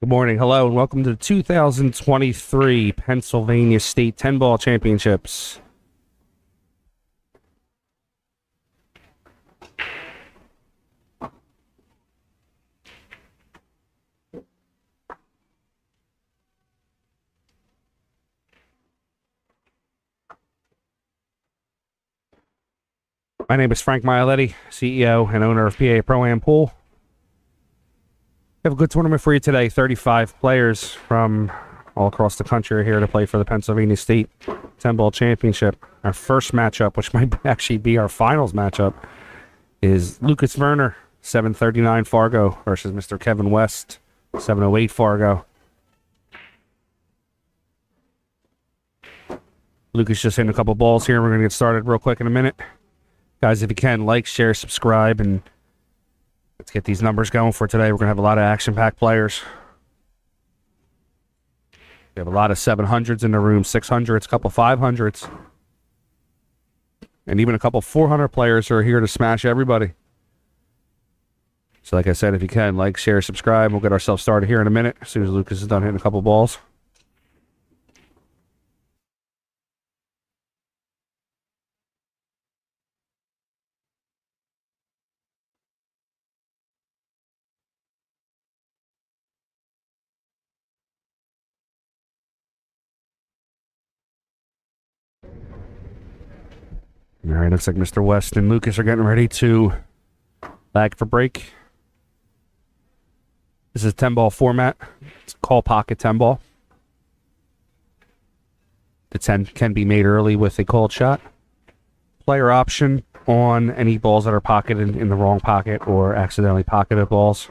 Good morning. Hello, and welcome to the 2023 Pennsylvania State 10-Ball Championships. My name is Frank Mialetti, CEO and owner of PA Pro-Am Pool. We have a good tournament for you today. 35 players from all across the country are here to play for the Pennsylvania State 10-Ball Championship. Our first matchup, which might actually be our finals matchup, is Lucas Verner, 739 Fargo, versus Mr. Kevin West, 708 Fargo. Lucas just hitting a couple balls here. We're going to get started real quick in a minute. Guys, if you can, like, share, subscribe, and let's get these numbers going for today. We're going to have a lot of action-packed players. We have a lot of 700s in the room, 600s, a couple 500s, and even a couple 400 players who are here to smash everybody. So like I said, if you can, like, share, subscribe. We'll get ourselves started here in a minute as soon as Lucas is done hitting a couple balls. All right, looks like Mr. West and Lucas are getting ready to lag for break. This is a 10-ball format. It's call pocket 10-ball. The 10 can be made early with a called shot. Player option on any balls that are pocketed in the wrong pocket or accidentally pocketed balls.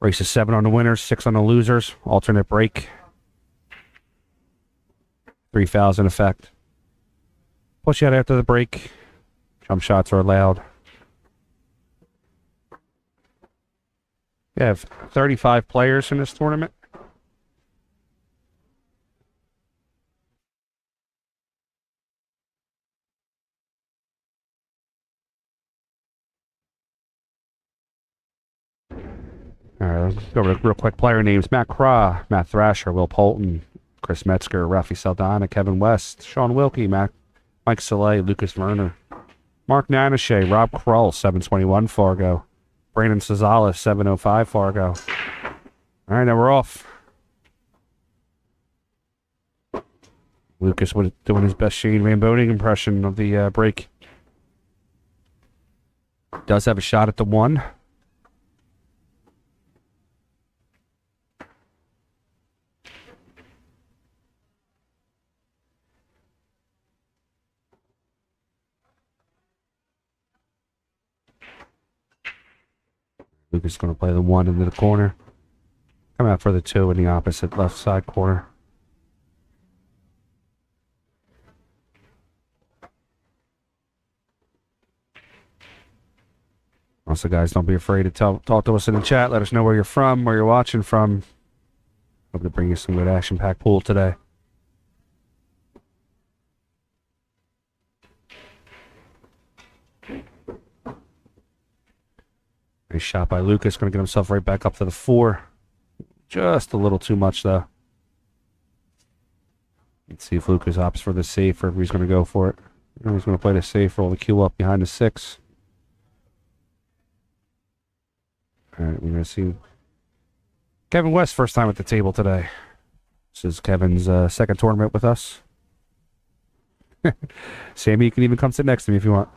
Race is 7 on the winners, 6 on the losers. Alternate break. 3 fouls in effect. Push out after the break. Jump shots are allowed. We have 35 players in this tournament. All right, let's go over the real quick player names. Matt Craw, Matt Thrasher, Will Polton, Chris Metzger, Rafi Saldana, Kevin West, Sean Wilkey, Mike Szales, Lucas Verner, Mark Nanes, Rob Krull, 721 Fargo, Brandon Szales, 705 Fargo. All right, now we're off. Lucas doing his best Shane Van Boening impression of the break. Does have a shot at the 1. Lucas is going to play the 1 into the corner. Come out for the 2 in the opposite left side corner. Also, guys, don't be afraid to talk to us in the chat. Let us know where you're from, where you're watching from. Hope to bring you some good action-packed pool today. Nice shot by Lucas. Going to get himself right back up to the 4. Just a little too much, though. Let's see if Lucas opts for the safe or if he's going to go for it. He's going to play the safe, roll the cue up behind the 6. All right, we're going to see Kevin West, first time at the table today. This is Kevin's second tournament with us. Sammy, you can even come sit next to me if you want.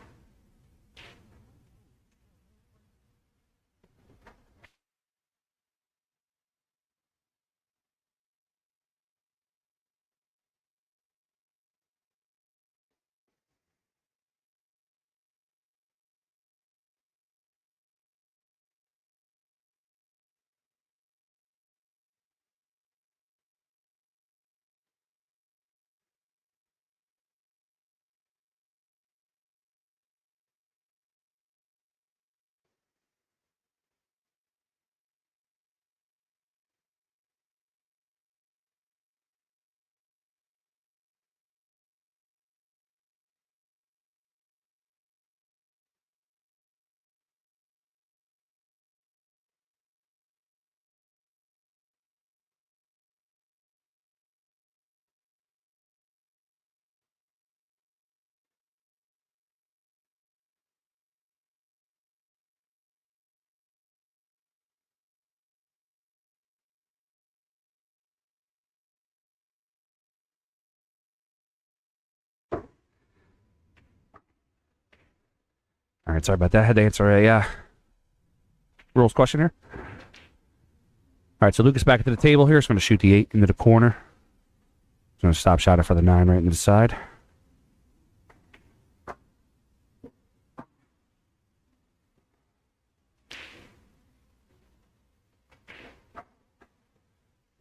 All right, sorry about that. I had to answer a rules question here. All right, so Lucas back to the table here. He's going to shoot the 8 into the corner. He's going to stop shot it for the 9 right into the side.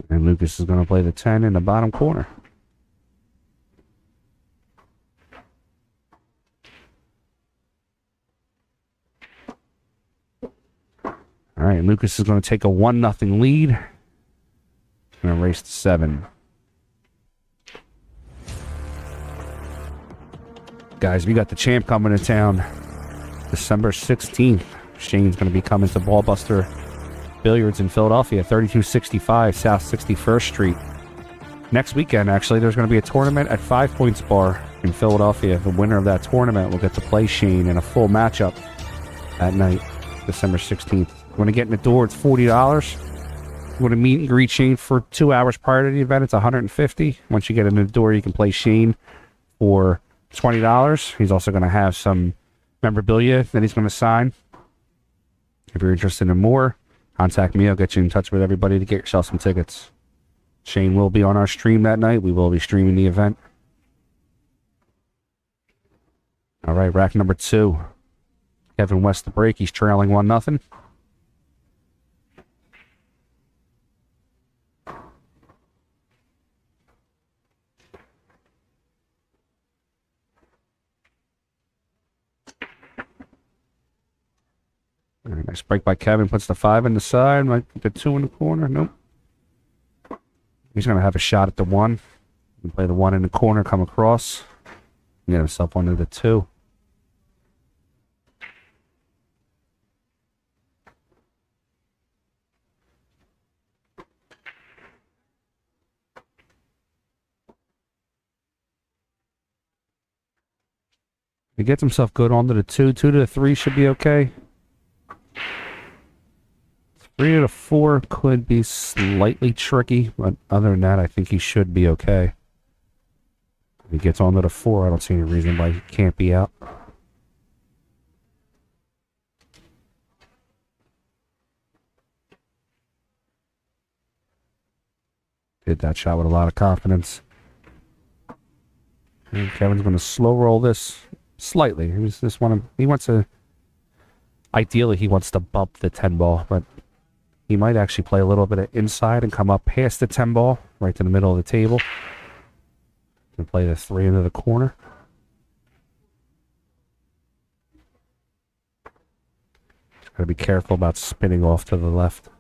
And Lucas is going to play the 10 in the bottom corner. All right, Lucas is going to take a 1-0 lead. He's going to race to 7. Guys, we got the champ coming to town December 16th. Shane's going to be coming to Ballbuster Billiards in Philadelphia, 3265 South 61st Street. Next weekend, actually, there's going to be a tournament at 5 Points Bar in Philadelphia. The winner of that tournament will get to play Shane in a full matchup at night, December 16th. You want to get in the door, it's $40. You want to meet and greet Shane for 2 hours prior to the event, it's $150. Once you get in the door, you can play Shane for $20. He's also going to have some memorabilia that he's going to sign. If you're interested in more, contact me. I'll get you in touch with everybody to get yourself some tickets. Shane will be on our stream that night. We will be streaming the event. All right, rack number 2. Kevin West to break. He's trailing 1-0. All right, nice break by Kevin. Puts the 5 in the side. Might put the 2 in the corner. Nope. He's going to have a shot at the 1. Play the 1 in the corner, come across. Get himself one to the 2. He gets himself good onto the 2. 2 to the 3 should be okay. 3 to the 4 could be slightly tricky, but other than that, I think he should be okay. If he gets onto the 4, I don't see any reason why he can't be out. Did that shot with a lot of confidence. And Kevin's going to slow roll this slightly. He wants to. Ideally, he wants to bump the 10 ball, but he might actually play a little bit of inside and come up past the 10 ball, right to the middle of the table. And play the 3 into the corner. Just gotta be careful about spinning off to the left.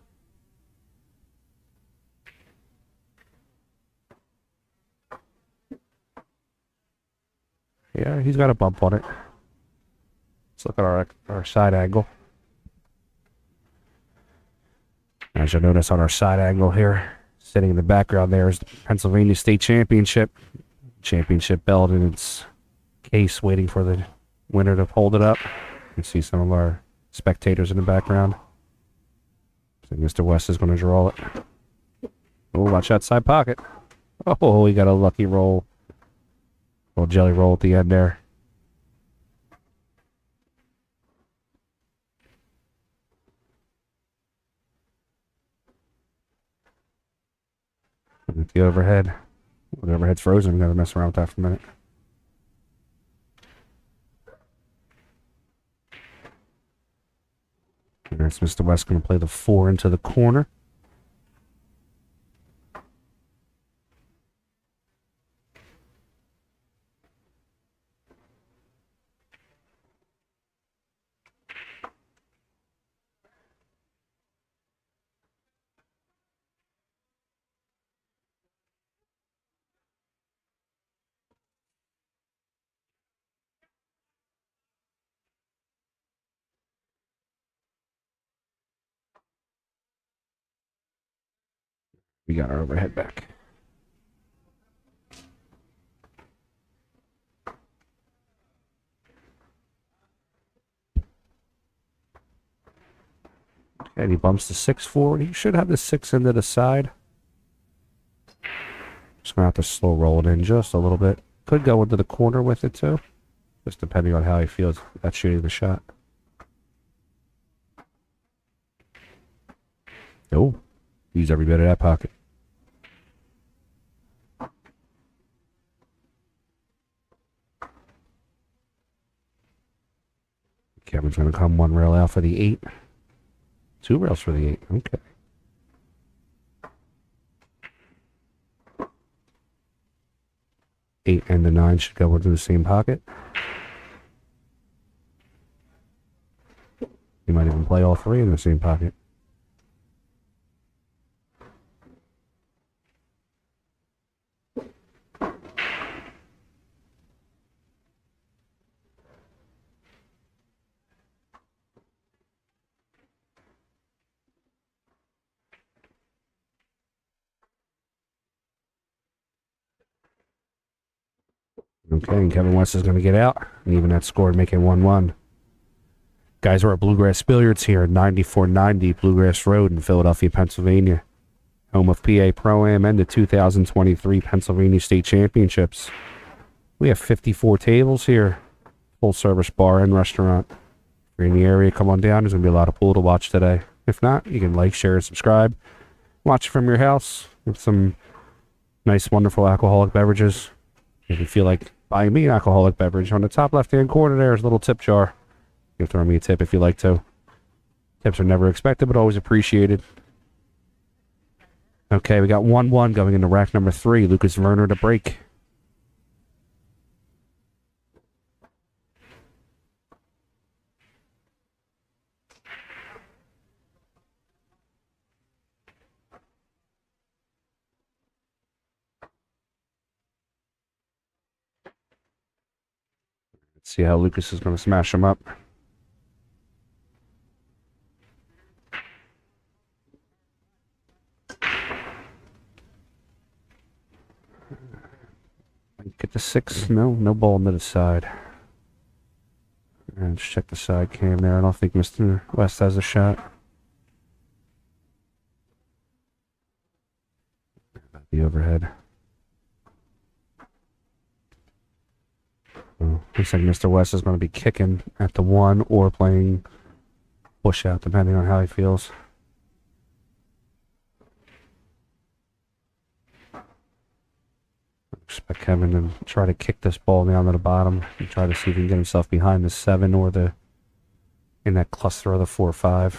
Yeah, he's got a bump on it. Let's look at our side angle. As you'll notice on our side angle here, sitting in the background there is the Pennsylvania State Championship. Championship belt in its case, waiting for the winner to hold it up. You can see some of our spectators in the background. So Mr. West is going to draw it. Oh, watch that side pocket. Oh, we got a lucky roll. Little jelly roll at the end there. At the overhead. Well, the overhead's frozen. We gotta mess around with that for a minute. There's Mr. West gonna play the 4 into the corner. We got our overhead back. And he bumps the 6 forward. He should have the 6 into the side. Just gonna have to slow roll it in just a little bit. Could go into the corner with it too. Just depending on how he feels about shooting the shot. Oh, use every bit of that pocket. Kevin's going to come 1 rail out for the 8. 2 rails for the 8. Okay. Eight and the 9 should go into the same pocket. You might even play all 3 in the same pocket. Okay, and Kevin West is going to get out, and even that score make it 1-1. Guys, we're at Bluegrass Billiards here at 9490 Bluegrass Road in Philadelphia, Pennsylvania. Home of PA Pro-Am and the 2023 Pennsylvania State Championships. We have 54 tables here. Full-service bar and restaurant. If you're in the area, come on down. There's going to be a lot of pool to watch today. If not, you can like, share, and subscribe. Watch it from your house with some nice, wonderful alcoholic beverages. If you feel like buying me an alcoholic beverage, on the top left-hand corner there is a little tip jar. You can throw me a tip if you like to. Tips are never expected, but always appreciated. Okay, we got 1-1 going into rack number 3. Lucas Verner to break. Let's see how Lucas is going to smash him up. Get the 6. No ball into the side. And just check the side cam there. I don't think Mr. West has a shot. The overhead. Oh, looks like Mr. West is going to be kicking at the 1 or playing push out, depending on how he feels. Expect Kevin to try to kick this ball down to the bottom and try to see if he can get himself behind the 7 or in that cluster of the 4-5.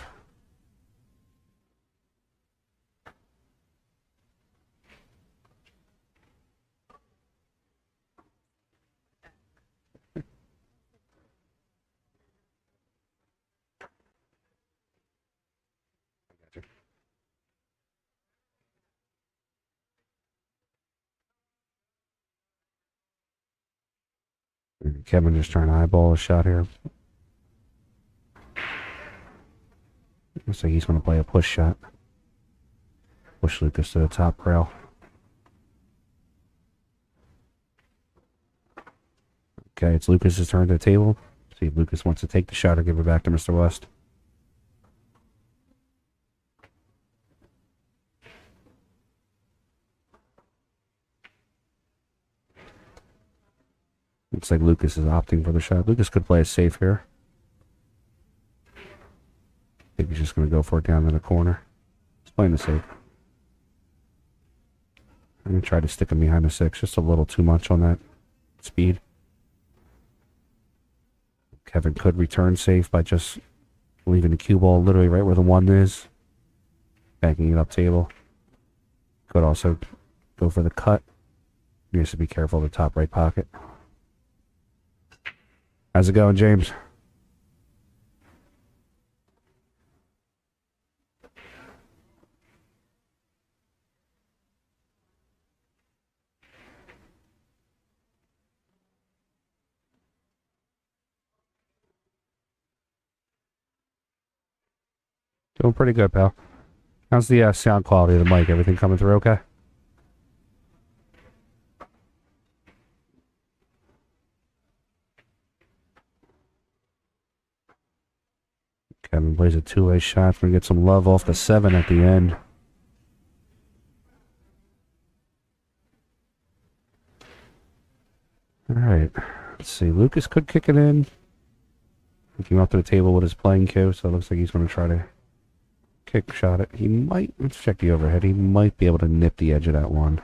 Kevin just trying to eyeball a shot here. Looks like he's going to play a push shot. Push Lucas to the top rail. Okay, it's Lucas's turn to the table. See if Lucas wants to take the shot or give it back to Mr. West. Looks like Lucas is opting for the shot. Lucas could play it safe here. I think he's just going to go for it down in the corner. He's playing the safe. I'm going to try to stick him behind the 6. Just a little too much on that speed. Kevin could return safe by just leaving the cue ball literally right where the 1 is. Backing it up table. Could also go for the cut. He needs to be careful of the top right pocket. How's it going, James? Doing pretty good, pal. How's the sound quality of the mic? Everything coming through okay? Kevin plays a 2-way shot. We're going to get some love off the 7 at the end. Alright. Let's see. Lucas could kick it in. He came up to the table with his playing cue, so it looks like he's going to try to Kick shot it. He might, let's check the overhead. He might be able to nip the edge of that one.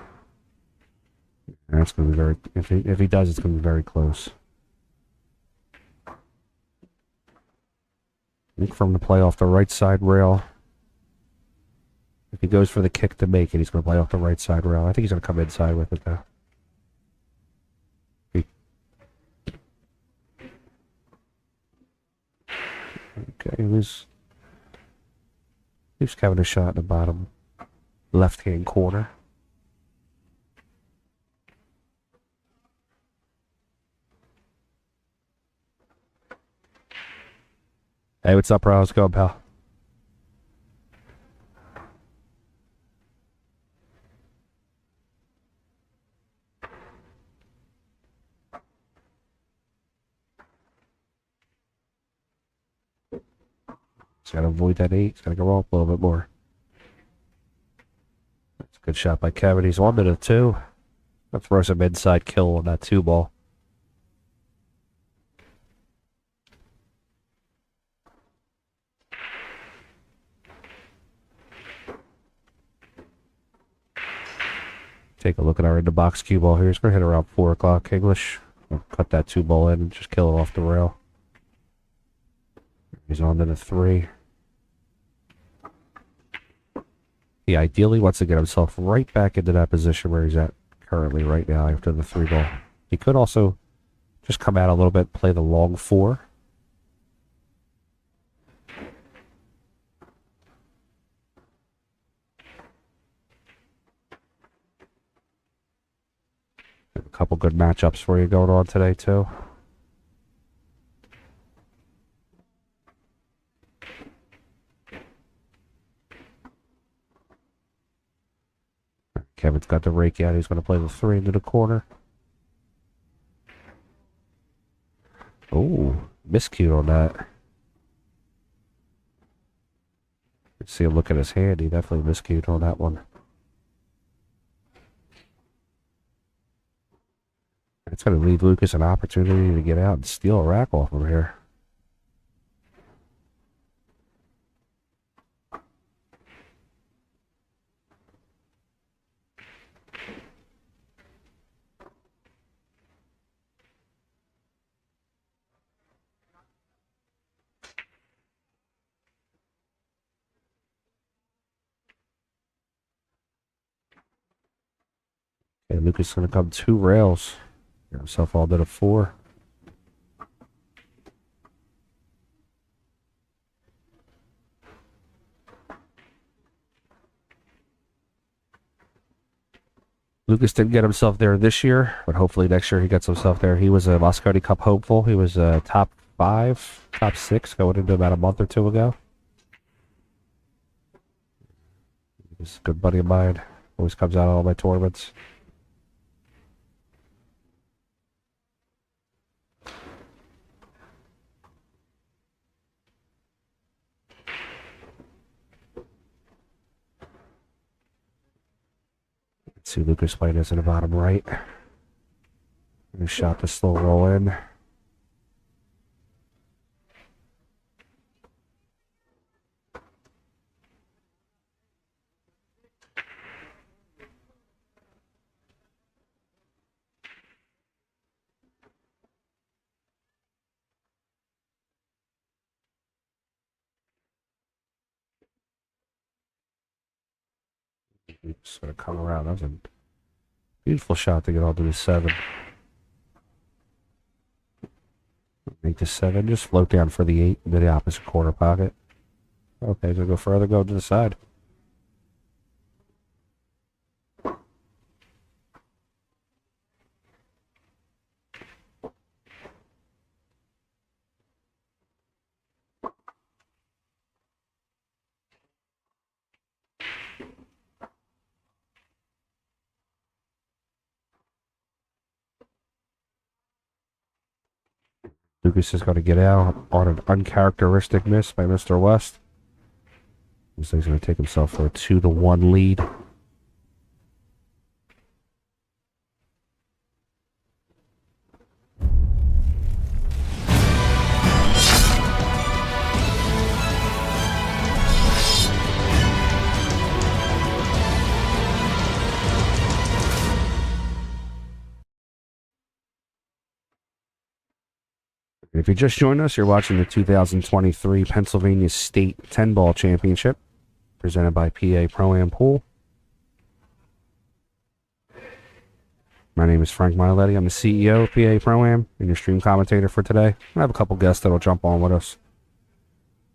That's going to be very, if he does, it's going to be very close. Look from the play off the right side rail. If he goes for the kick to make it, he's going to play off the right side rail. I think he's going to come inside with it, though. Okay, who's having a shot in the bottom left-hand corner. Hey, what's up, bro? How's it going, pal? He's got to avoid that 8. He's got to go up a little bit more. That's a good shot by Kevin. He's 1 minute 2. Gonna throw some inside kill on that 2 ball. Take a look at our InTheBox cue ball here. He's going to hit around 4 o'clock English. We'll cut that 2 ball in and just kill it off the rail. He's on to the 3. He ideally wants to get himself right back into that position where he's at currently right now after the 3 ball. He could also just come out a little bit, play the long 4. A couple good matchups for you going on today, too. Kevin's got the rake out. He's going to play the 3 into the corner. Oh, miscued on that. Let's see him look at his hand. He definitely miscued on that one. It's going to leave Lucas an opportunity to get out and steal a rack off him here. Okay, Lucas is going to come 2 rails. Get himself all to the 4. Lucas didn't get himself there this year, but hopefully next year he gets himself there. He was a Mosconi Cup hopeful. He was top 5, top 6 going into about a month or 2 ago. He's a good buddy of mine. Always comes out of all my tournaments. Let's see Lucas playing this in the bottom right. And shot the slow roll in. It's going to come around. That was a beautiful shot to get onto the 7. Make the 7. Just float down for the 8 into the opposite corner pocket. Okay, so go further, go to the side. Lucas is going to get out on an uncharacteristic miss by Mr. West. Looks like he's going to take himself for a 2-1 lead. If you just joined us, you're watching the 2023 Pennsylvania State 10-Ball Championship, presented by PA Pro-Am Pool. My name is Frank Miletti. I'm the CEO of PA Pro-Am and your stream commentator for today. I have a couple guests that'll jump on with us,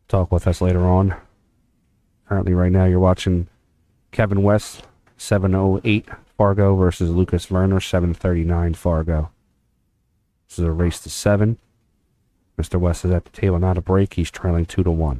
talk with us later on. Currently, right now, you're watching Kevin West, 708 Fargo versus Lucas Verner, 739 Fargo. This is a race to 7. Mr. West is at the table, not a break. He's trailing 2-1.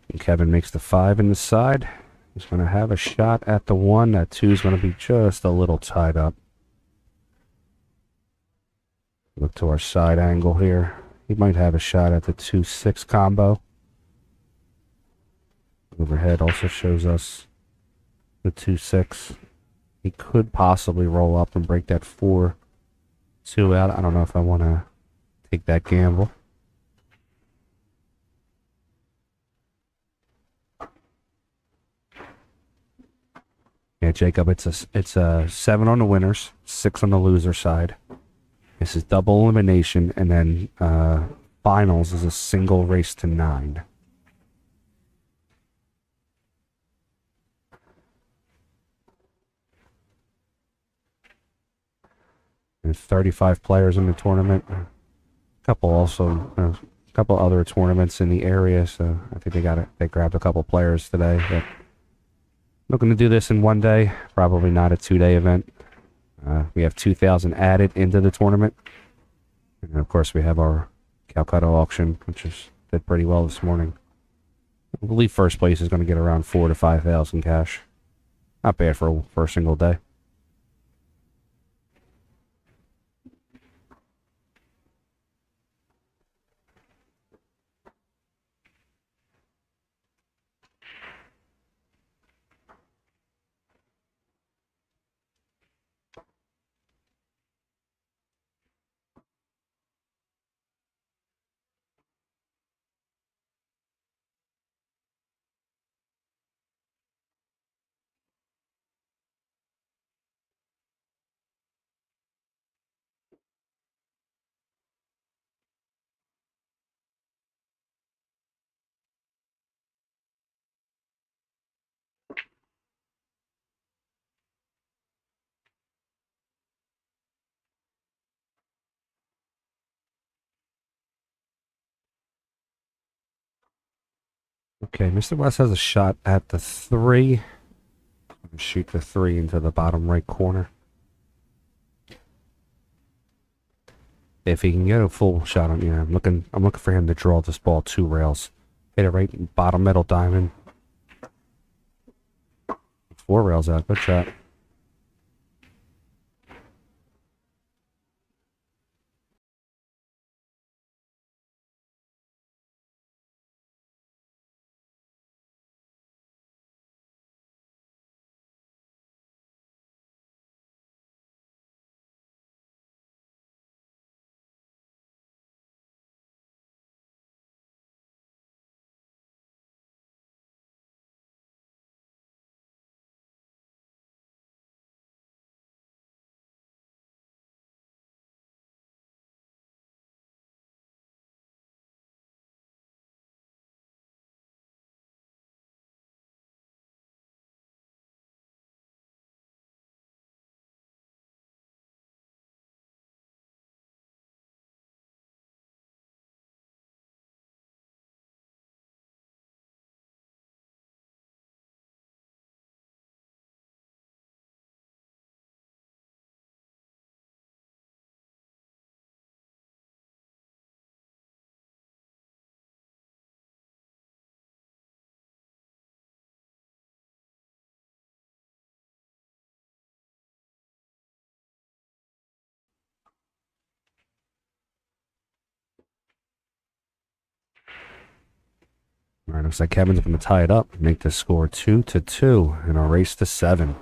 And Kevin makes the 5 in the side. He's going to have a shot at the 1. That 2 is going to be just a little tied up. Look to our side angle here. He might have a shot at the 2-6 combo. Overhead also shows us the 2-6. He could possibly roll up and break that 4-2 out. I don't know if I want to take that gamble. Yeah, Jacob, it's a 7 on the winners, 6 on the loser side. This is double elimination, and then finals is a single race to 9. There's 35 players in the tournament. A couple other tournaments in the area, so I think they grabbed a couple players today. But looking to do this in one day, probably not a 2-day event. We have 2,000 added into the tournament. And of course we have our Calcutta auction, which did pretty well this morning. I believe first place is going to get around 4,000 to 5,000 cash. Not bad for a single day. Okay, Mr. West has a shot at the 3. Shoot the 3 into the bottom right corner. If he can get a full shot on, I'm looking for him to draw this ball 2 rails. Hit it right bottom middle diamond. 4 rails out. Good shot. All right, looks like Kevin's going to tie it up, make the score 2-2 in a race to 7.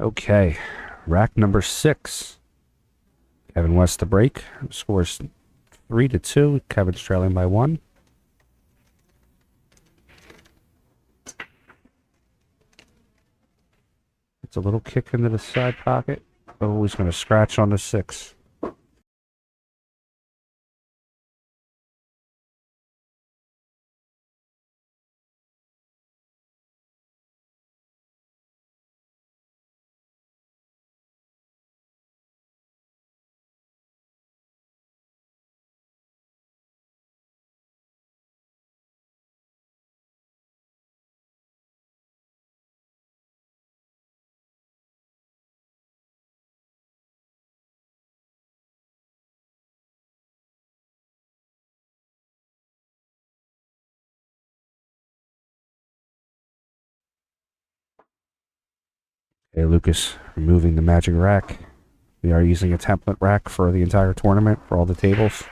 Okay, rack number 6. Kevin West to break. Scores 3-2. Kevin's trailing by 1. It's a little kick into the side pocket. Oh, he's going to scratch on the 6. Okay, Lucas removing the magic rack. We are using a template rack for the entire tournament for all the tables.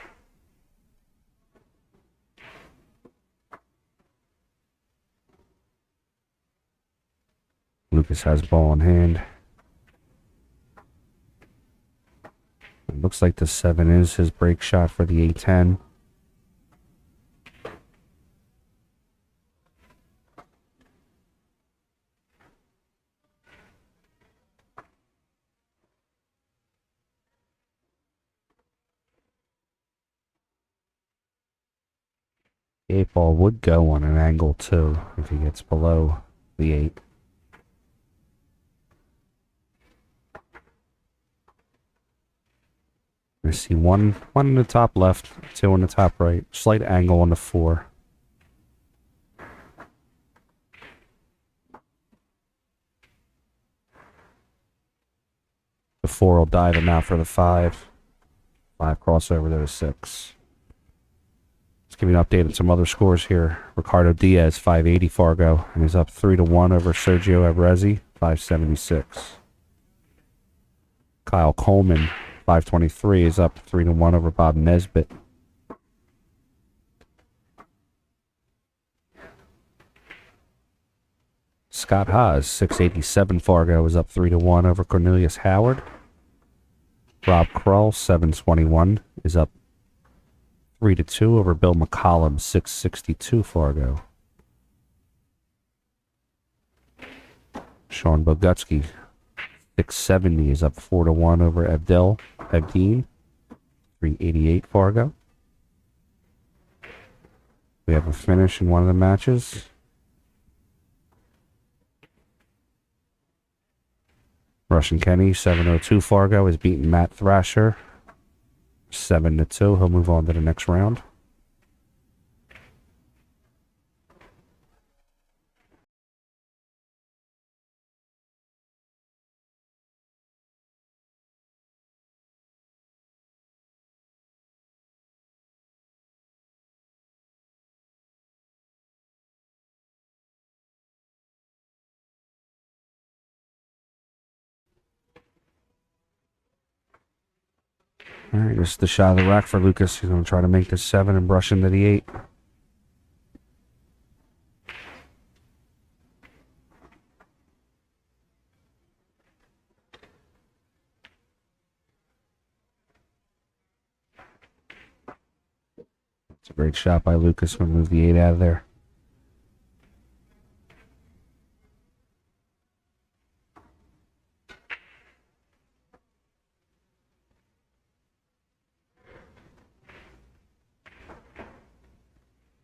Lucas has ball in hand. It looks like the 7 is his break shot for the A10. The 8 ball would go on an angle too if he gets below the 8. I see one in the top left, 2 in the top right. Slight angle on the 4. The 4 will dive him out for the 5. 5 crossover to the 6. Let's give you an update on some other scores here. Ricardo Diaz, 580 Fargo, and he's up 3-1 over Sergio Abrezi, 576. Kyle Coleman, 523, is up 3-1 over Bob Nesbitt. Scott Haas, 687 Fargo, is up 3-1 over Cornelius Howard. Rob Krull, 721, is up 3-2 over Bill McCollum, 662 Fargo. Sean Bogutsky, 670, is up 4-1 over Abdeen, 388 Fargo. We have a finish in one of the matches. Russian Kenny, 702 Fargo, has beaten Matt Thrasher, 7-2. He'll move on to the next round. All right, this is the shot of the rack for Lucas. He's going to try to make this 7 and brush into the 8. It's a great shot by Lucas. Going to move the 8 out of there.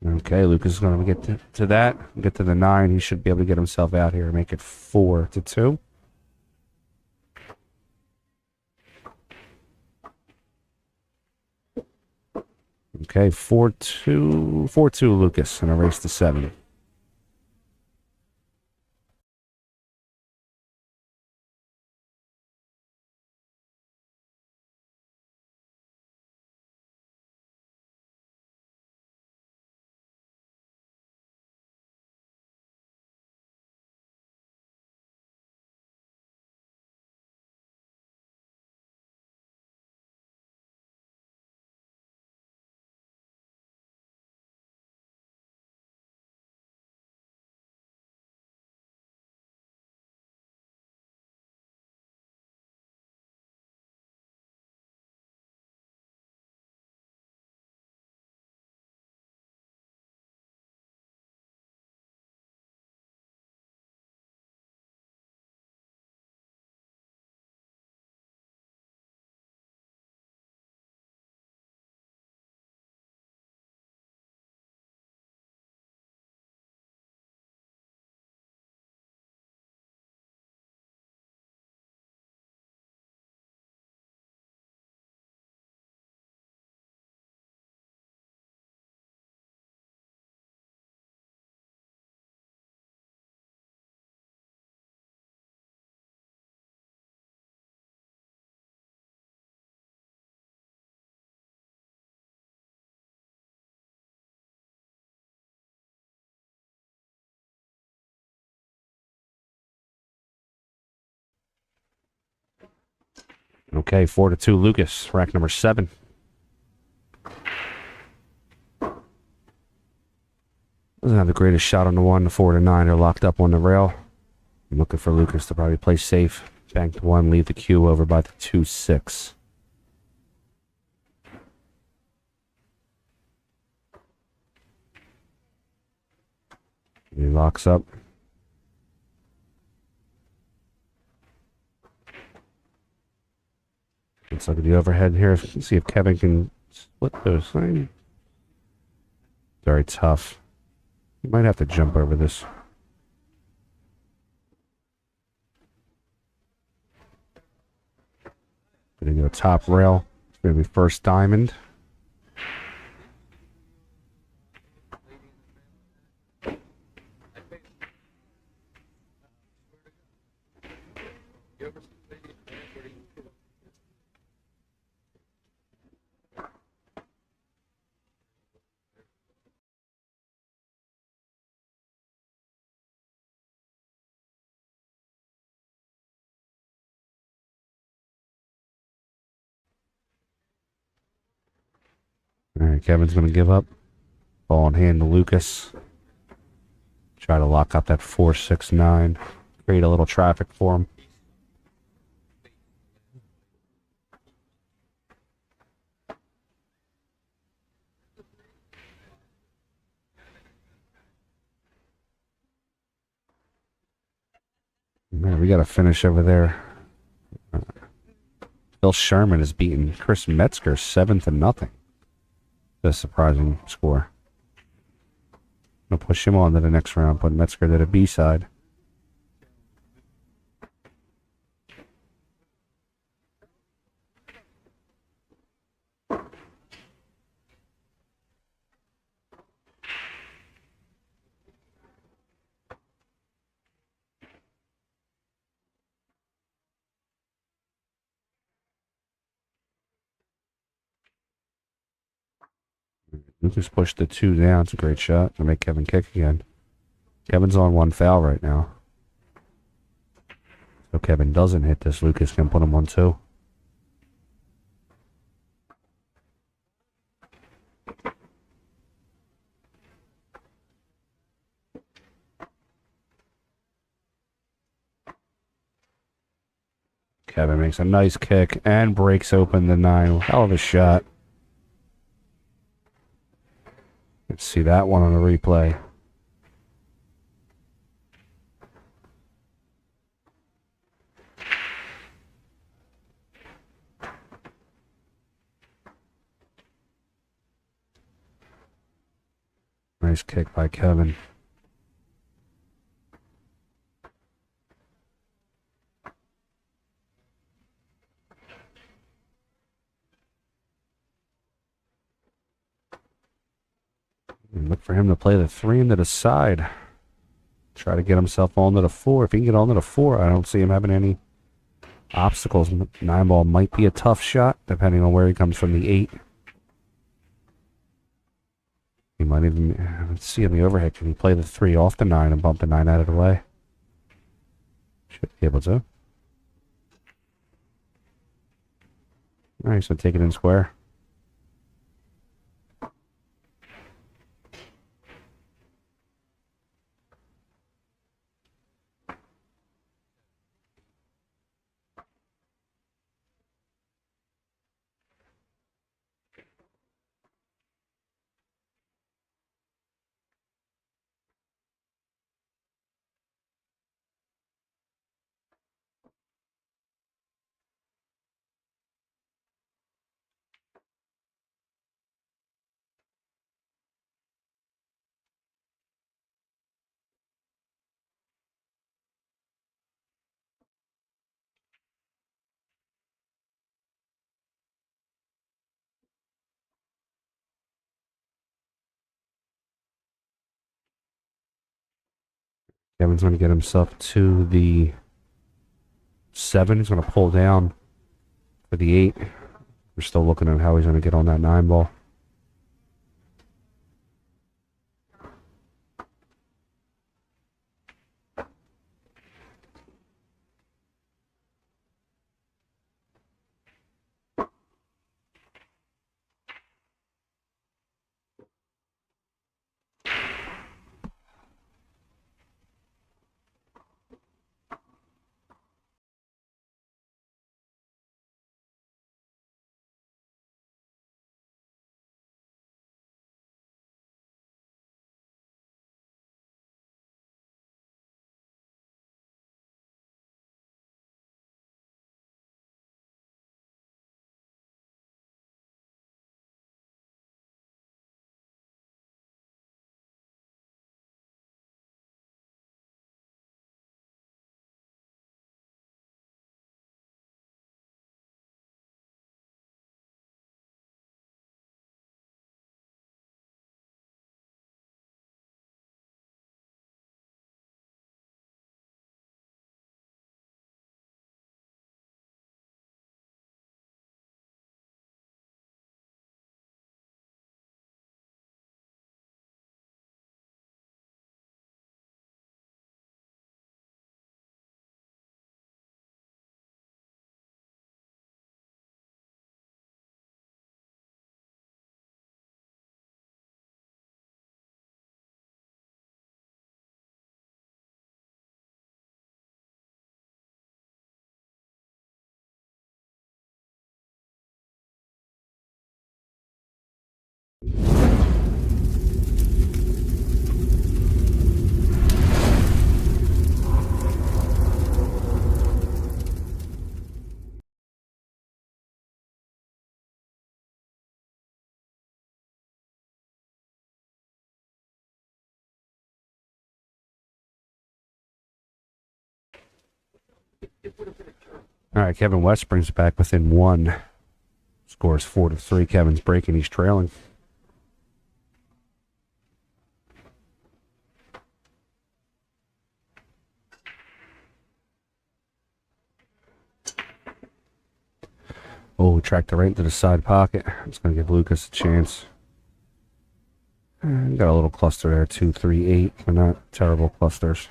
Okay, Lucas is going to get to that. Get to the 9. He should be able to get himself out here and make it 4-2. Okay, 4-2 Lucas, and a race to 7. Okay, 4-2 Lucas, rack number 7. Doesn't have the greatest shot on the 1, the 4-9. They're locked up on the rail. I'm looking for Lucas to probably play safe. Bank the 1, leave the cue over by the 2-6. He locks up. Let's look at the overhead here. Let's see if Kevin can split those things. Very tough. You might have to jump over this. Gonna go top rail. It's gonna be first diamond. Alright, Kevin's going to give up. Ball in hand to Lucas. Try to lock up that 4-6-9. Create a little traffic for him. Man, we got to finish over there. Phil Sherman is beating Chris Metzger 7-0. That's a surprising score. I'll push him on to the next round, put Metzger to the B side. Lucas pushed the 2 down. It's a great shot to make Kevin kick again. Kevin's on 1 foul right now. So Kevin doesn't hit this. Lucas can put him on 2. Kevin makes a nice kick and breaks open the 9. Hell of a shot. Let's see that one on the replay. Nice kick by Kevin. And look for him to play the 3 into the side. Try to get himself onto the 4. If he can get onto the 4, I don't see him having any obstacles. 9 ball might be a tough shot, depending on where he comes from the 8. He might even, let's see on the overhead, can he play the 3 off the 9 and bump the 9 out of the way? Should be able to. Alright, so take it in square. Kevin's going to get himself to the 7. He's going to pull down for the 8. We're still looking at how he's going to get on that 9 ball. All right, Kevin West brings it back within 1. Scores 4-3. Kevin's breaking. He's trailing. Oh, tracked it right into the side pocket. It's going to give Lucas a chance. Got a little cluster there, 2, 3, 8. They're not terrible clusters.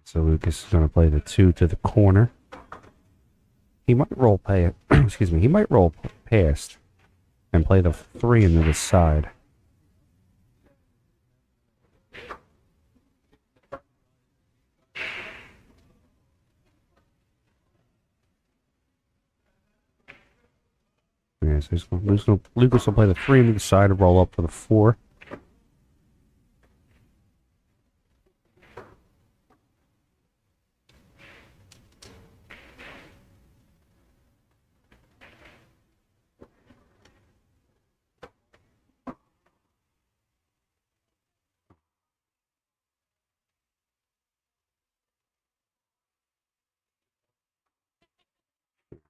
So Lucas is going to play the 2 to the corner. He might roll pay. Excuse me. He might roll past and play the 3 into the side. Yeah, so Lucas will play the 3 into the side and roll up for the 4.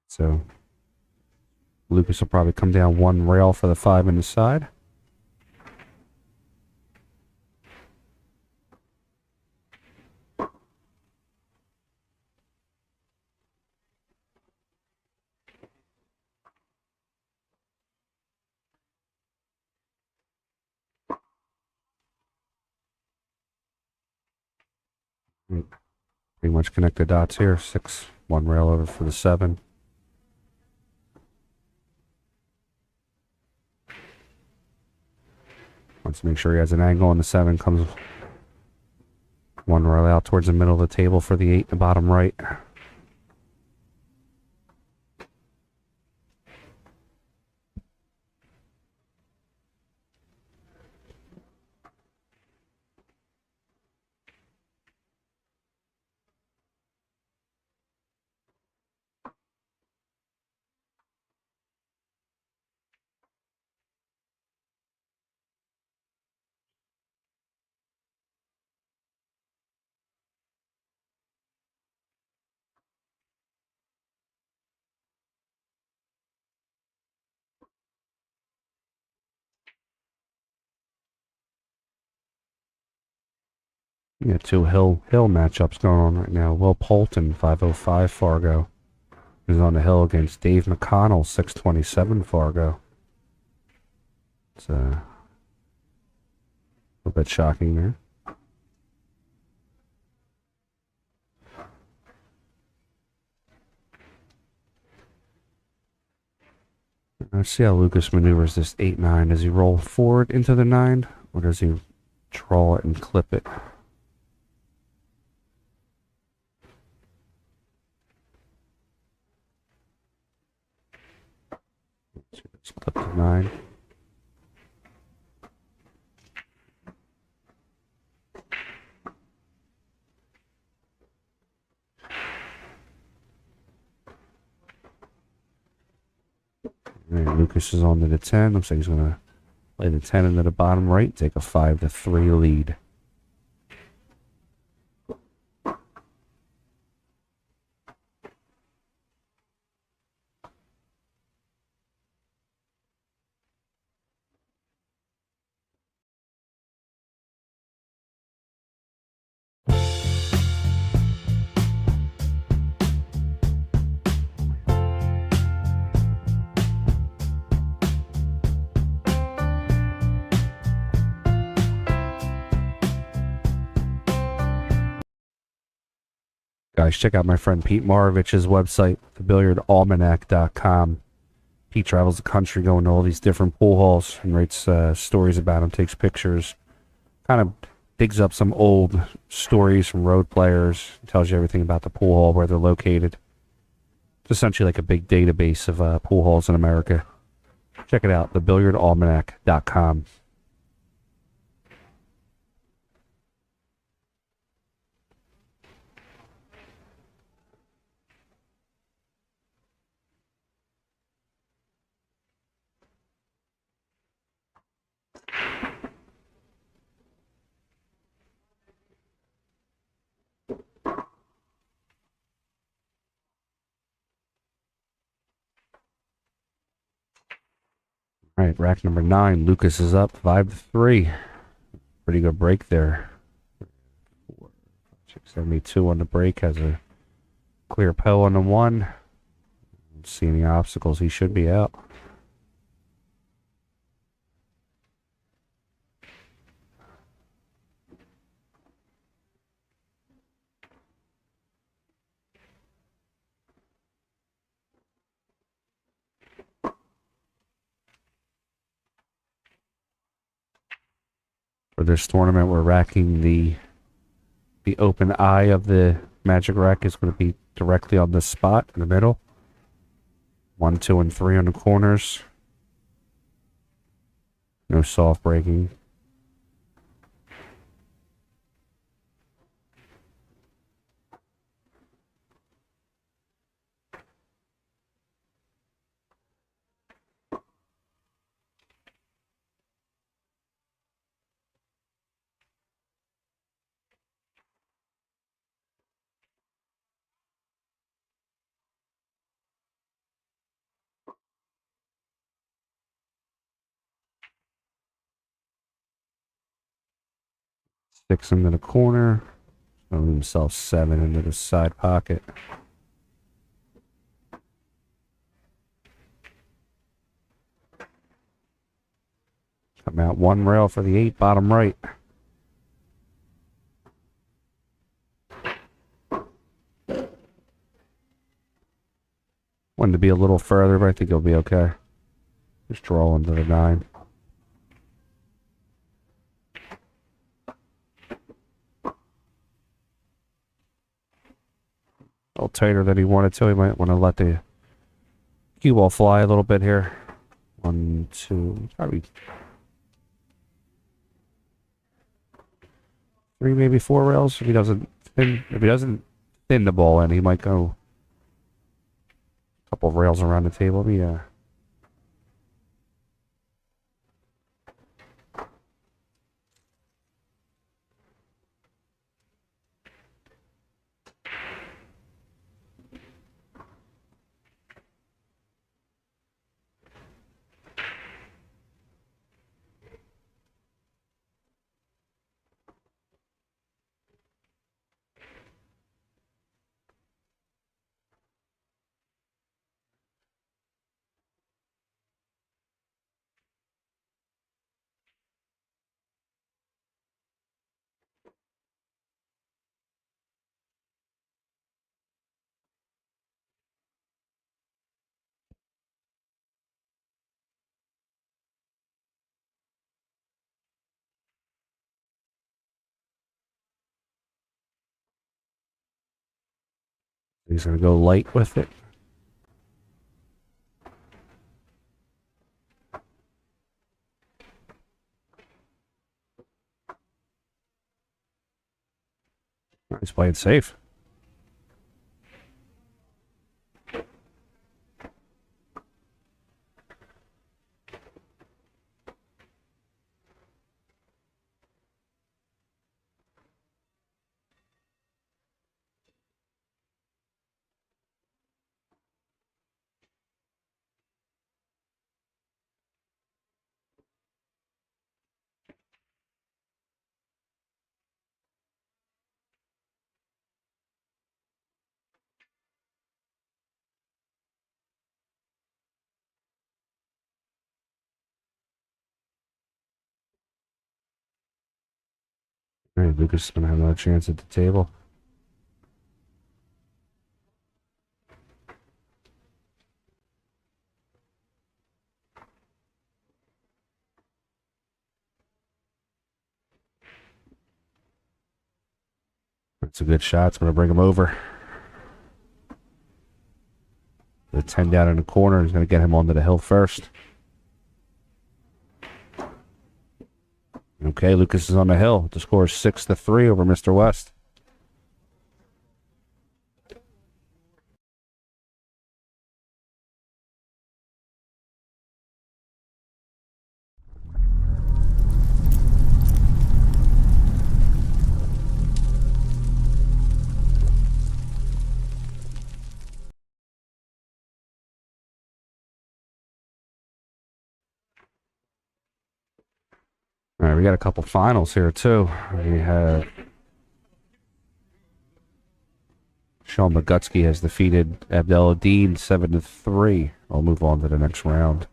So Lucas will probably come down 1 rail for the 5 in the side. Pretty much connect the dots here. 6, 1 rail over for the 7. Wants to make sure he has an angle on the 7. Comes 1 rail out towards the middle of the table for the 8 in the bottom right. We got 2 hill matchups going on right now. Will Polton, 505 Fargo, is on the hill against Dave McConnell, 627 Fargo. It's a little bit shocking there. Let's see how Lucas maneuvers this 8-9. Does he roll forward into the 9, or does he draw it and clip it? Let's clip the 9. And Lucas is on to the 10. Looks like he's going to play the 10 into the bottom right, take a 5-3 lead. Guys, check out my friend Pete Maravich's website, thebilliardalmanac.com. Pete travels the country going to all these different pool halls and writes stories about them, takes pictures, kind of digs up some old stories from road players, tells you everything about the pool hall, where they're located. It's essentially like a big database of pool halls in America. Check it out, thebilliardalmanac.com. All right, rack number 9. Lucas is up 5-3. Pretty good break there. 672 on the break. Has a clear PO on the 1. Don't see any obstacles. He should be out. For this tournament, we're racking the open eye of the magic rack is going to be directly on this spot in the middle. 1, 2, and 3 on the corners. No soft breaking. Six into the corner. Move himself 7 into the side pocket. Come out 1 rail for the 8, bottom right. Wanted to be a little further, but I think he'll be okay. Just draw into the 9. A little tighter than he wanted to. He might want to let the cue ball fly a little bit here. 1, 2, probably 3, maybe 4 rails. If he doesn't thin the ball in, he might go a couple of rails around the table. Yeah. He's going to go light with it. He's playing safe. All right, Lucas is going to have another chance at the table. That's a good shot. It's going to bring him over. the 10 down in the corner. He's going to get him onto the hill first. Okay, Lucas is on the hill. The score is 6-3 over Mr. West. All right, we got a couple finals here, too. We have Sean Magutsky has defeated Abdeladine 7-3. I'll move on to the next round.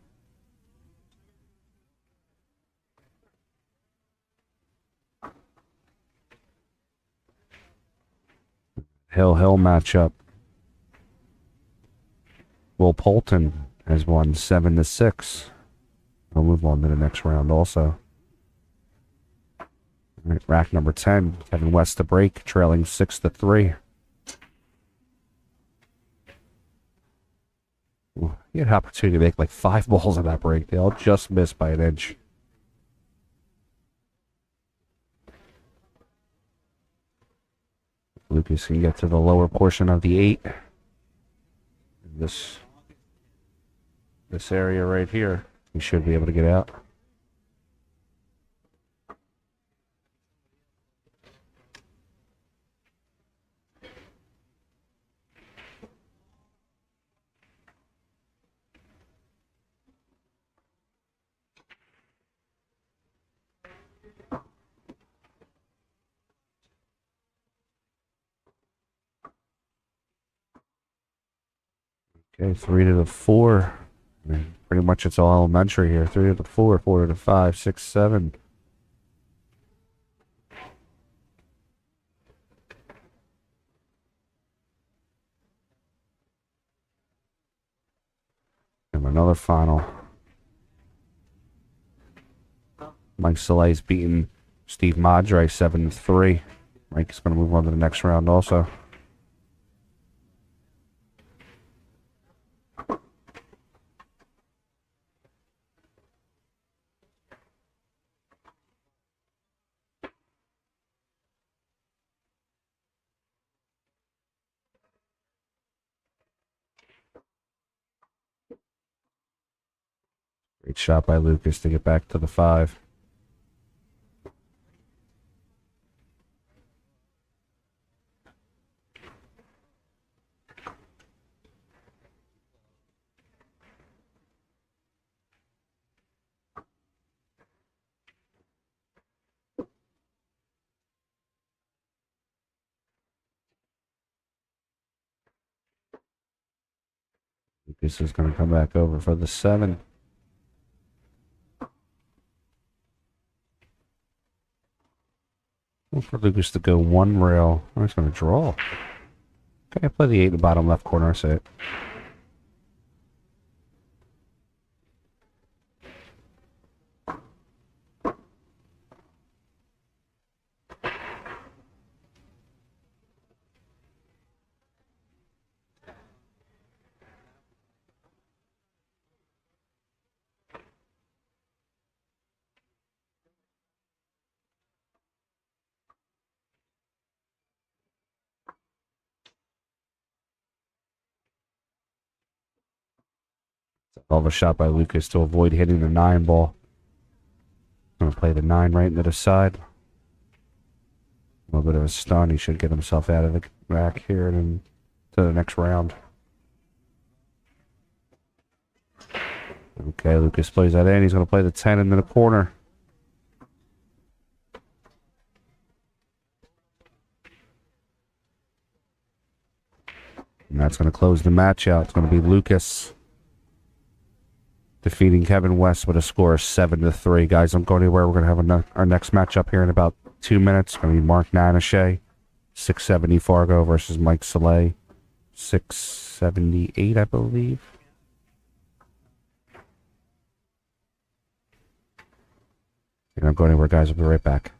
Hill matchup. Will Polton has won 7-6. I'll move on to the next round also. All right, rack number 10. Kevin West to break, trailing 6-3. He had an opportunity to make like 5 balls on that break. They all just missed by an inch. Lucas can get to the lower portion of the 8. This area right here. He should be able to get out. Okay, 3-4. I mean, pretty much it's all elementary here. 3-4, 4-5, 6, 7. And another final. Mike Szales beating Steve Madre 7-3. Mike's going to move on to the next round also. Great shot by Lucas to get back to the 5. Lucas is going to come back over for the 7. For Lucas to go 1 rail. I'm just going to draw. Okay, I play the 8 in the bottom left corner. I say it. All of a shot by Lucas to avoid hitting the 9 ball. I'm going to play the 9 right into the side. A little bit of a stun. He should get himself out of the rack here and then to the next round. Okay, Lucas plays that in. He's going to play the 10 into the corner. And that's going to close the match out. It's going to be Lucas defeating Kevin West with a score of 7-3. Guys, don't go anywhere. We're going to have our next matchup here in about 2 minutes. It's going to be Mark Nanes, 670 Fargo versus Mike Szales, 678, I believe. Don't go anywhere, guys. We'll be right back.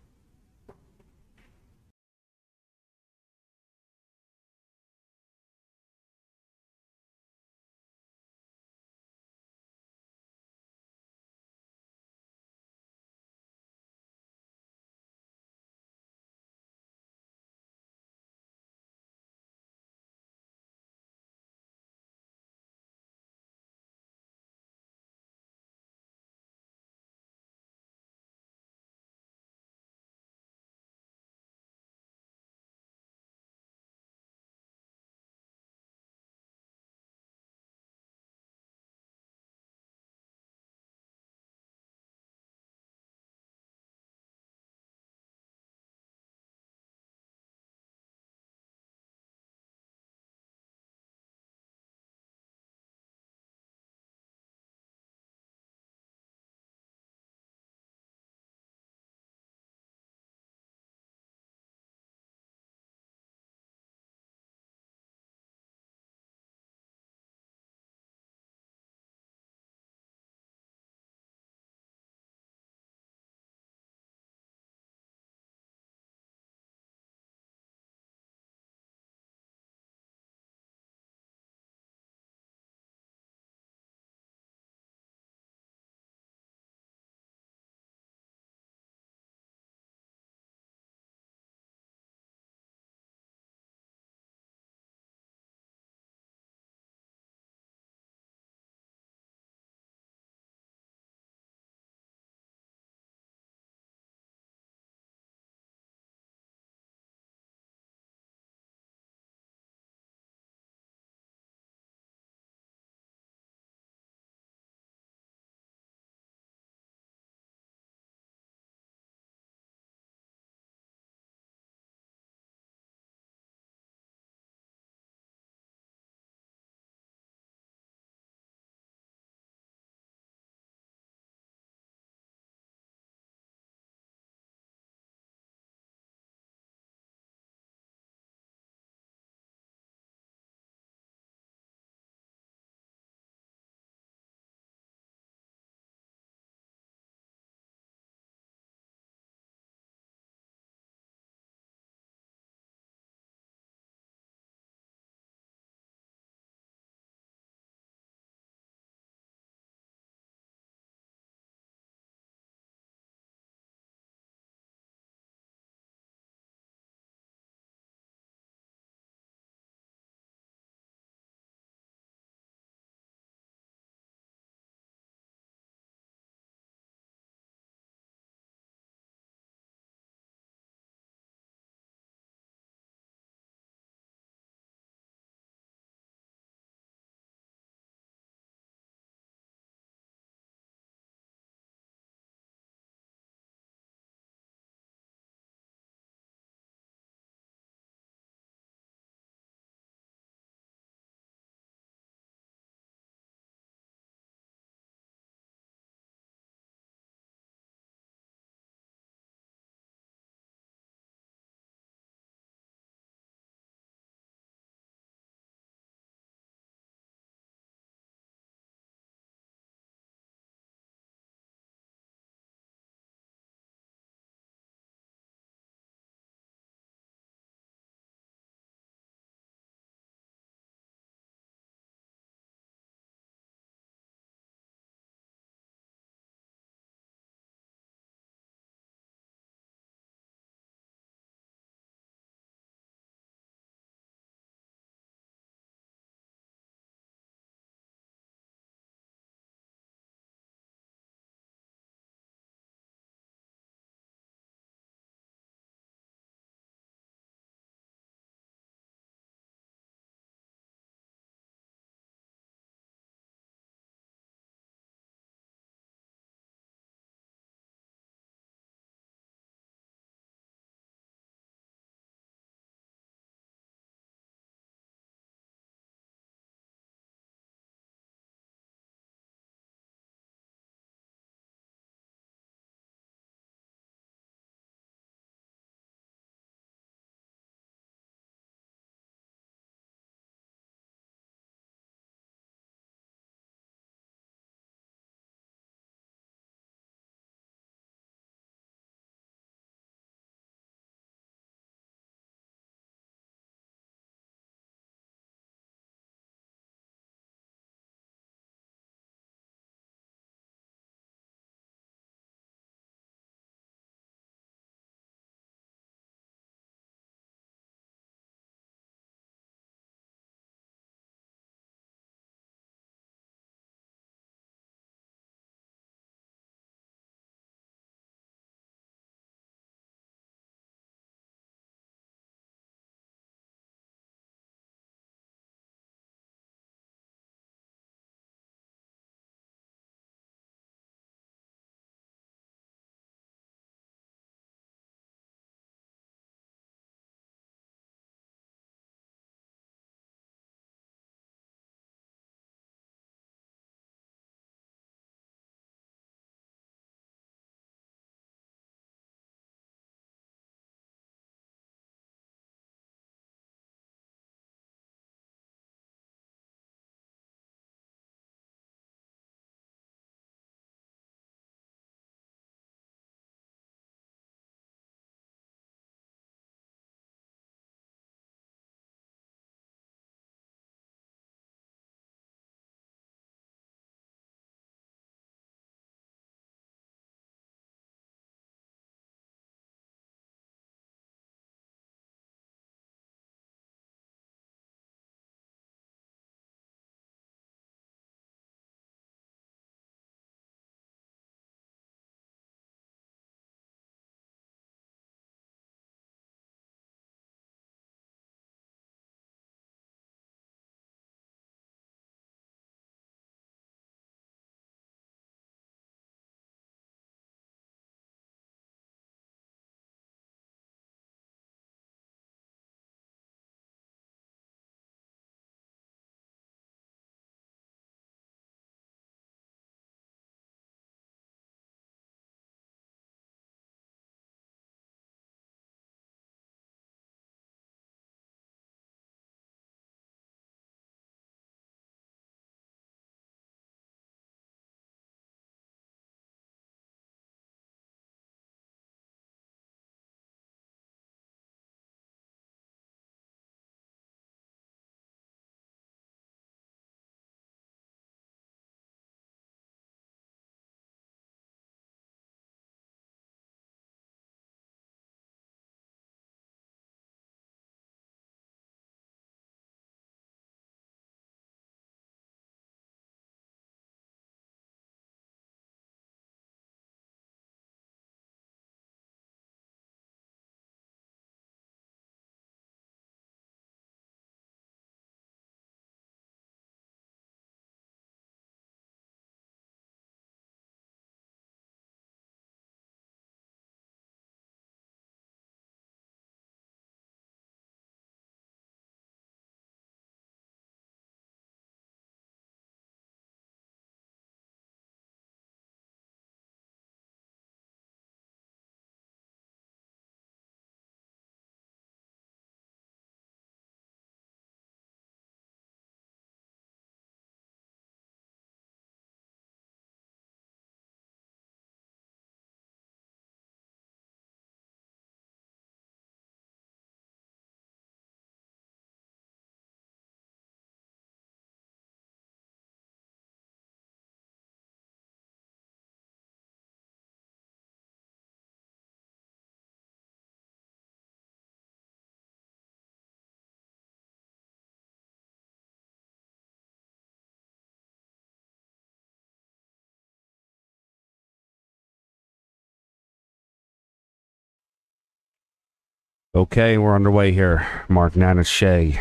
Okay, we're underway here. Mark Nanes Shea.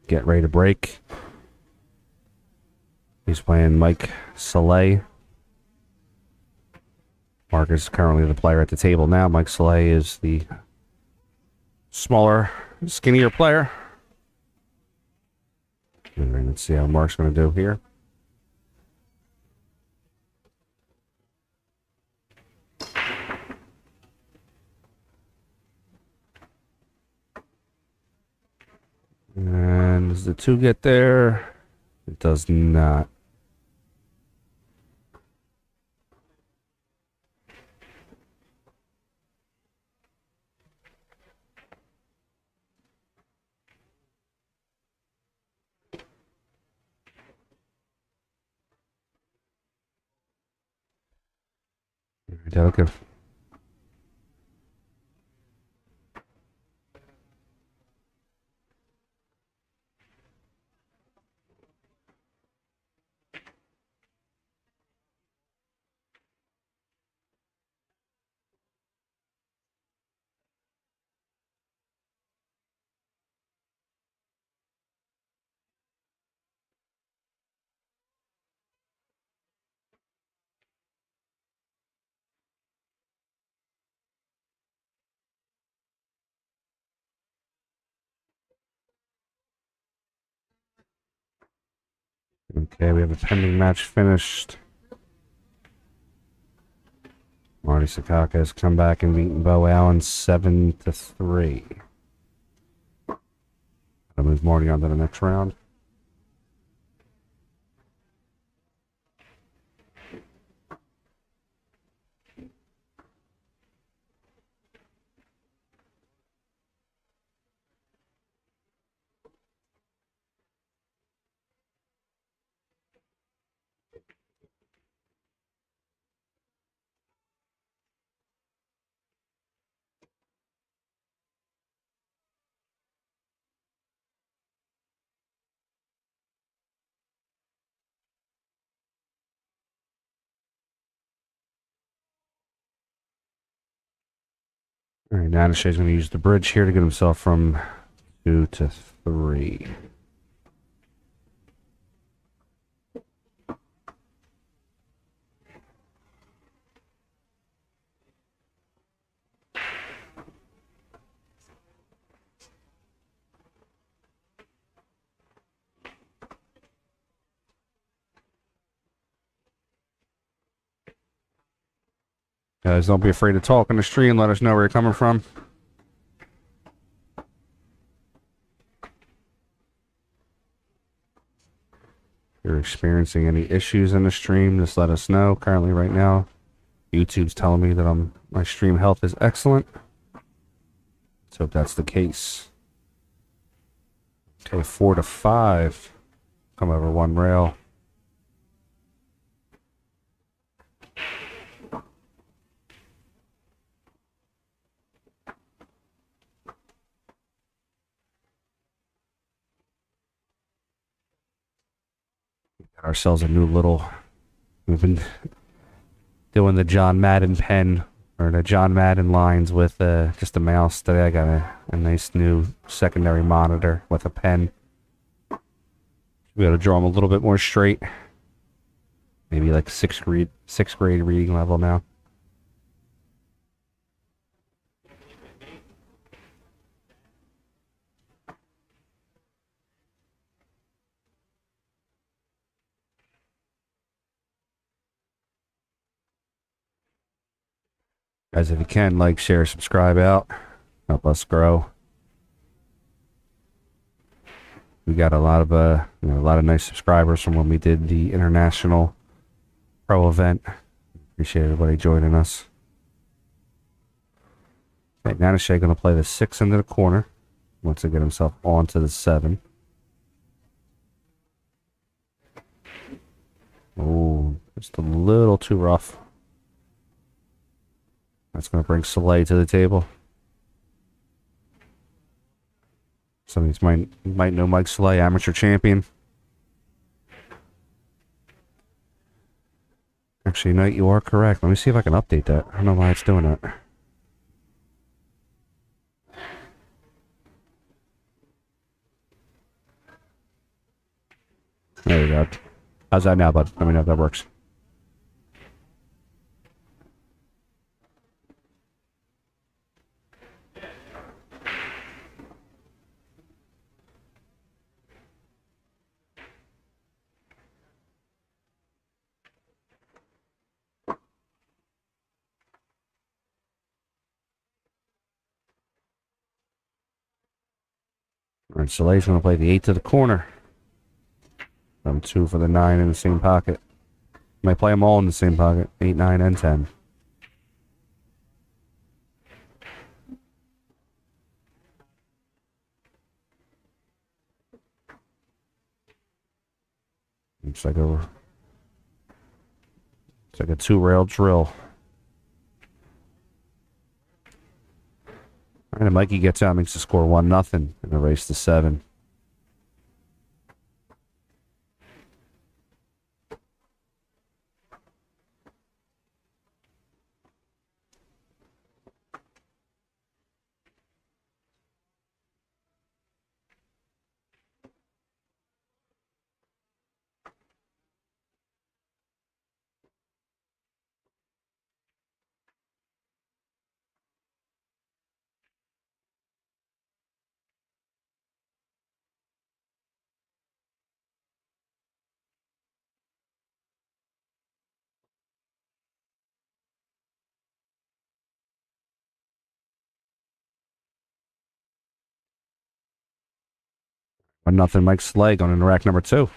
Get ready to break. He's playing Mike Szales. Mark is currently the player at the table now. Mike Szales is the smaller, skinnier player. All right, let's see how Mark's going to do here. And does the 2 get there? It does not. Delicate. Okay, we have a pending match finished. Marty Sakaka has come back and beaten Bo Allen 7-3. I'll move Marty on to the next round. All right, Nanes Shea's going to use the bridge here to get himself from 2 to 3. Guys, don't be afraid to talk in the stream. Let us know where you're coming from. If you're experiencing any issues in the stream, just let us know. Currently, right now, YouTube's telling me that my stream health is excellent. Let's hope that's the case. Okay, 4 to 5. Come over one rail. Ourselves a new little. We've been doing the John Madden pen or the John Madden lines with just a mouse. Today I got a nice new secondary monitor with a pen. We got to draw them a little bit more straight. Maybe like sixth grade reading level now. Guys, if you can, like, share, subscribe out. Help us grow. We got a lot of a lot of nice subscribers from when we did the International Pro event. Appreciate everybody joining us. Okay, Nanes Shea going to play the 6 into the corner. Wants to get himself onto the 7. Oh, just a little too rough. That's going to bring Szales to the table. Some of you might know Mike Szales, amateur champion. Actually, no, you are correct. Let me see if I can update that. I don't know why it's doing that. you go. How's that now, bud? Let me know if that works. All right, Szales going to play the 8 to the corner. 2 for the 9 in the same pocket. Might play them all in the same pocket. 8, 9, and 10. It's like a 2-rail drill. All right, and Mikey gets out, makes the score 1-0 in the race to 7. One nothing. Mike Slag on rack number 2.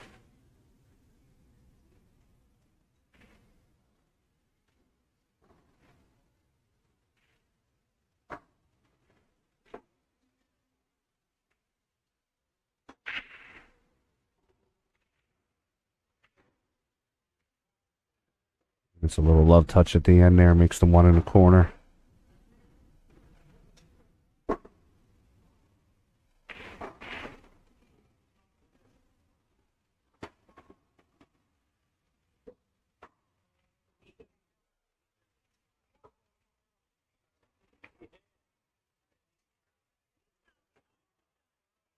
It's a little love touch at the end there. Makes the 1 in the corner.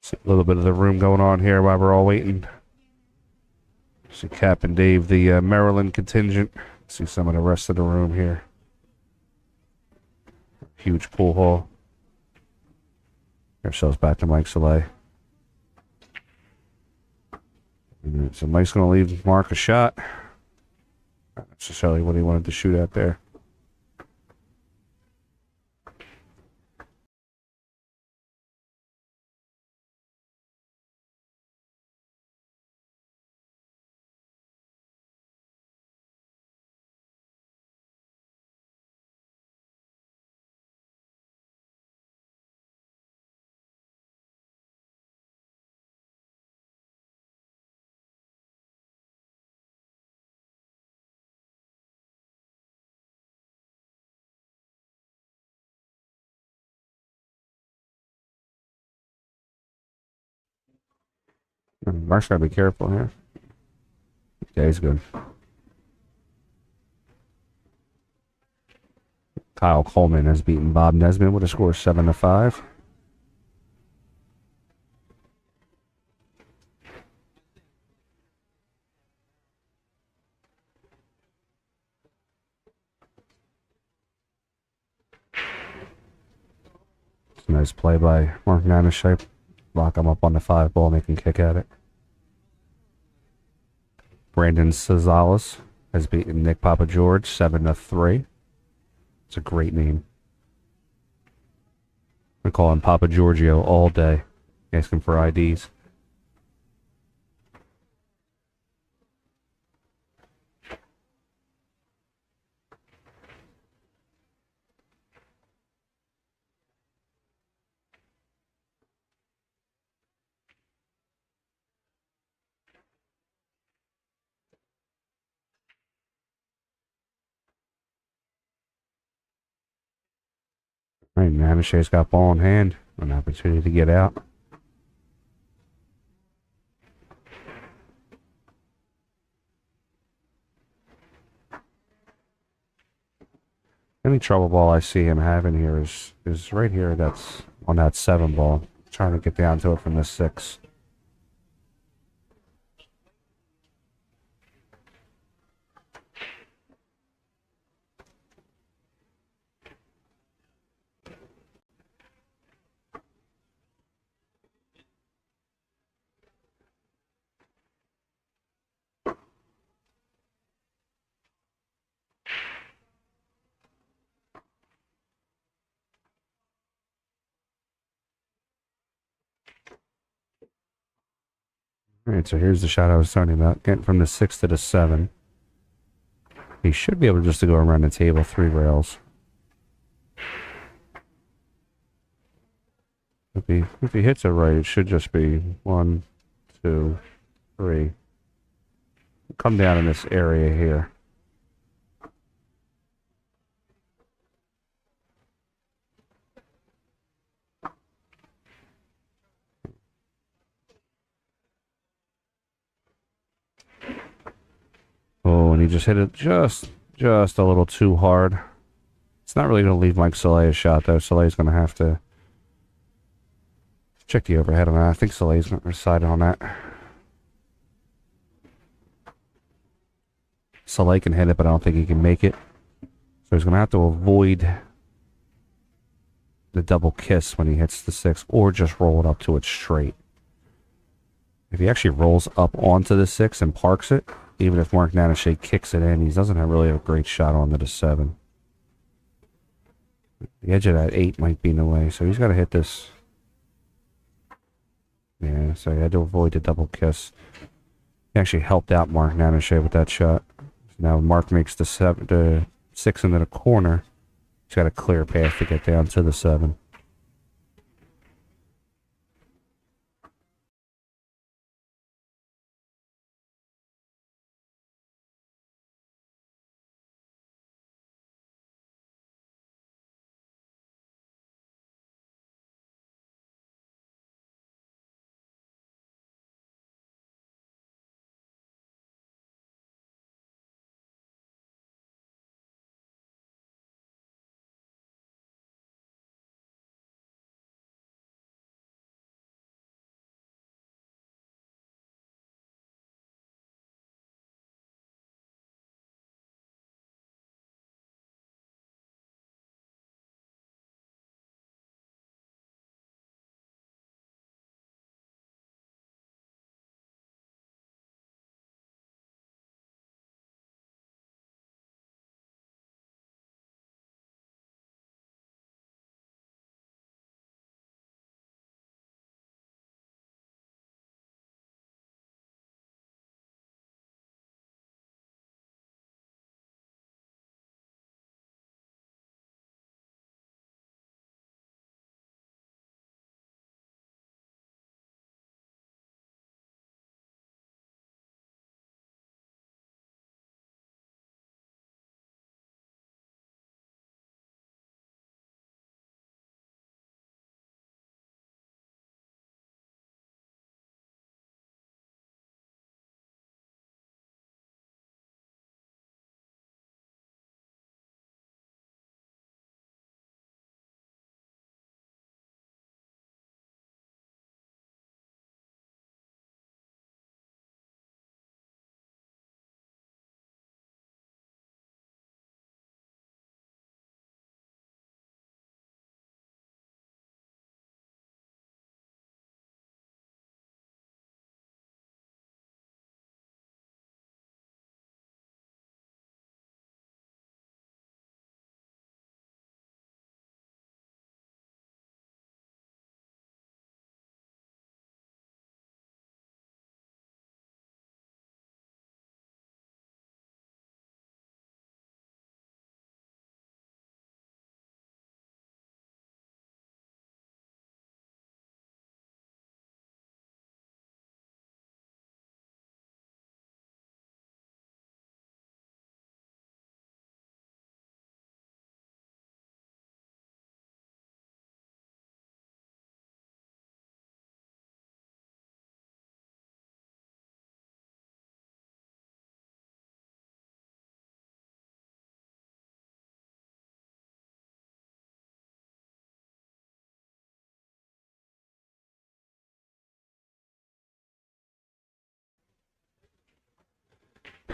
See a little bit of the room going on here while we're all waiting. See Cap and Dave, the Maryland contingent. See some of the rest of the room here. Huge pool hall. Ourselves back to Mike Szales. So Mike's going to leave Mark a shot. Not necessarily what he wanted to shoot at there. Mark's got to be careful here. Yeah, he's good. Kyle Coleman has beaten Bob Nesbitt with a score of 7-5. It's a nice play by Mark Nanes. Lock him up on the 5 ball, make him kick at it. Brandon Szales has beaten Nick Papa George 7-3. It's a great name. We call him Papa Giorgio all day. Ask him for IDs. All right, Nanesh's got ball in hand. An opportunity to get out. Any trouble ball I see him having here is right here. That's on that 7 ball. Trying to get down to it from the 6. Alright, so here's the shot I was talking about. Getting from the 6 to the 7. He should be able just to go around the table 3 rails. If he hits it right, it should just be 1, 2, 3. Come down in this area here. Oh, and he just hit it just a little too hard. It's not really going to leave Mike Szales a shot, though. Szales going to have to check the overhead on that. I think Szales going to decide on that. Szales can hit it, but I don't think he can make it. So he's going to have to avoid the double kiss when he hits the 6, or just roll it up to it straight. If he actually rolls up onto the 6 and parks it, even if Mark Nanes kicks it in, he doesn't really have a great shot onto the 7. The edge of that 8 might be in the way, so he's got to hit this. Yeah, so he had to avoid the double kiss. He actually helped out Mark Nanes with that shot. Now Mark makes the 6 into the corner. He's got a clear path to get down to the 7.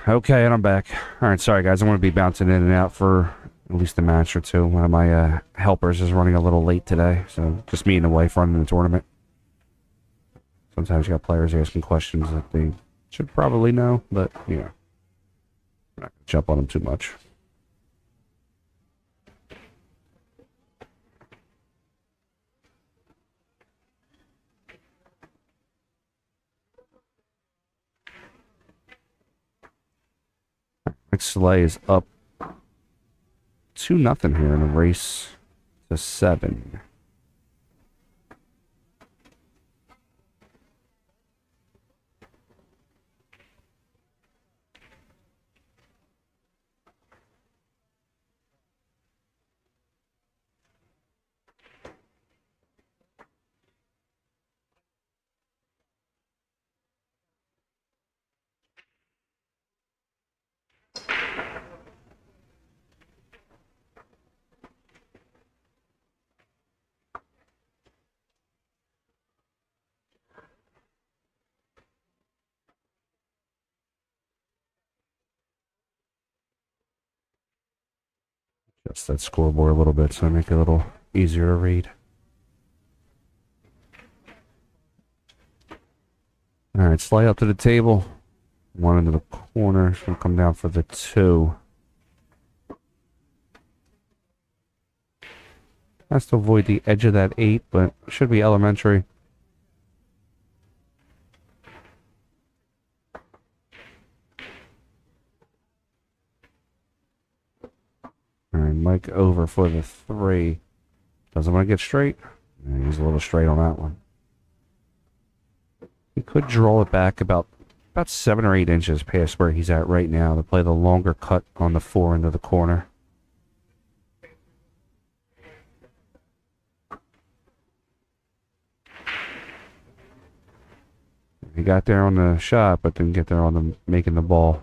Okay, and I'm back. Alright, sorry guys, I'm going to be bouncing in and out for at least a match or two. One of my helpers is running a little late today, so just me and the wife running the tournament. Sometimes you got players asking questions that they should probably know, but, you know, I'm not going to jump on them too much. Szales is up 2-0 here in a race to 7. Adjust that scoreboard a little bit so I make it a little easier to read. Alright, slide up to the table. 1 into the corner. It's going to come down for the 2. Has to avoid the edge of that 8, but should be elementary. Alright, Mike over for the 3. Doesn't want to get straight. Yeah, he's a little straight on that one. He could draw it back about 7 or 8 inches past where he's at right now to play the longer cut on the 4 into the corner. He got there on the shot, but didn't get there on the making the ball.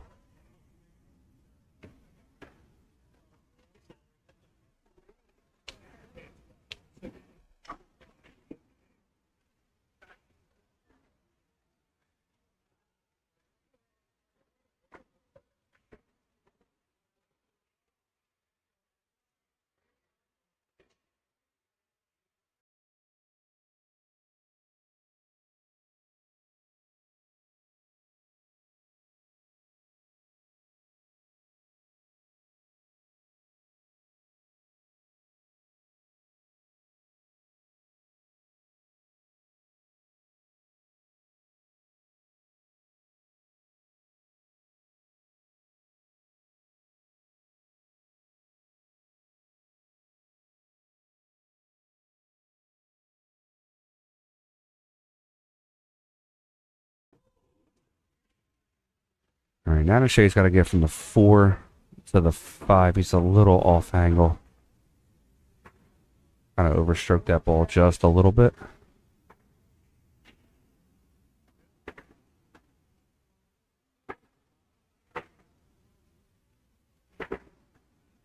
Alright, Nanes got to get from the 4 to the 5. He's a little off angle. Kind of overstroked that ball just a little bit.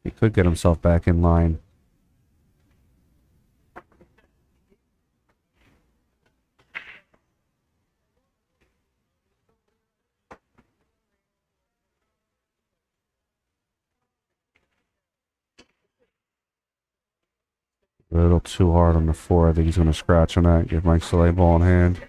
He could get himself back in line. A little too hard on the 4. I think he's going to scratch on that. Give Mike Szales ball in hand.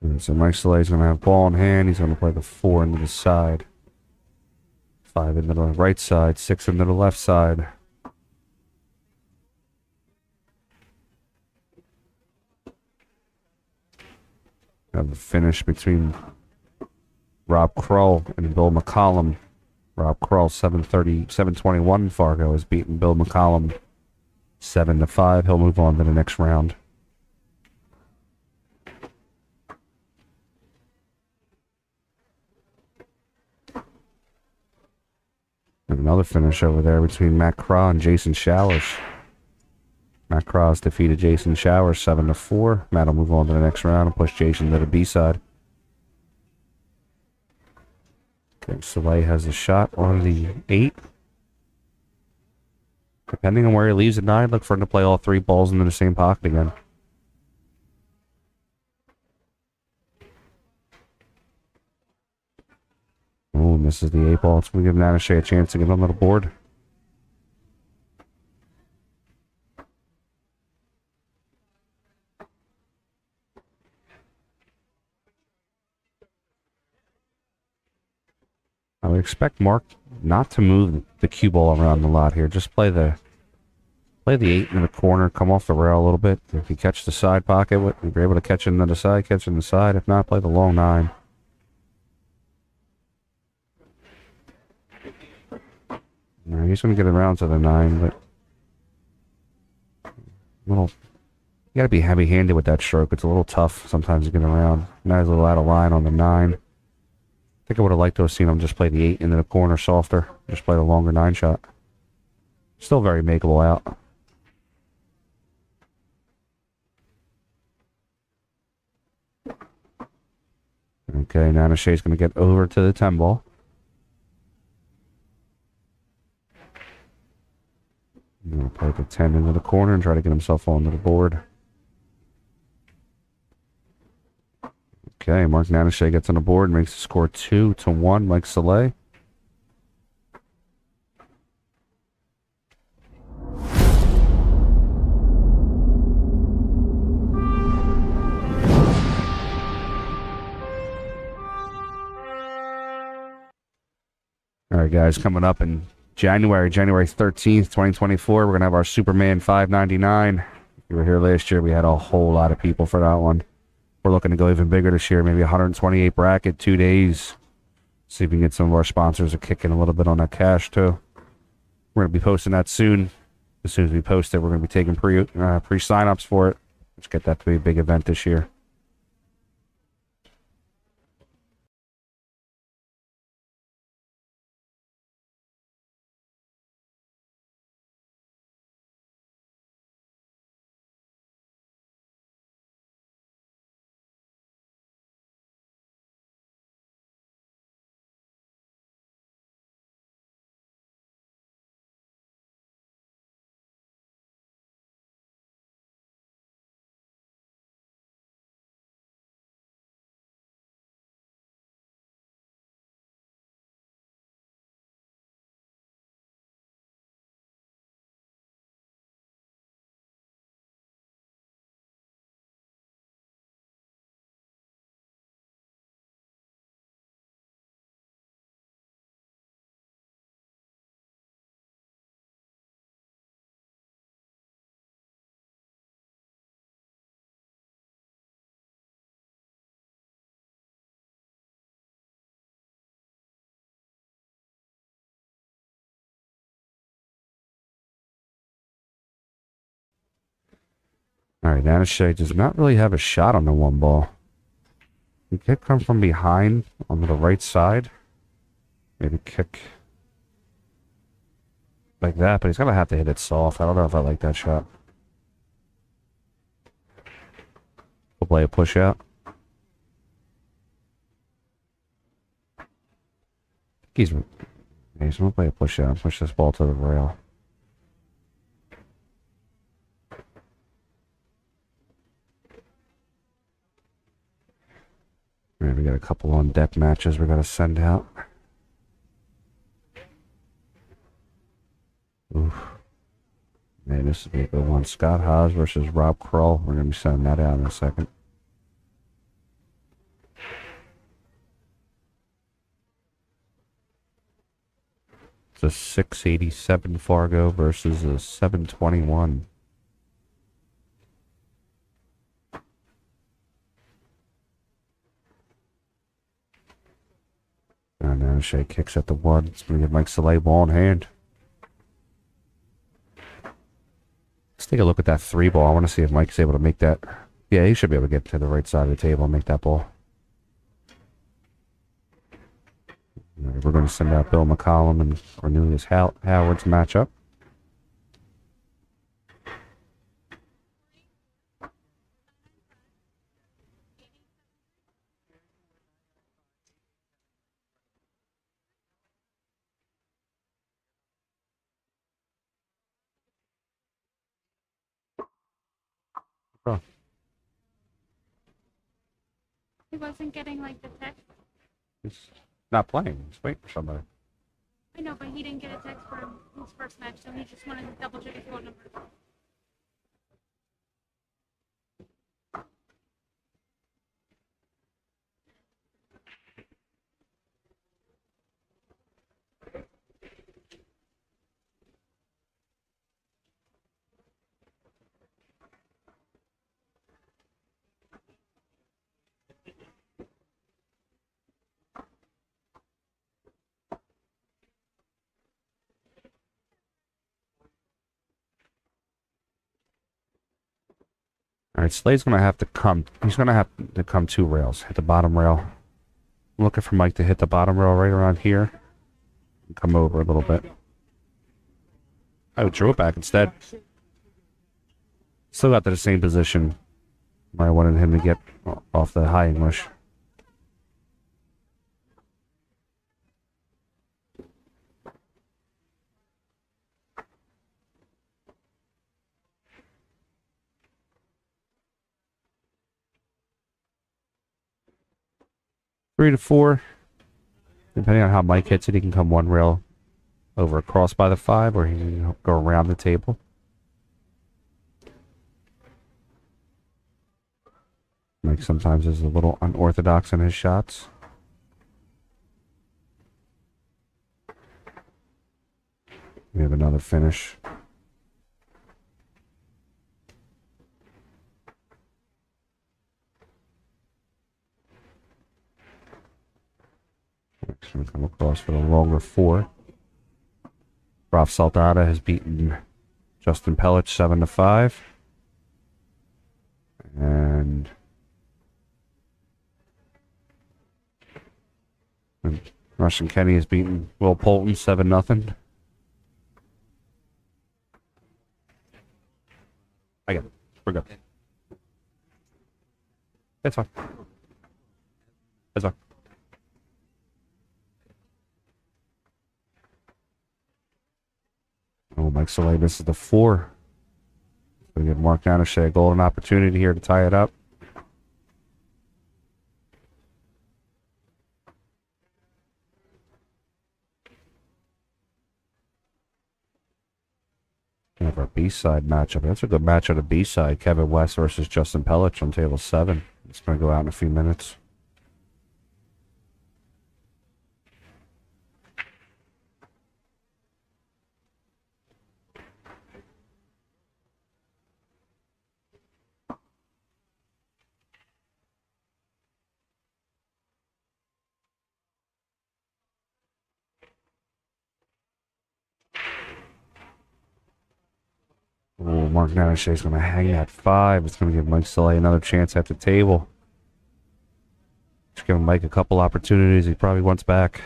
And so Mike Szales is going to have ball in hand. He's going to play the 4 into the side. 5 into the right side. 6 into the left side. Have a finish between Rob Krull and Bill McCollum. Rob Krull 721 in Fargo has beaten Bill McCollum 7-5. He'll move on to the next round. And another finish over there between Matt Craw and Jason Szales. Matt Cross defeated Jason Showers 7-4. Matt will move on to the next round and push Jason to the B side. Okay, Szales has a shot on the 8. Depending on where he leaves at 9, look for him to play all 3 balls into the same pocket again. Oh, misses the 8 ball. It's going to give Nanes a chance to get on the board. I would expect Mark not to move the cue ball around a lot here. Just play the Play the 8 in the corner, come off the rail a little bit. If you catch the side pocket, if you're able to catch it into the side, catch it in the side. If not, play the long 9. No, he's going to get around to the 9, but little, you got to be heavy-handed with that stroke. It's a little tough sometimes to get around. Now he's a little out of line on the 9. I think I would have liked to have seen him just play the 8 into the corner softer. Just play the longer 9 shot. Still very makeable out. Okay, now Szales going to get over to the 10 ball. He's going to play the 10 into the corner and try to get himself onto the board. Okay, Mark Nanes gets on the board and makes the score 2-1, like Szales. All right, guys, coming up in January 13th, 2024, we're going to have our Superman 599. If you were here last year, we had a whole lot of people for that one. We're looking to go even bigger this year, maybe 128 bracket, 2 days. See if we can get some of our sponsors to kick in a little bit on that cash, too. We're going to be posting that soon. As soon as we post it, we're going to be taking pre-sign-ups for it. Let's get that to be a big event this year. All right, Nanes does not really have a shot on the 1 ball. He could come from behind on the right side. Maybe kick like that, but he's going to have to hit it soft. I don't know if I like that shot. We'll play a push out. He's going to play a push out and push this ball to the rail. All right, we got a couple on deck matches we got to send out. Oof. Man, this would be a good one. Scott Haas versus Rob Krull. We're going to be sending that out in a second. It's a 687 Fargo versus a 721. And now Shea kicks at the 1. It's going to get Mike Szales ball in hand. Let's take a look at that 3 ball. I want to see if Mike's able to make that. Yeah, he should be able to get to the right side of the table and make that ball. We're going to send out Bill McCollum and Cornelius Howard's matchup. Oh. He wasn't getting like the text. He's not playing. He's waiting for somebody. I know, but he didn't get a text from his first match, so he just wanted to double check his phone number. All right, Slade's going to have to come. He's going to have to come 2 rails. Hit the bottom rail. I'm looking for Mike to hit the bottom rail right around here. Come over a little bit. I drew it back instead. Still got to the same position. I wanted him to get off the high English. Three to 4. Depending on how Mike hits it, he can come 1 rail over across by the 5, or he can go around the table. Mike sometimes is a little unorthodox in his shots. We have another finish. Next one come across for the longer 4. Ralph Saldana has beaten Justin Pellich 7-5. And Russian Kenny has beaten Will Polton 7-0. I got it. We're good. It's fine. It's fine. Oh, Mike Szales misses the 4. Going to give Mark Nanes a golden opportunity here to tie it up. We have our B-side matchup. That's a good match on the B-side. Kevin West versus Justin Pellich on table 7. It's going to go out in a few minutes. Oh, Mark Nanes is going to hang that 5. It's going to give Mike Szales another chance at the table. Just giving Mike a couple opportunities he probably wants back.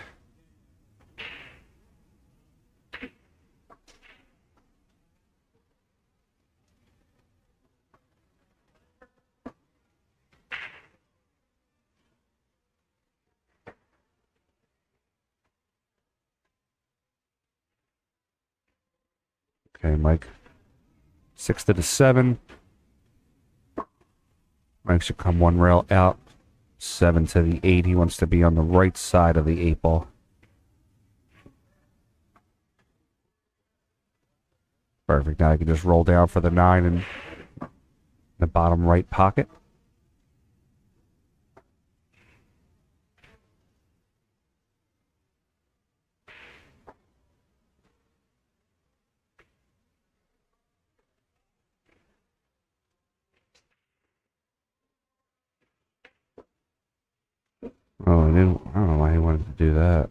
Okay, Mike. 6 to the 7. Mike should come 1 rail out. 7 to the 8. He wants to be on the right side of the 8 ball. Perfect. Now I can just roll down for the 9 in the bottom right pocket. Oh, I don't know why he wanted to do that.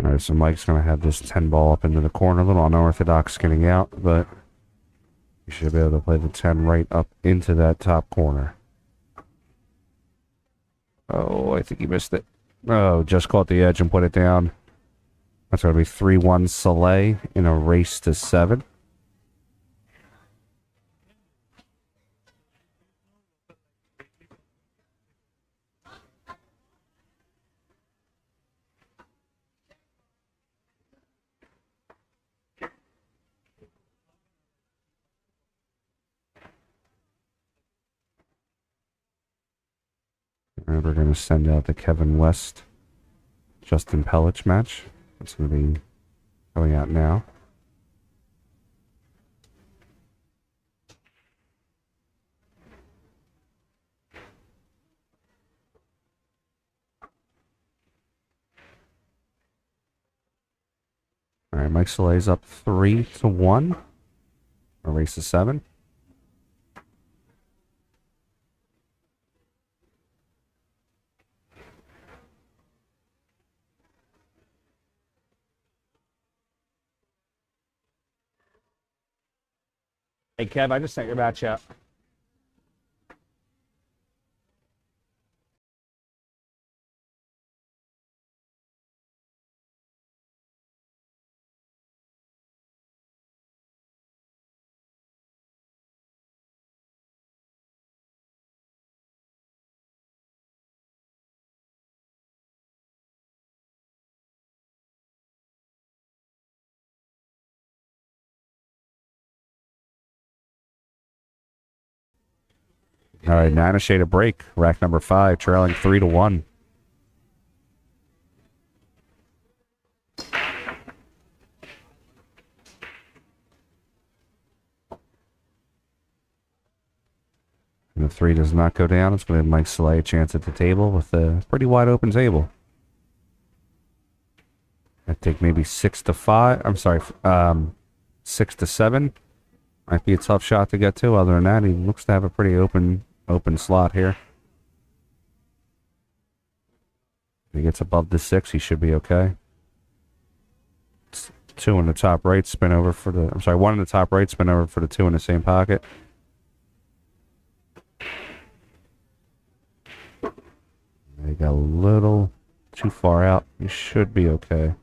All right, so Mike's going to have this 10 ball up into the corner. A little unorthodox getting out, but you should be able to play the 10 right up into that top corner. Oh, I think he missed it. Oh, just caught the edge and put it down. That's going to be 3-1 Szales in a race to 7. And we're going to send out the Kevin West, Justin Pellich match. It's going to be going out now. All right, Mike Szales up 3-1. A race to 7. Hey, Kev, I just sent your match out. All right, Nanes shade a break. Rack number 5, trailing 3-1. And the 3 does not go down. It's going to have Mike Szales a chance at the table with a pretty wide open table. I think maybe 6-5. I'm sorry, 6-7. Might be a tough shot to get to. Other than that, he looks to have a pretty open slot here. If he gets above the 6, he should be okay. 2 in the top right, spin over for the... I'm sorry, 1 in the top right, spin over for the 2 in the same pocket. They got a little too far out. You should be okay.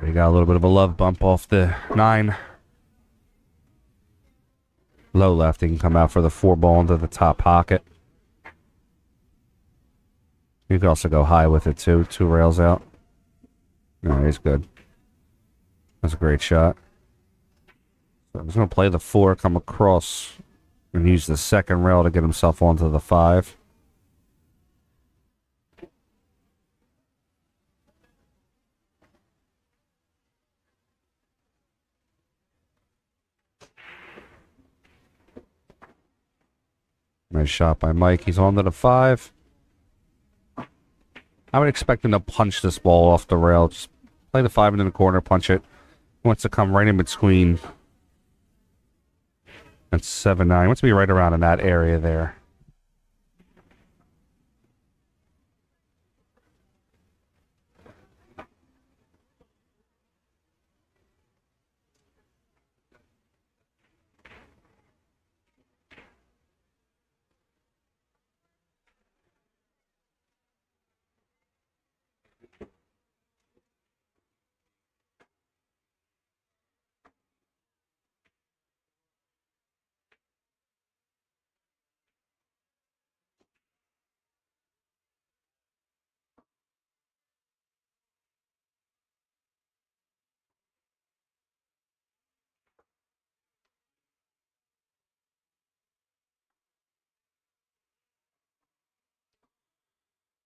They got a little bit of a love bump off the 9. Low left, he can come out for the 4 ball into the top pocket. You could also go high with it too. 2 rails out. No, he's good. That's a great shot. So I'm just going to play the 4, come across, and use the second rail to get himself onto the 5. Nice shot by Mike. He's on to the 5. I would expect him to punch this ball off the rail. Just play the 5 into the corner, punch it. He wants to come right in between. That's 7-9. He wants to be right around in that area there.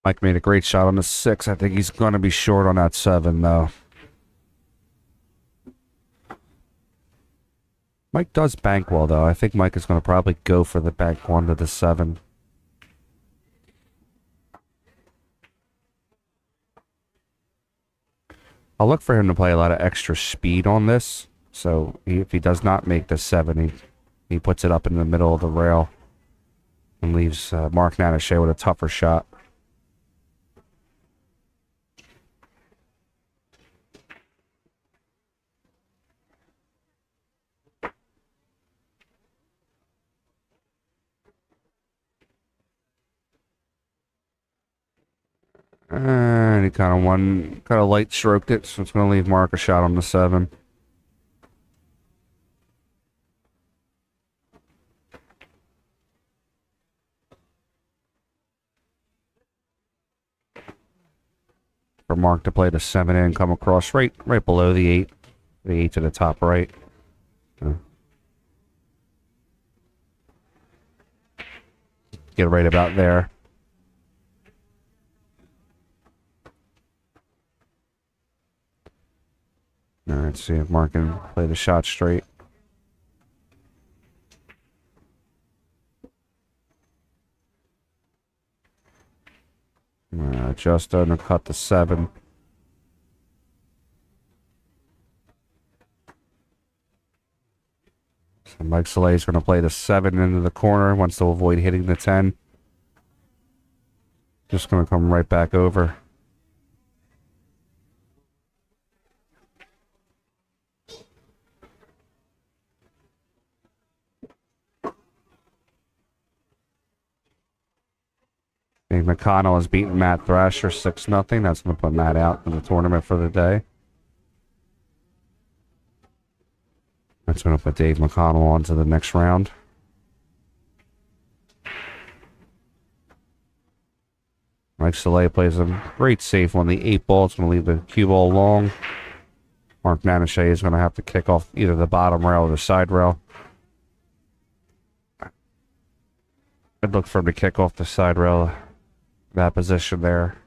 Mike made a great shot on the 6. I think he's going to be short on that 7, though. Mike does bank well, though. I think Mike is going to probably go for the bank 1 to the 7. I'll look for him to play a lot of extra speed on this. So if he does not make the 7, he puts it up in the middle of the rail and leaves Mark Nanes with a tougher shot. And he kind of light stroked it, so it's going to leave Mark a shot on the 7. for Mark to play the 7 in, come across right below the 8. The 8 to the top right. Get right about there. All right, see if Mark can play the shot straight. Just undercut the 7. So Mike Szales is going to play the 7 into the corner, wants to avoid hitting the 10. Just going to come right back over. Dave McConnell has beaten Matt Thrasher 6-0. That's going to put Matt out in the tournament for the day. That's going to put Dave McConnell on to the next round. Mike Szales plays a great safe on the 8 ball. It's going to leave the cue ball long. Mark Nanes is going to have to kick off either the bottom rail or the side rail. I'd look for him to kick off the side rail, that position there.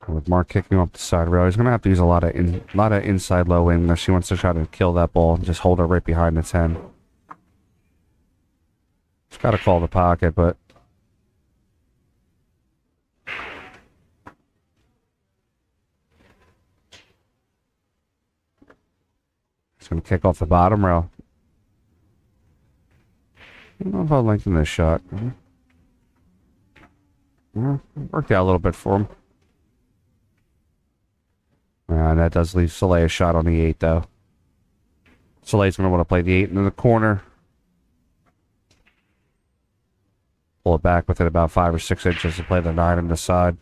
With Mark kicking off the side rail, he's going to have to use a lot of inside low in unless he wants to try to kill that ball and just hold it right behind the 10. He's got to call the pocket, but he's going to kick off the bottom rail. I don't know if I'll lengthen this shot. Worked out a little bit for him. And that does leave Szales a shot on the 8, though. Szales going to want to play the 8 in the corner. Pull it back within about 5 or 6 inches to play the 9 on the side.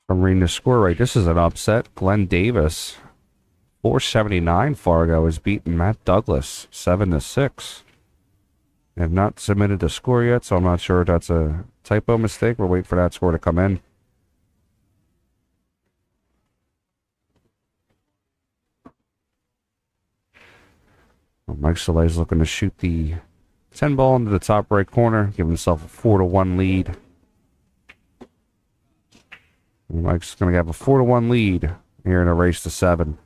I'm reading the score right. This is an upset. Glenn Davis, 479 Fargo, has beaten Matt Douglas 7-6. They have not submitted the score yet, so I'm not sure if that's a typo mistake. We'll wait for that score to come in. Well, Mike Szales looking to shoot the 10 ball into the top right corner, give himself a 4-1 lead. Mike's going to have a 4-1 lead here in a race to 7.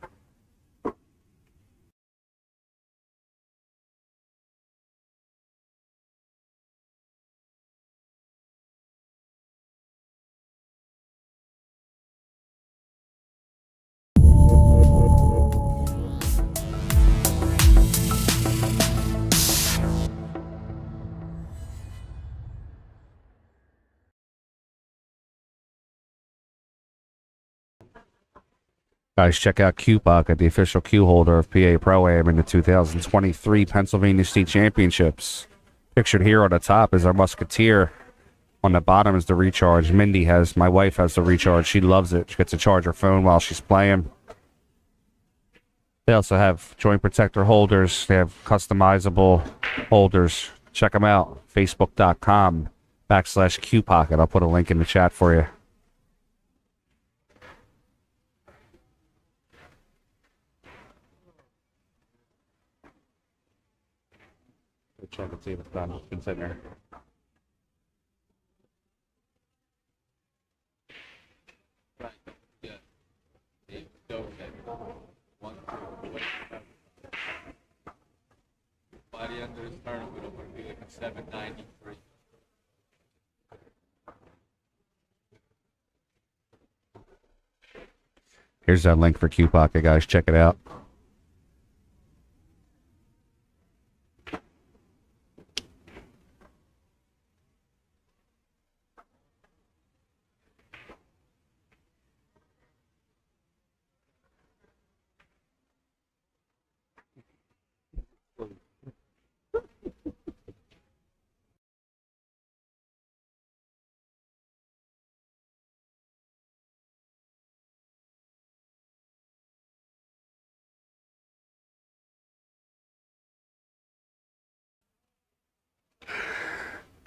Guys, check out Q Pocket, the official cue holder of PA Pro-Am in the 2023 Pennsylvania State Championships. Pictured here on the top is our Musketeer. On the bottom is the recharge. My wife has the recharge. She loves it. She gets to charge her phone while she's playing. They also have joint protector holders. They have customizable holders. Check them out. Facebook.com/Q Pocket. I'll put a link in the chat for you. Check and see if it's done. It's been sitting there. Right. Yeah. By the end of this tournament, it'll be like a 793. Here's that link for Q Pocket, guys. Check it out.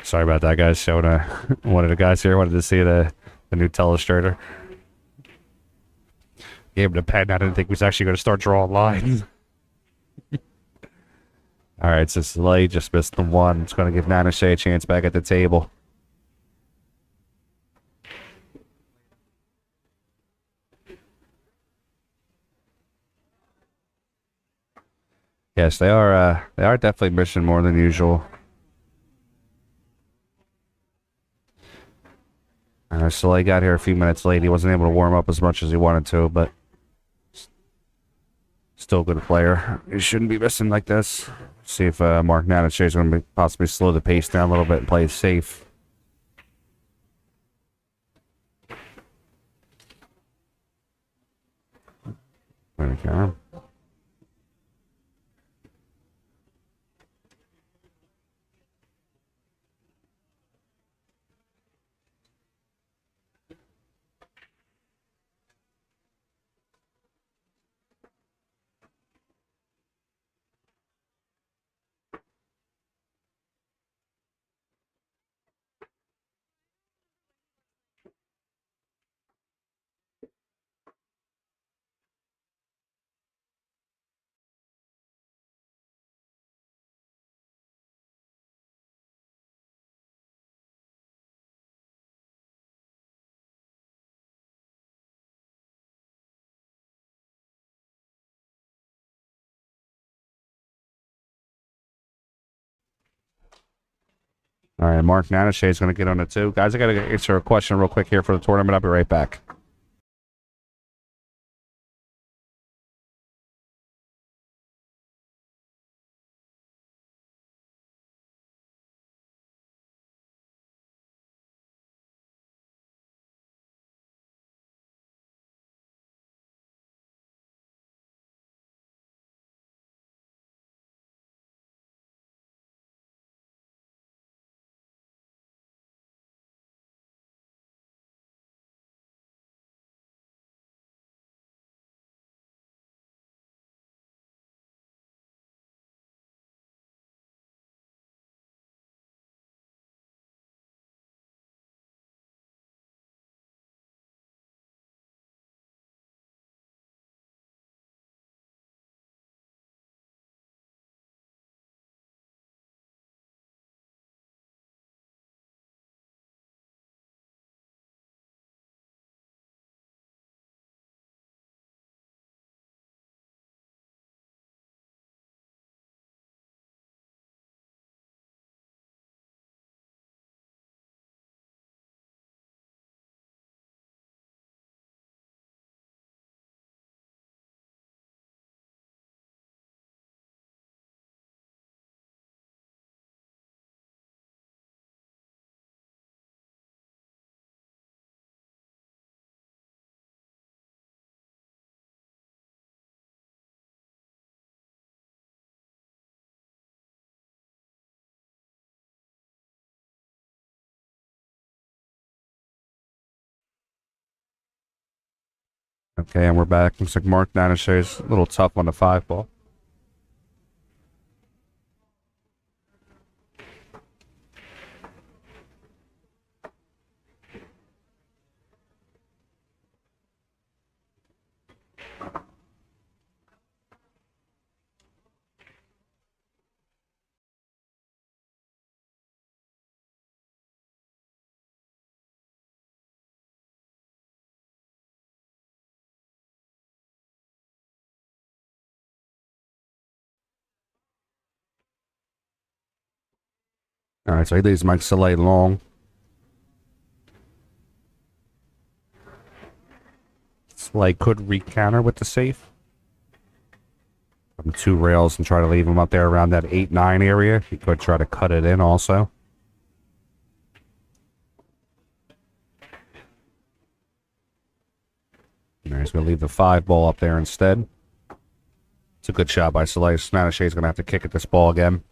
Sorry about that, guys. Showing one of the guys here wanted to see the new telestrator. Gave him the pen. I didn't think he was actually going to start drawing lines. All right, so Szales just missed the one. It's going to give Nanes a chance back at the table. Yes, they are. They are definitely missing more than usual. Szales got here a few minutes late. He wasn't able to warm up as much as he wanted to, but still a good player. He shouldn't be missing like this. See if Mark Nanes is going to possibly slow the pace down a little bit and play it safe. There we go. All right, Mark Nanes is going to get on it too. Guys, I got to answer a question real quick here for the tournament. I'll be right back. Okay, and we're back. Looks like Mark Nanes is a little tough on the 5-ball. All right, so he leaves Mike Szales long. Szales could re-counter with the safe. From 2 rails and try to leave him up there around that 8-9 area. He could try to cut it in also. And he's going to leave the 5-ball up there instead. It's a good shot by Szales. Nanes is going to have to kick at this ball again.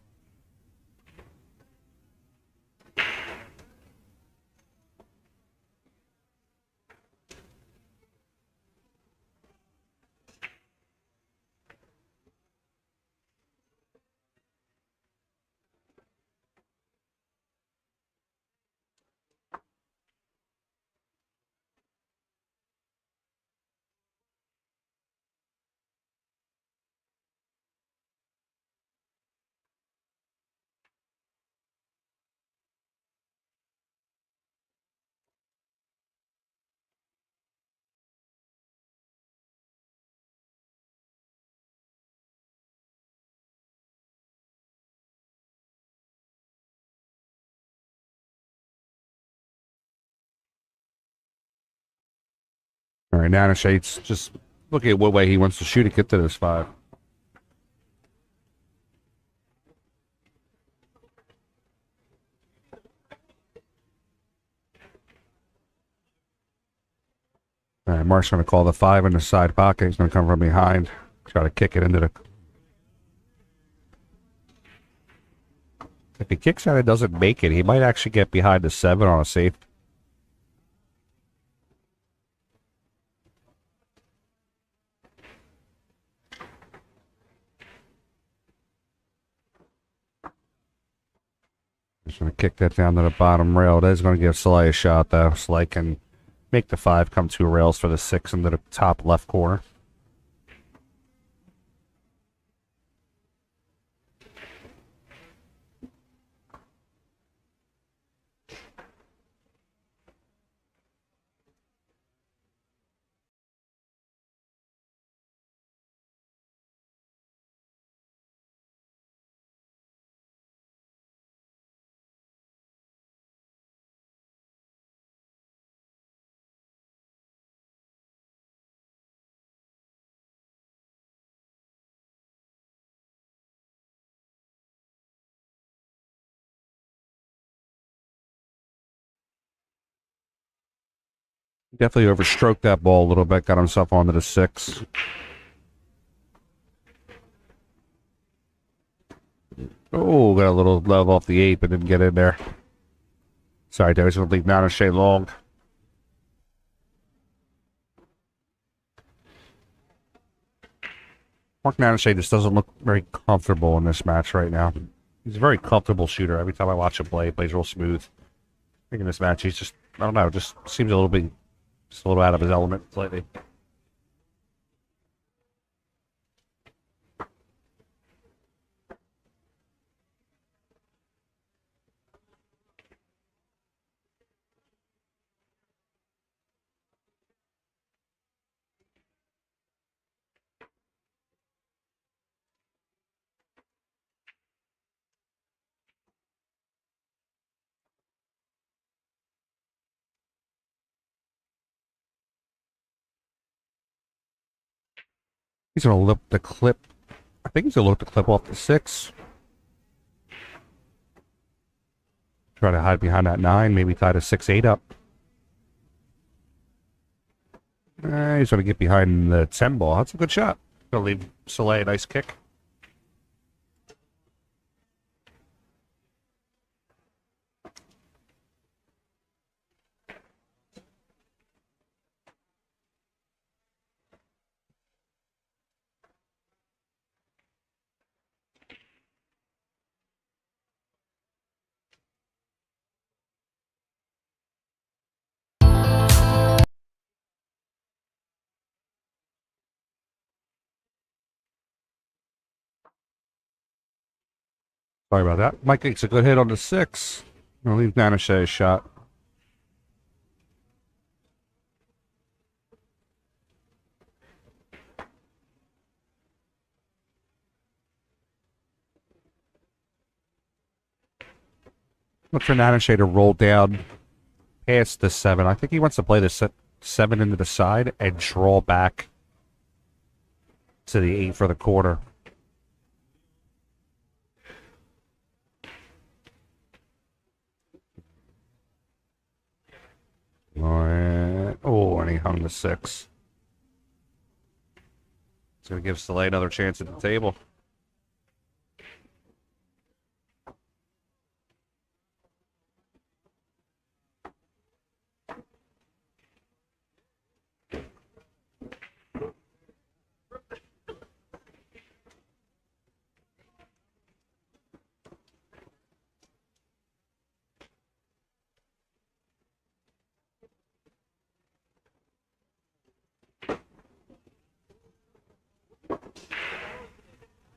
All right, Nanes just looking at what way he wants to shoot it, get to this 5. All right, Mark's going to call the 5 in the side pocket. He's going to come from behind. Try to kick it into the... If he kicks out and doesn't make it, he might actually get behind the 7 on a safe. Just going to kick that down to the bottom rail. That is going to give Szales a shot, though. Szales can make the 5 come 2 rails for the 6 into the top left corner. Definitely overstroked that ball a little bit, got himself onto the 6. Oh, got a little love off the 8, but didn't get in there. Sorry, Dave, I was going to leave Nanes long. Mark Nanes just doesn't look very comfortable in this match right now. He's a very comfortable shooter. Every time I watch him play, he plays real smooth. I think in this match, he's just, I don't know, just seems a little bit, just a little out of his element slightly. He's going to look the clip. I think he's going to look the clip off the 6. Try to hide behind that 9. Maybe tie the 6-8 up. He's going to get behind the 10 ball. That's a good shot. Going to leave Szales a nice kick. Sorry about that. Mike gets a good hit on the 6. I'll leave Nanes a shot. Look for Nanes to roll down past the 7. I think he wants to play the 7 into the side and draw back to the 8 for the quarter. Oh, and he hung the 6. It's going to give Szales another chance at the table.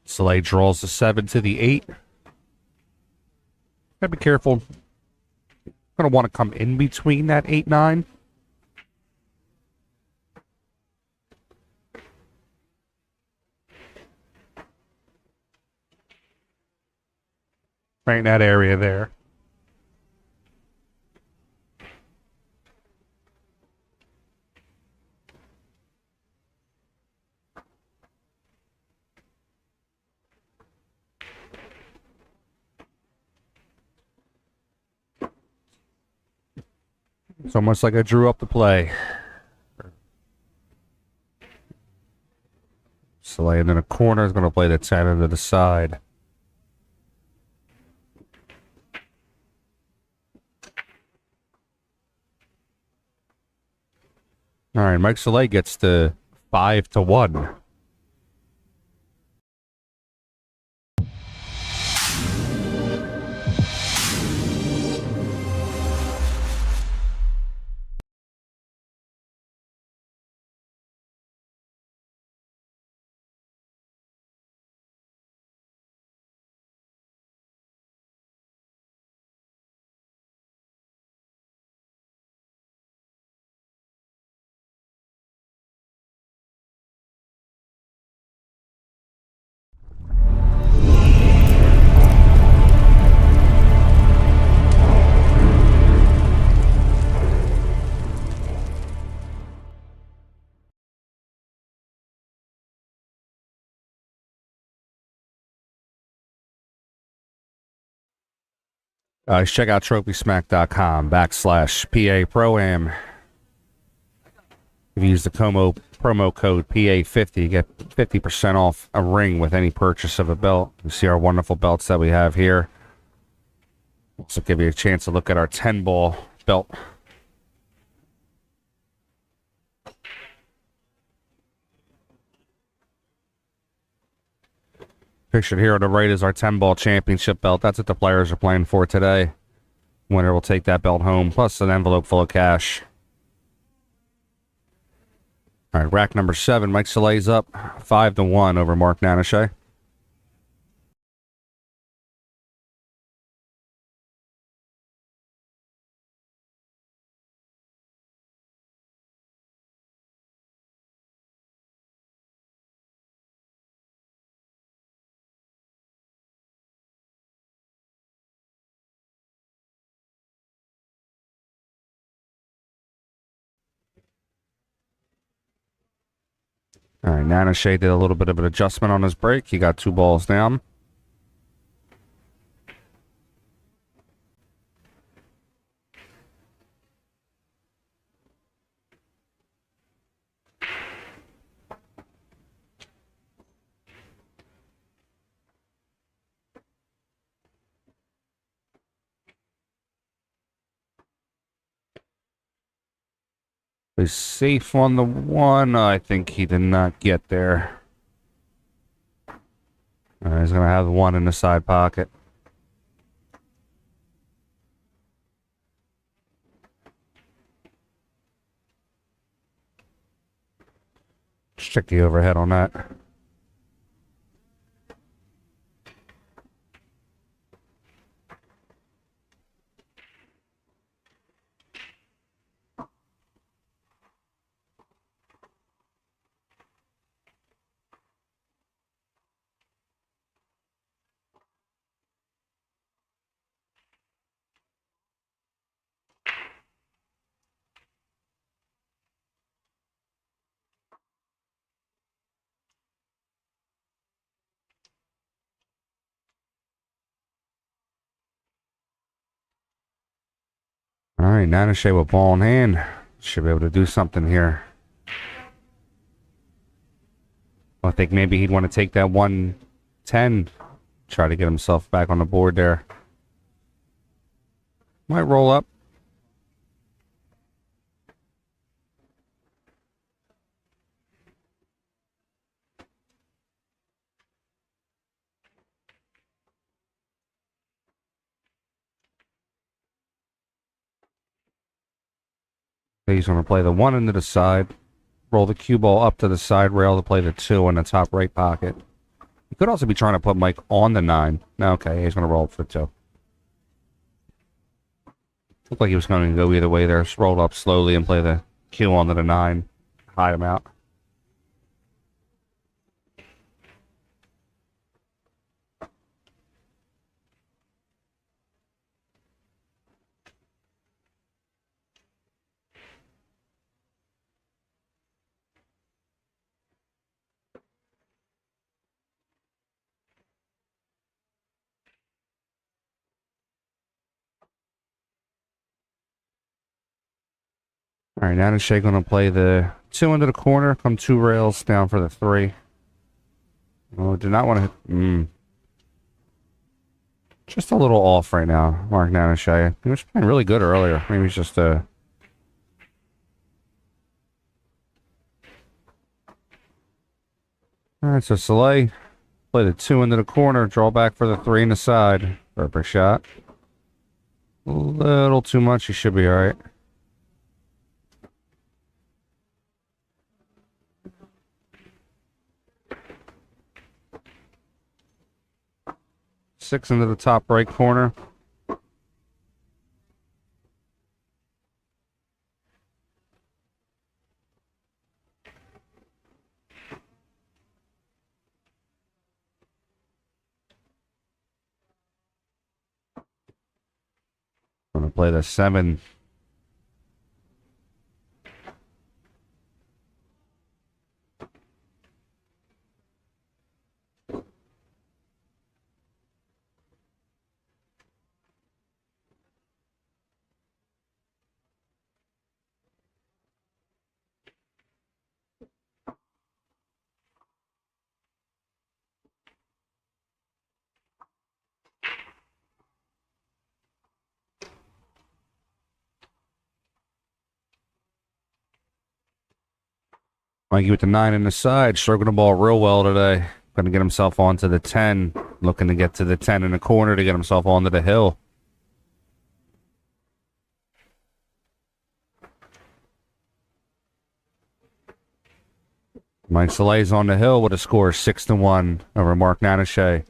Szales draws the 7 to the 8. Gotta be careful. Gonna want to come in between that 8-9. Right in that area there. It's almost like I drew up the play. So laying in a corner is going to play the 10 into the side. All right, Mike Szales gets to 5-1. Check out TrophySmack.com/PA Pro-Am. If you use the promo code PA50, you get 50% off a ring with any purchase of a belt. You see our wonderful belts that we have here. Also give you a chance to look at our 10-ball belt. Pictured here on the right is our 10-ball championship belt. That's what the players are playing for today. Winner will take that belt home, plus an envelope full of cash. All right, rack number 7. Mike Szales up 5-1 over Mark Nanes. All right, Nanes did a little bit of an adjustment on his break. He got 2 balls down. He's safe on the 1. I think he did not get there. All right, he's going to have the 1 in the side pocket. Let's check the overhead on that. All right, Nanes with ball in hand. Should be able to do something here. I think maybe he'd want to take that 110. Try to get himself back on the board there. Might roll up. He's going to play the 1 into the side. Roll the cue ball up to the side rail to play the 2 in the top right pocket. He could also be trying to put Mike on the 9. No, okay, he's going to roll for 2. Looked like he was going to go either way there. Just roll up slowly and play the cue onto the 9. Hide him out. All right, Nanes going to play the 2 into the corner, come 2 rails down for the 3. Oh, did not want to hit. Just a little off right now, Mark Nanes. He was playing really good earlier. Maybe he's just All right, so Szales play the 2 into the corner, draw back for the 3 in the side. Perfect shot. A little too much. He should be all right. Six into the top right corner. I'm going to play the 7. Mikey with the 9 in the side, stroking the ball real well today. Going to get himself onto the 10. Looking to get to the 10 in the corner to get himself onto the hill. Mike Szales on the hill with a score of 6-1 over Mark Nanes.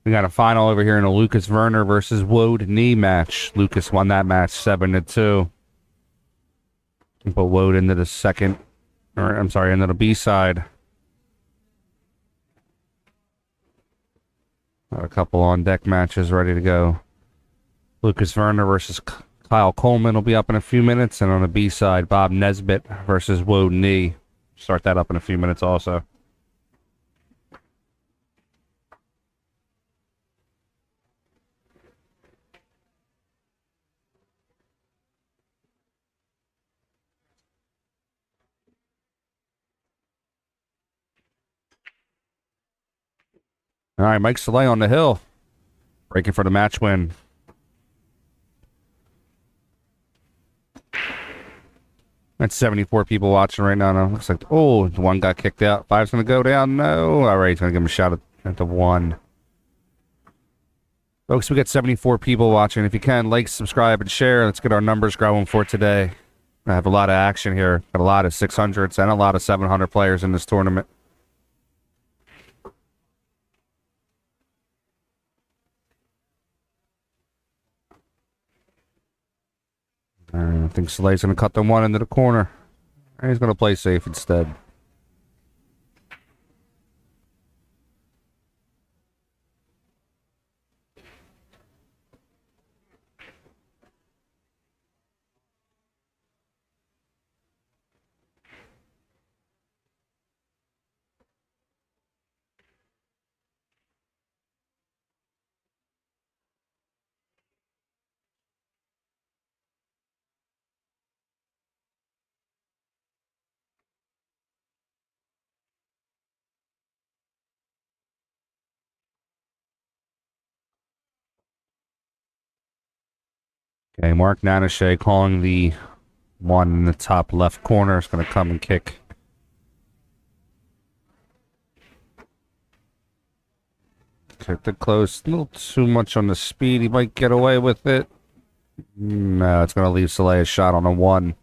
We got a final over here in a Lucas Verner versus Woad knee match. Lucas won that match 7-2. Put Woad into the second. Or, I'm sorry, into the B side. Got a couple on deck matches ready to go. Lucas Verner versus Kyle Coleman will be up in a few minutes. And on the B side, Bob Nesbitt versus Woad Knee. Start that up in a few minutes also. All right, Mike Szales on the hill. Breaking for the match win. That's 74 people watching right now. Now looks like, oh, the 1 got kicked out. 5's going to go down. No. All right, he's going to give him a shot at the 1. Folks, we got 74 people watching. If you can, like, subscribe, and share. Let's get our numbers growing for today. I have a lot of action here. Got a lot of 600s and a lot of 700 players in this tournament. I think Szales going to cut the 1 into the corner. He's going to play safe instead. Okay, Mark Nanes calling the 1 in the top left corner. Is going to come and kick. Kicked it close. A little too much on the speed. He might get away with it. No, it's going to leave Szales a shot on the 1.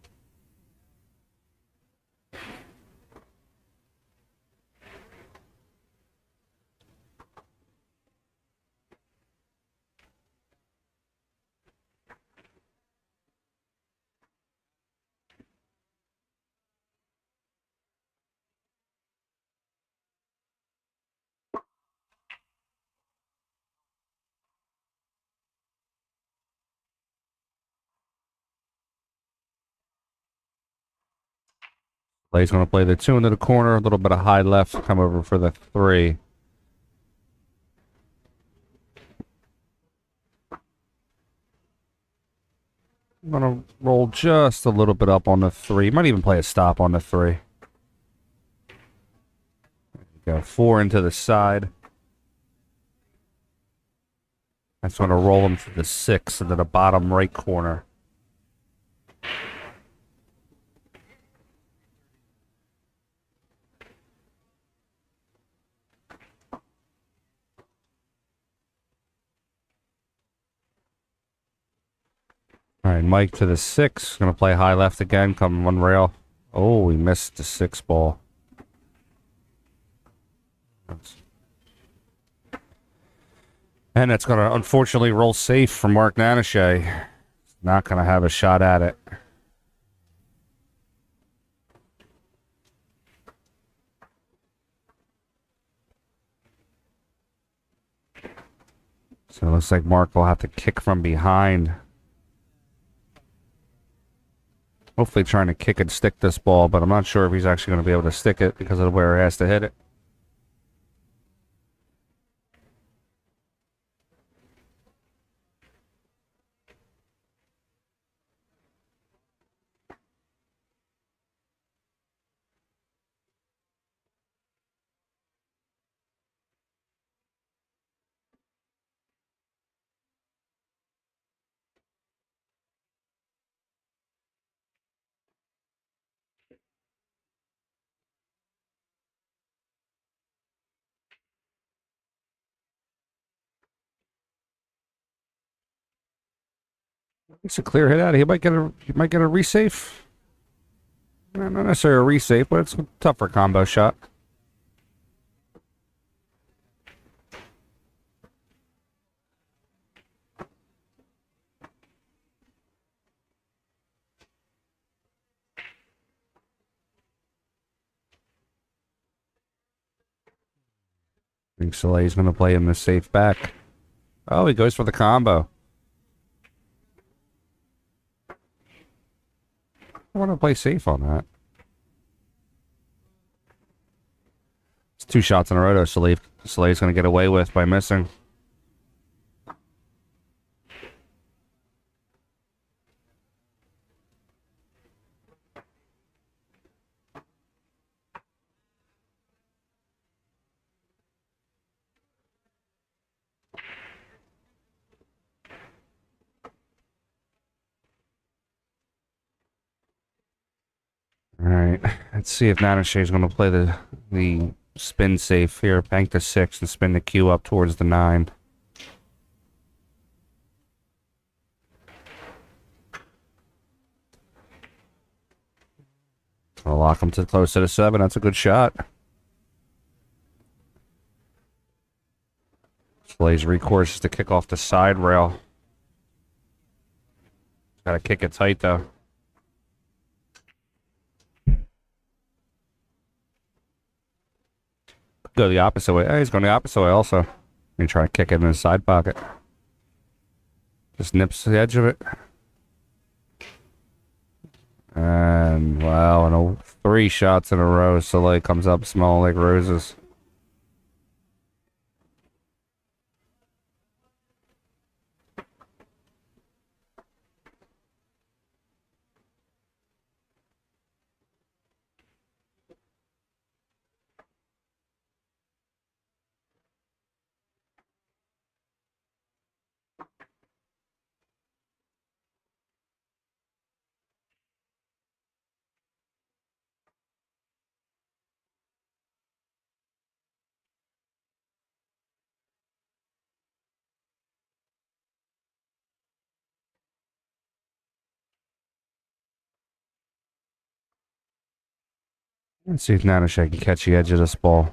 He's going to play the 2 into the corner, a little bit of high left, come over for the 3. I'm gonna roll just a little bit up on the 3. Might even play a stop on the 3. Go 4 into the side. That's gonna roll him to the 6 into the bottom right corner. All right, Mike to the 6. Gonna play high left again. Come one rail. Oh, he missed the 6 ball. And it's going to unfortunately roll safe for Mark Nanes. Not going to have a shot at it. So it looks like Mark will have to kick from behind. Hopefully trying to kick and stick this ball, but I'm not sure if he's actually going to be able to stick it because of where he has to hit it. It's a clear hit out. He might get a resafe. Not necessarily a resafe, but it's a tougher combo shot. I think Szales going to play him the safe back. Oh, he goes for the combo. I want to play safe on that. It's 2 shots in a row, though. Szales going to get away with by missing. All right, let's see if Nanes is going to play the spin safe here. Bank the 6 and spin the cue up towards the 9. I'll lock him to close to the 7. That's a good shot. Plays recourse to kick off the side rail. Got to kick it tight though. Go the opposite way. Hey, he's going the opposite way also. You try to kick it in his side pocket. Just nips the edge of it. And wow, and 3 shots in a row. Szales comes up small like roses. Let's see if Nanes can catch the edge of this ball.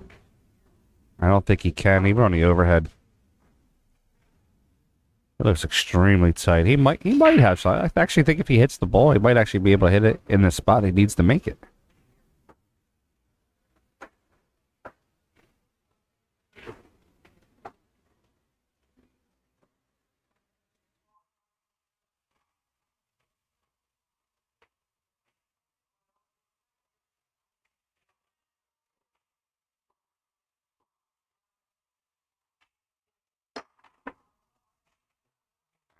I don't think he can, even on the overhead. It looks extremely tight. He might have shot. I actually think if he hits the ball, he might actually be able to hit it in the spot he needs to make it.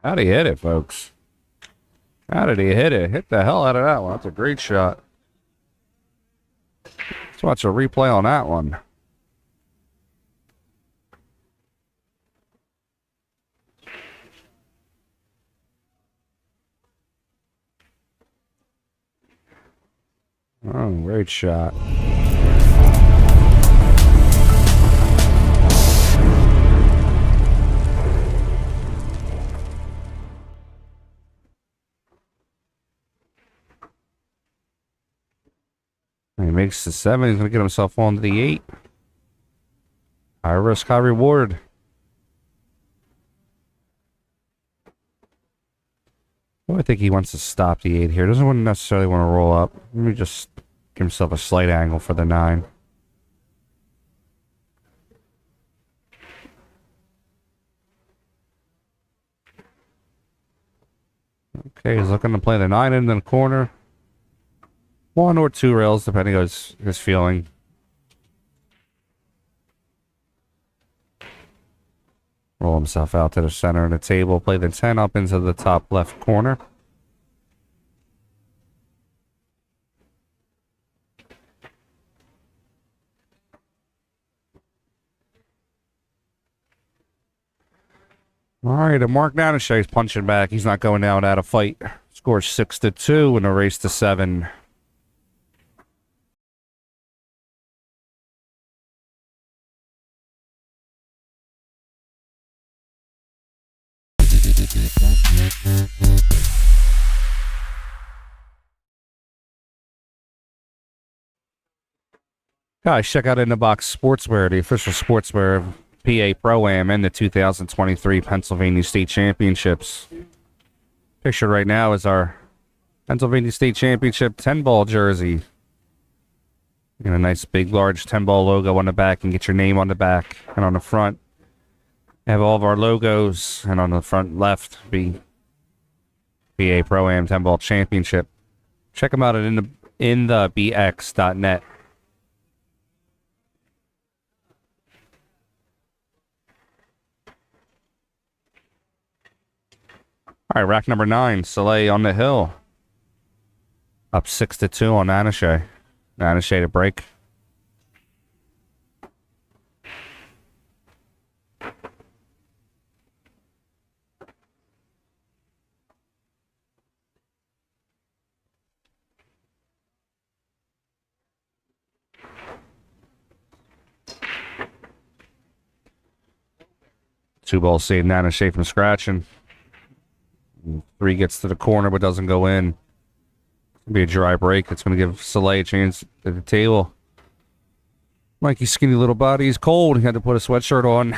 How'd he hit it, folks? How did he hit it? Hit the hell out of that one. That's a great shot. Let's watch a replay on that one. Oh, great shot. He makes the 7. He's going to get himself on to the 8. High risk, high reward. Well, I think he wants to stop the 8 here. Doesn't necessarily want to roll up. Let me just give himself a slight angle for the 9. Okay, he's looking to play the 9 in the corner. 1 or 2 rails, depending on his feeling. Roll himself out to the center of the table. Play the 10 up into the top left corner. All right, and Mark Nanes is punching back. He's not going down without a fight. Scores 6-2 in a race to 7. Guys, check out InTheBox Sportswear, the official sportswear of PA Pro-Am and the 2023 Pennsylvania State Championships. Pictured right now is our Pennsylvania State Championship 10-ball jersey. And a nice big large 10-ball logo on the back, and get your name on the back. And on the front, have all of our logos, and on the front left be PA Pro-Am 10-ball championship. Check them out at InTheBX.net. All right, rack number 9, Szales on the hill. Up 6-2 on Nanes. Nanes to break. Two balls save Nanes from scratching. 3 gets to the corner but doesn't go in. It's going to be a dry break. It's going to give Szales a chance at the table. Mikey's skinny little body is cold. He had to put a sweatshirt on.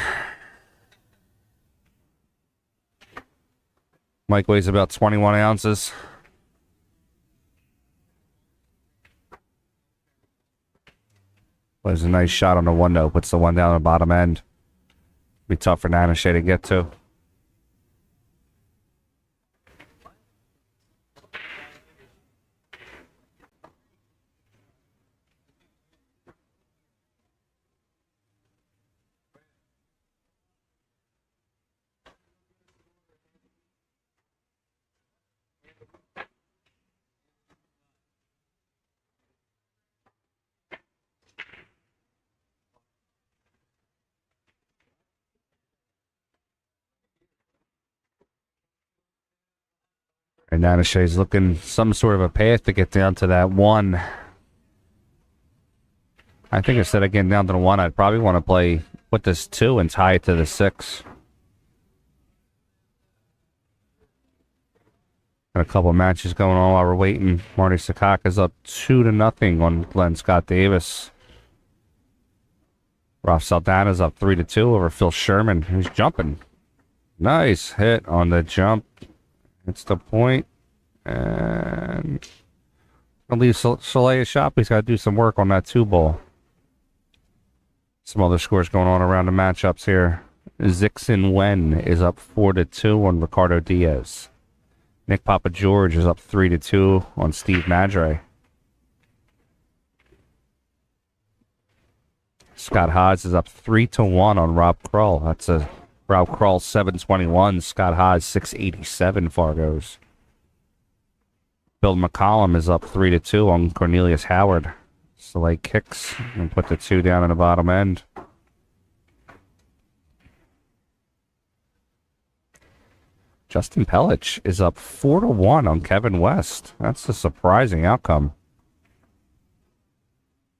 Mike weighs about 21 ounces. Plays a nice shot on the 1 though. Puts the 1 down the bottom end. Be tough for Nanes to get to. And Nanes is looking some sort of a path to get down to that 1. I think instead of getting down to the 1, I'd probably want to play with this 2 and tie it to the 6. Got a couple of matches going on while we're waiting. Marty Sakaka's up 2-0 on Glenn Scott Davis. Ralph Saldana's up 3-2 over Phil Sherman, who's jumping. Nice hit on the jump. It's the point. And I'll leave Szales a shot, but he's got to do some work on that 2 ball. Some other scores going on around the matchups here. Zixin Wen is up 4-2 on Ricardo Diaz. Nick Papa George is up 3-2 on Steve Madre. Scott Hodge is up 3-1 on Rob Krull. That's a Rob Krull 721. Scott Hodge 687 Fargos. Bill McCollum is up 3-2 on Cornelius Howard. Szales kicks and put the 2 down in the bottom end. Justin Pelich is up 4-1 on Kevin West. That's a surprising outcome.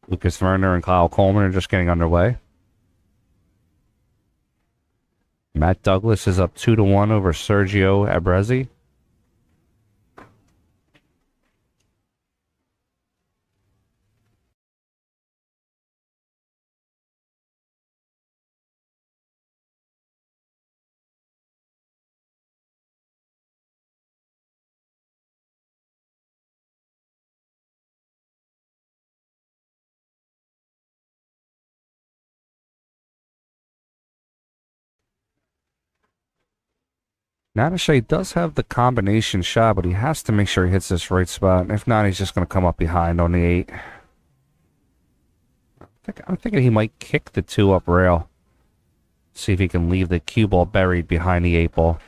Lucas Verner and Kyle Coleman are just getting underway. Matt Douglas is up 2-1 over Sergio Abrezi. Nanes does have the combination shot, but he has to make sure he hits this right spot. If not, he's just going to come up behind on the 8. I'm thinking he might kick the 2 up rail. See if he can leave the cue ball buried behind the 8 ball.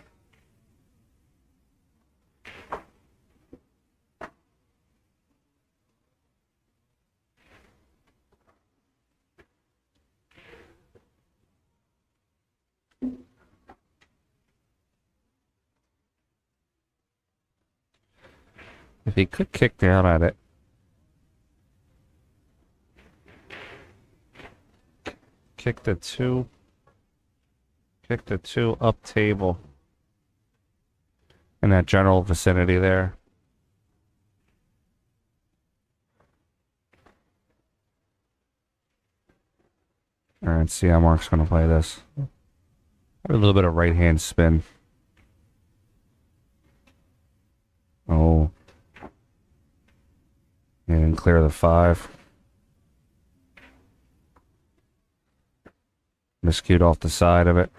If he could kick down at it. Kick the 2. Kick the 2 up table. In that general vicinity there. Alright, see how Mark's going to play this. A little bit of right hand spin. Oh. And clear the 5. Miscued off the side of it.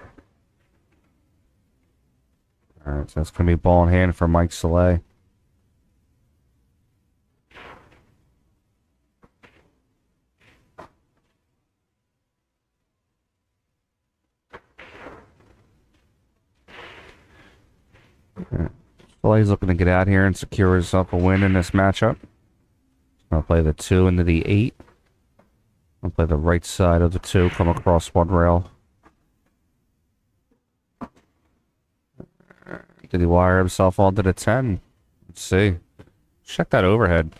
Alright, so that's going to be ball in hand for Mike Szales. Szales looking to get out here and secure himself a win in this matchup. I'll play the 2 into the 8. I'll play the right side of the 2, come across one rail. Did he wire himself onto the 10? Let's see. Check that overhead.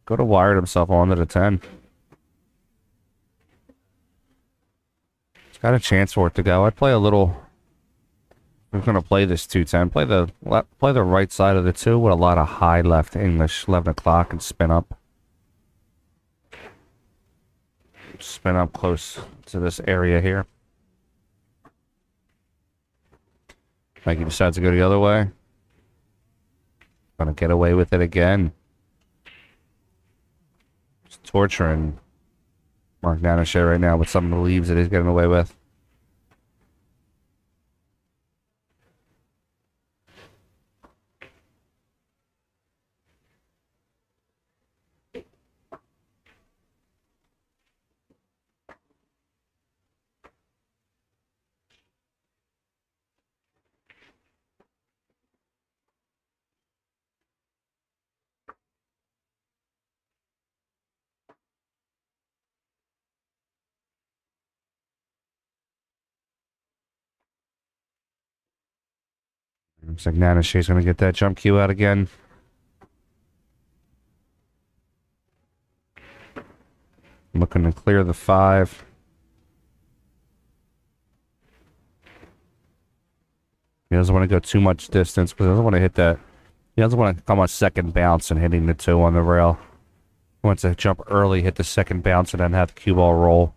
Go to wire himself onto the 10. It's got a chance for it to go. I'd play a little. I'm going to play this 210. Play the right side of the 2 with a lot of high left English, 11 o'clock, and spin up. Spin up close to this area here. Like he decides to go the other way. Gonna get away with it again. Just torturing Mark Nanes right now with some of the leaves that he's getting away with. Looks like Nanes is going to get that jump cue out again. Looking to clear the 5. He doesn't want to go too much distance because he doesn't want to hit that. He doesn't want to come on second bounce and hitting the 2 on the rail. He wants to jump early, hit the second bounce, and then have the cue ball roll.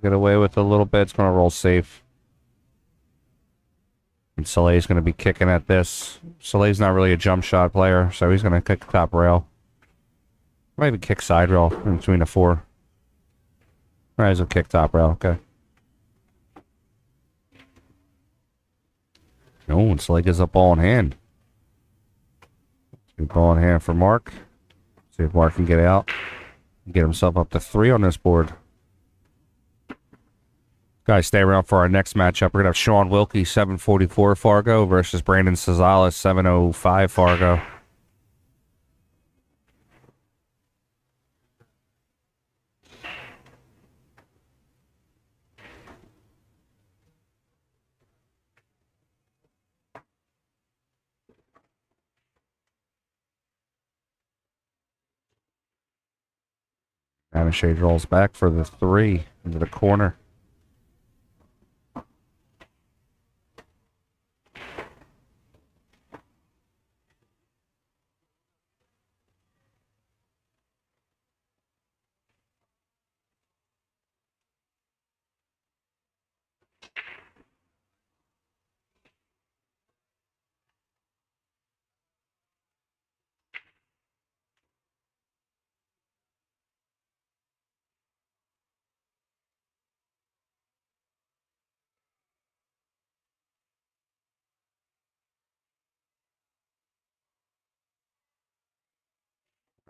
Get away with it a little bit. It's going to roll safe. And Szales is going to be kicking at this. Szales not really a jump shot player, so he's going to kick top rail. Maybe kick side rail in between the 4. Alright, he's going to kick top rail. Okay. Oh, and Szales is up ball in hand. Good ball in hand for Mark. See if Mark can get out. Get himself up to 3 on this board. Guys, stay around for our next matchup. We're going to have Sean Wilkey, 744 Fargo, versus Brandon Szales, 705 Fargo. Nanes rolls back for the 3 into the corner.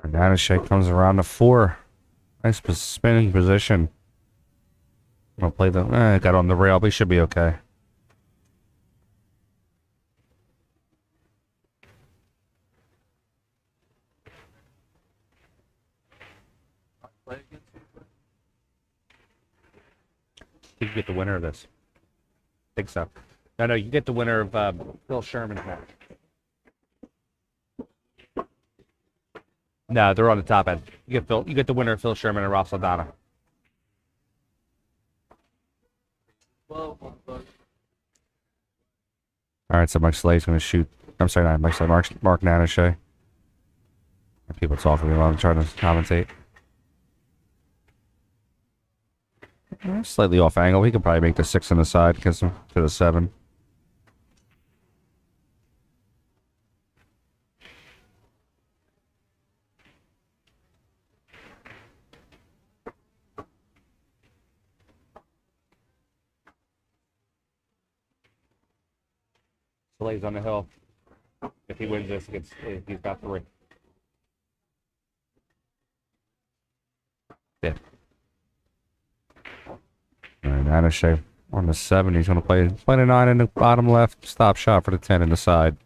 Nanes comes around to 4. Nice spinning position. I'll play the. Got on the rail, but he should be okay. You can get the winner of this. I think so. No, you get the winner of Phil Sherman's match. No, they're on the top end. You get the winner of Phil Sherman and Ralph Saldana. Well, All right, so Mike Szales going to shoot. I'm sorry, not Mike Szales. Mark Nanes. People talking to me while I'm trying to commentate. Slightly off angle. He could probably make the 6 on the side, gets him to the 7. Szales on the hill. If he wins this, he's got 3. Yeah. All right, Nanes on the 7. He's going to play the 9 in the bottom left. Stop shot for the 10 in the side.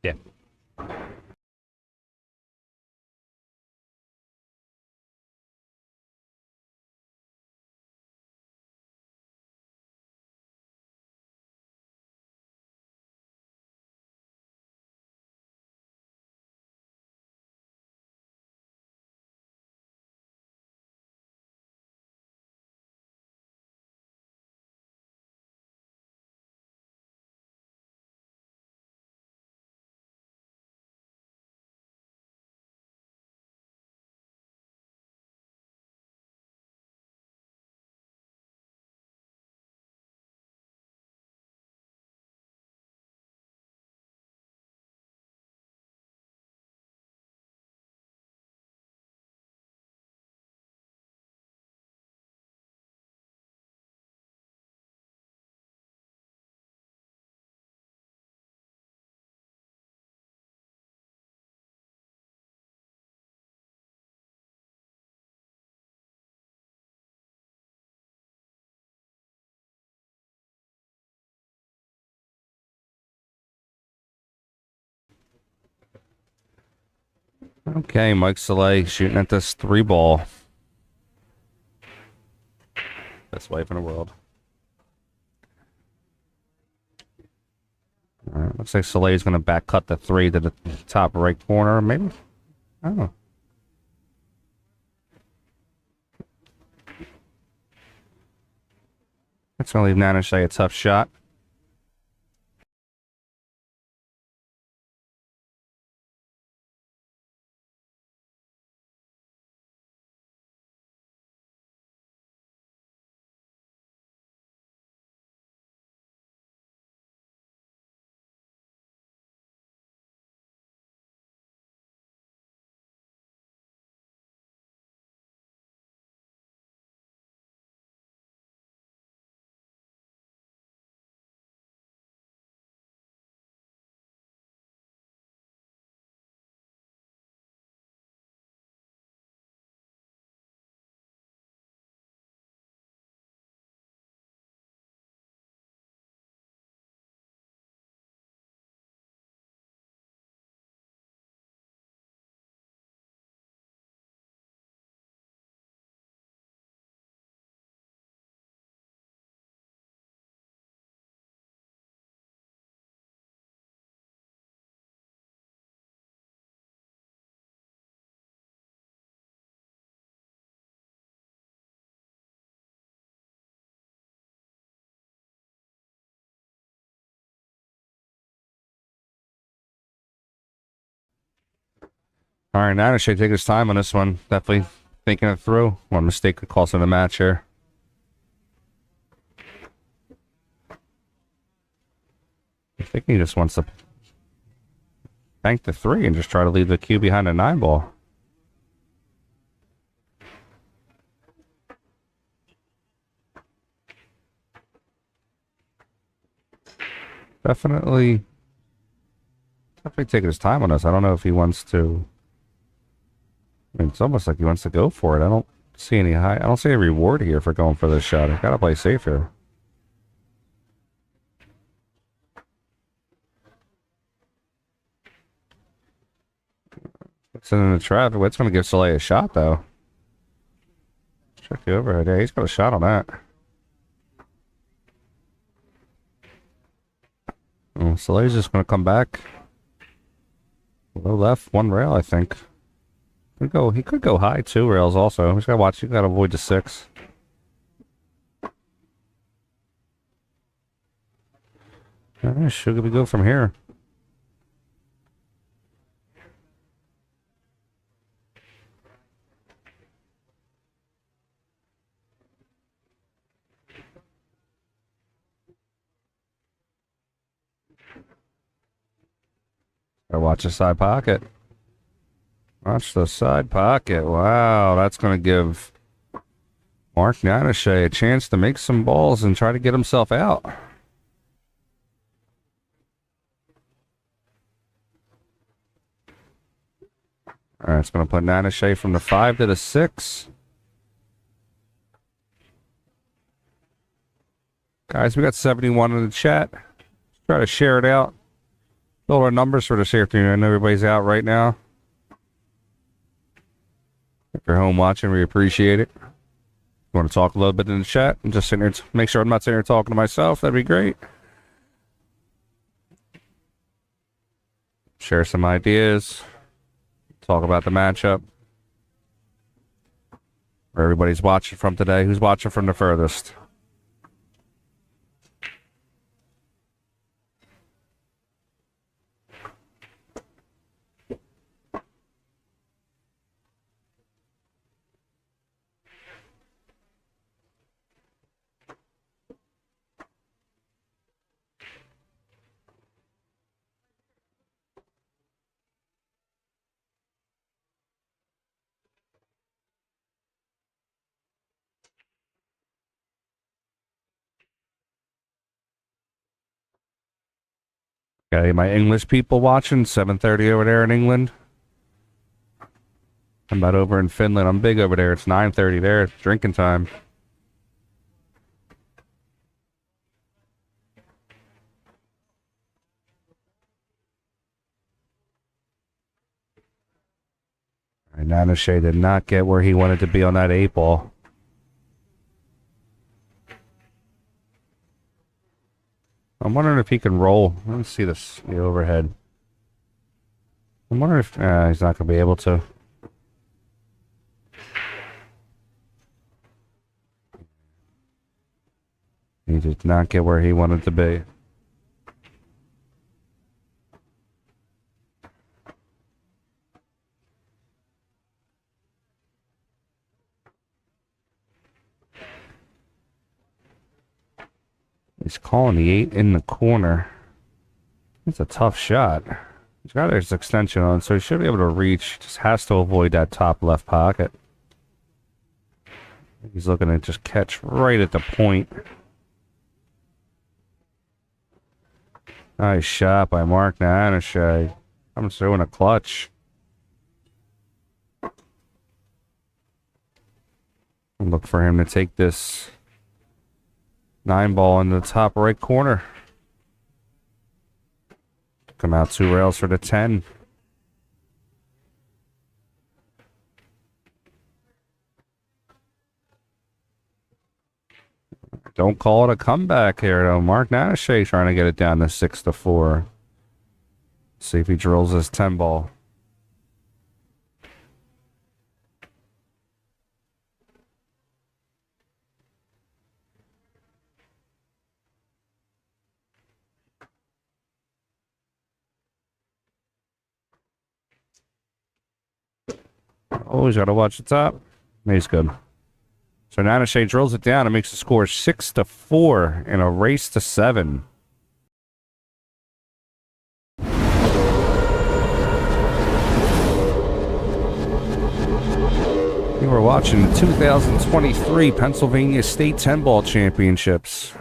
Yeah. Okay, Mike Szales shooting at this 3 ball. Best wife in the world. All right, looks like Szales going to back cut the 3 to the top right corner, maybe? I don't know. That's going to leave Nanes a tough shot. All right, Nanes should take his time on this one. Definitely thinking it through. One mistake could cost him the match here. I think he just wants to bank the 3 and just try to leave the cue behind the 9 ball. Definitely taking his time on this. I don't know if he wants to. I mean, it's almost like he wants to go for it. I don't see any high. I don't see a reward here for going for this shot. I gotta play safe here. It's in the trap. It's gonna give Szales a shot though. Check the overhead. Yeah, he's got a shot on that. Oh, Szales just gonna come back. Low left, 1 rail, I think. He could go high, 2 rails also. He's gotta watch. You gotta avoid the 6. Alright, should we go from here? Gotta watch the side pocket. Watch the side pocket. Wow, that's going to give Mark Nanes a chance to make some balls and try to get himself out. All right, it's going to put Nanes from the 5 to the 6. Guys, we got 71 in the chat. Let's try to share it out. Build our numbers for this afternoon. I know everybody's out right now. If you're home watching, we appreciate it. If you want to talk a little bit in the chat and just sit there, make sure I'm not sitting here talking to myself, that'd be great. Share some ideas. Talk about the matchup. Where everybody's watching from today. Who's watching from the furthest? Okay, my English people watching, 7:30 over there in England. I'm about over in Finland. I'm big over there. It's 9:30 there. It's drinking time. And Nanes did not get where he wanted to be on that 8 ball. I'm wondering if he can roll. Let me see this, the overhead. I'm wondering if he's not going to be able to. He did not get where he wanted to be. He's calling the 8 in the corner. It's a tough shot. He's got his extension on, so he should be able to reach. Just has to avoid that top left pocket. He's looking to just catch right at the point. Nice shot by Mark Nanes. I'm throwing a clutch. Look for him to take this 9 ball in the top right corner. Come out 2 rails for the 10. Don't call it a comeback here, though. Mark Nanes trying to get it down to 6-4. See if he drills his 10 ball. Always got to watch the top. He's good. So Nanes drills it down and makes the score 6-4 in a race to 7. You were watching the 2023 Pennsylvania State 10-Ball Championships,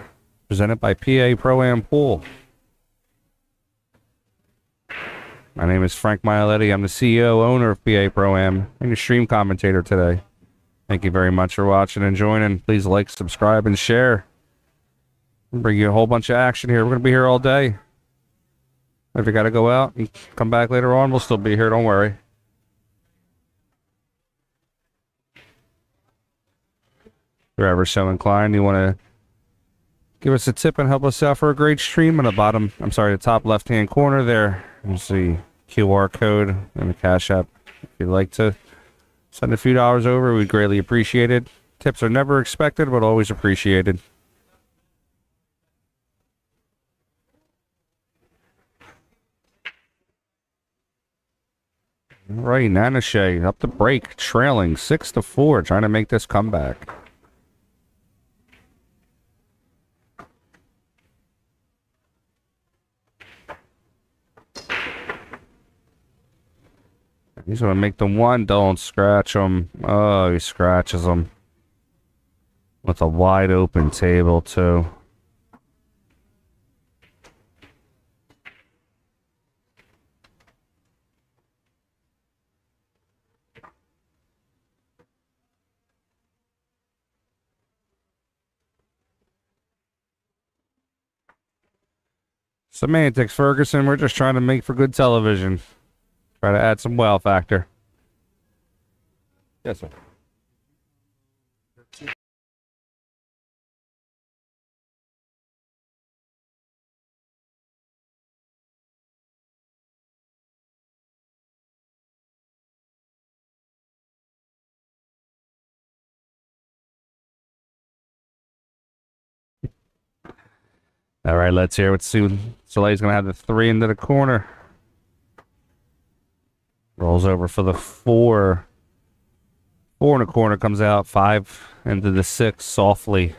presented by PA Pro-Am Pool. My name is Frank Mialetti. I'm the CEO, owner of PA Pro-Am, and your stream commentator today. Thank you very much for watching and joining. Please like, subscribe, and share. We'll bring you a whole bunch of action here. We're going to be here all day. If you got to go out and come back later on, we'll still be here. Don't worry. If you're ever so inclined, you want to give us a tip and help us out for a great stream on the top left-hand corner there. You see QR code and the Cash App. If you'd like to send a few dollars over, we'd greatly appreciate it. Tips are never expected, but always appreciated. All right, Nanes up the break, trailing 6-4, trying to make this comeback. He's going to make the 1. Don't scratch him. Oh, he scratches him. With a wide open table, too. Semantics, Ferguson. We're just trying to make for good television. Try to add some wow factor. Yes, sir. All right, let's hear what Szales going to have the 3 into the corner. Rolls over for the 4. 4 in the corner, comes out 5 into the 6 softly.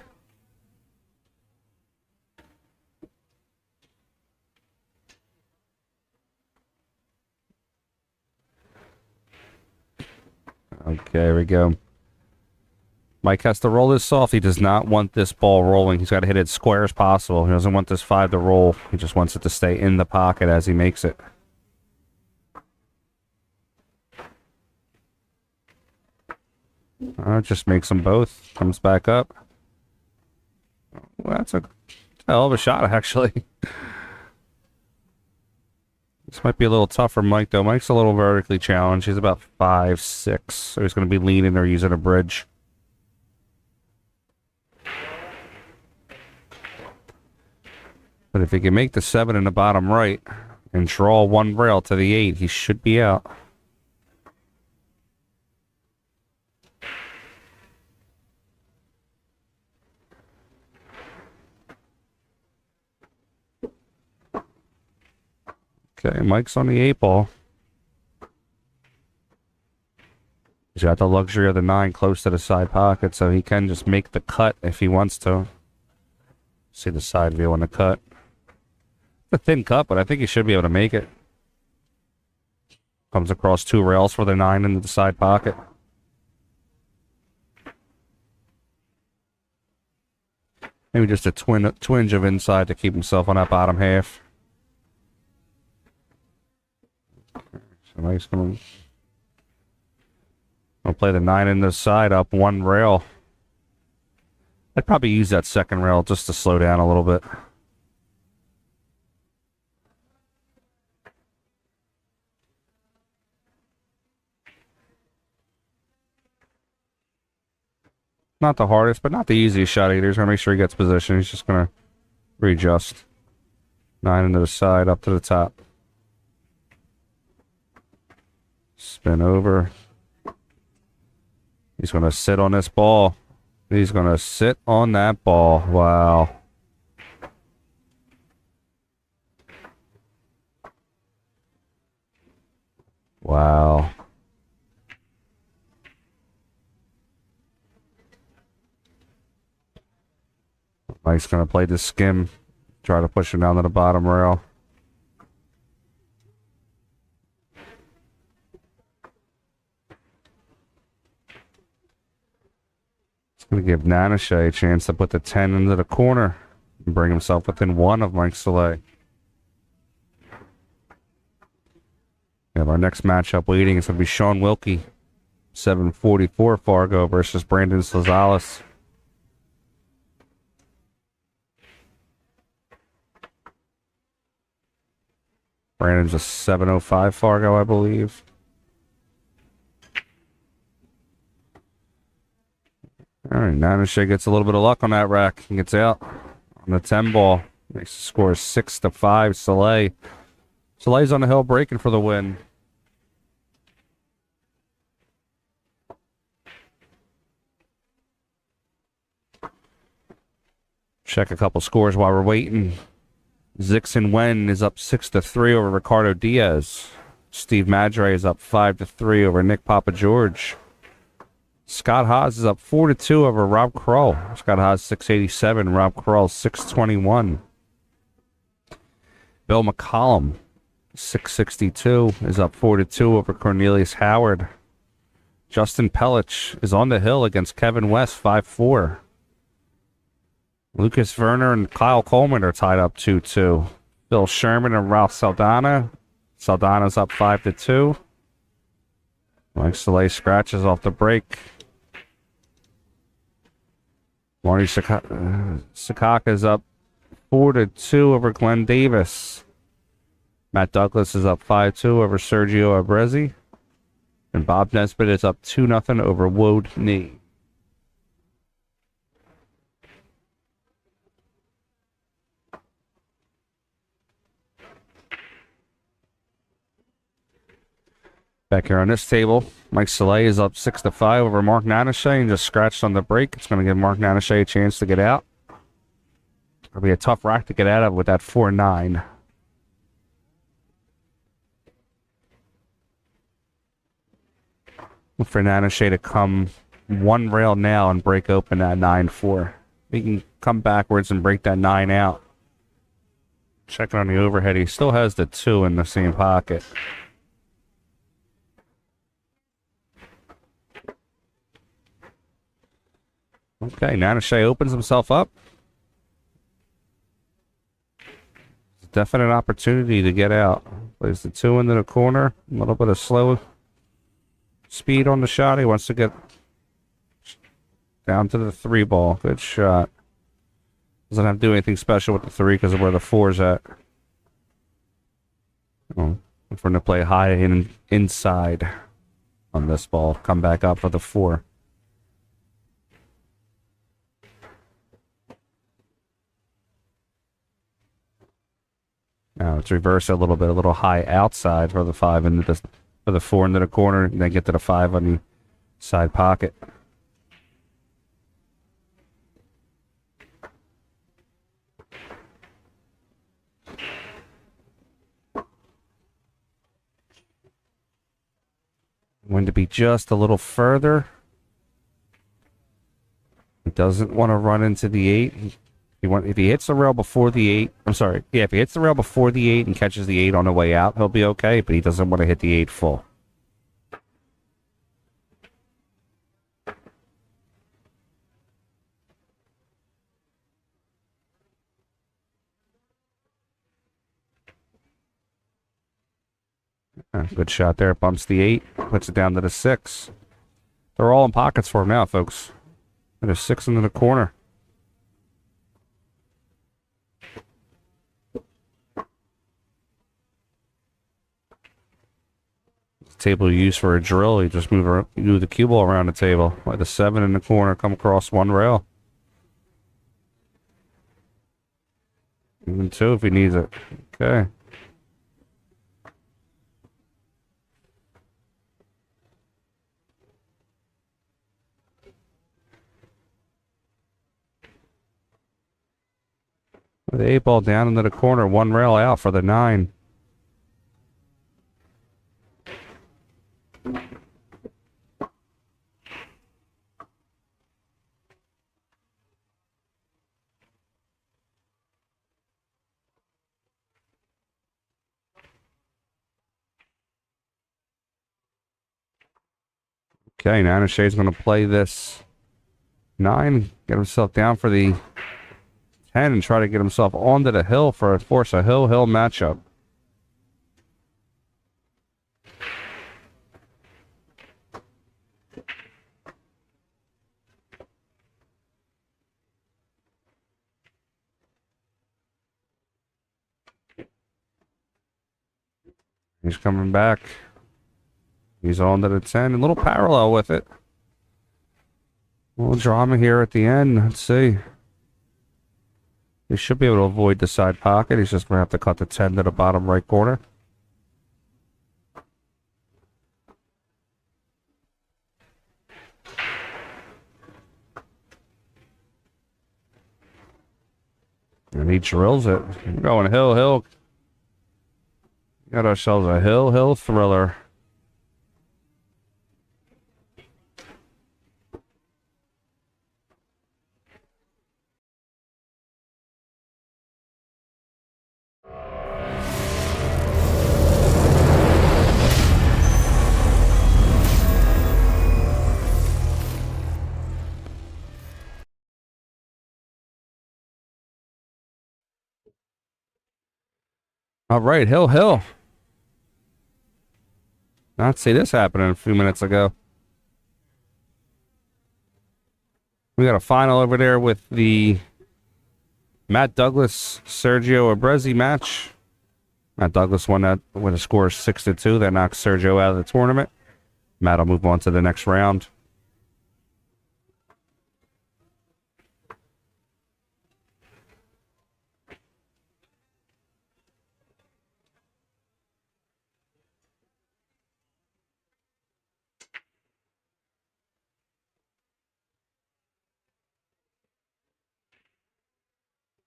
Okay, here we go. Mike has to roll this soft. He does not want this ball rolling. He's got to hit it as square as possible. He doesn't want this 5 to roll. He just wants it to stay in the pocket as he makes it. Just makes them both. Comes back up. Well, that's a hell of a shot, actually. This might be a little tough for Mike, though. Mike's a little vertically challenged. He's about 5'6", so he's going to be leaning or using a bridge. But if he can make the 7 in the bottom right and draw one rail to the 8, he should be out. Okay, Mike's on the 8 ball. He's got the luxury of the 9 close to the side pocket, so he can just make the cut if he wants to. See the side view on the cut. It's a thin cut, but I think he should be able to make it. Comes across 2 rails for the 9 into the side pocket. Maybe just a twinge of inside to keep himself on that bottom half. So nice going. I'll play the 9 in the side up 1 rail. I'd probably use that second rail just to slow down a little bit. Not the hardest, but not the easiest shot either. He's going to make sure he gets position. He's just going to readjust. 9 into the side, up to the top. Spin over. He's going to sit on this ball. He's going to sit on that ball. Wow. Wow. Mike's going to play the skim. Try to push him down to the bottom rail. Going to give Nanes a chance to put the 10 into the corner and bring himself within 1 of Mike Szales. We have our next matchup waiting. It's going to be Sean Wilkey, 744 Fargo versus Brandon Szales. Brandon's a 705 Fargo, I believe. All right, Nanes gets a little bit of luck on that rack and gets out on the 10 ball. Makes the score 6-5. Szales. Szales on the hill breaking for the win. Check a couple scores while we're waiting. Zixon Wen is up 6-3 over Ricardo Diaz. Steve Madre is up 5-3 over Nick Papa George. Scott Haas is up 4-2 over Rob Kroll. Scott Haas 687, Rob Kroll 621. Bill McCollum 662 is up 4-2 over Cornelius Howard. Justin Pelich is on the hill against Kevin West 5-4. Lucas Verner and Kyle Coleman are tied up 2-2. Bill Sherman and Ralph Saldana. Saldana's up 5-2. Mike Szales scratches off the break. Marty Sakaka is up 4-2 over Glenn Davis. Matt Douglas is up 5-2 over Sergio Abrezi. And Bob Nesbitt is up 2-0 over Woad Nee. Back here on this table, Mike Szales is up 6-5 over Mark Nanes and just scratched on the break. It's going to give Mark Nanes a chance to get out. It'll be a tough rack to get out of with that 4-9. Look for Nanes to come 1 rail now and break open that 9-4. He can come backwards and break that 9 out. Checking on the overhead, he still has the 2 in the same pocket. Okay, Nanes opens himself up. Definite opportunity to get out. Plays the 2 into the corner. A little bit of slow speed on the shot. He wants to get down to the 3 ball. Good shot. Doesn't have to do anything special with the 3 because of where the 4's at. Oh, look for him to play high and inside on this ball. Come back up for the 4. Now let's reverse it a little bit, a little high outside for the 5 into the for the 4 into the corner, and then get to the 5 on the side pocket. When to be just a little further. He doesn't want to run into the 8. If he hits the rail before the 8, I'm sorry, yeah, if he hits the rail before the 8 and catches the 8 on the way out, he'll be okay, but he doesn't want to hit the 8 full. Good shot there. Bumps the 8, puts it down to the 6. They're all in pockets for him now, folks. And there's 6 into the corner. Table you use for a drill, you just move the cue ball around the table. Let the 7 in the corner come across one rail. Even 2 if he needs it. Okay. The 8 ball down into the corner, one rail out for the 9. Okay, Nanes is going to play this 9, get himself down for the 10, and try to get himself onto the hill for a force a hill-hill matchup. He's coming back. He's on to the 10. A little parallel with it. A little drama here at the end. Let's see. He should be able to avoid the side pocket. He's just going to have to cut the 10 to the bottom right corner. And he drills it. We're going hill-hill. Got ourselves a hill-hill thriller. All right, hill-hill. Not see this happening a few minutes ago. We got a final over there with the Matt Douglas Sergio Abrezi match. Matt Douglas won that with a score of 6-2. That knocks Sergio out of the tournament. Matt will move on to the next round.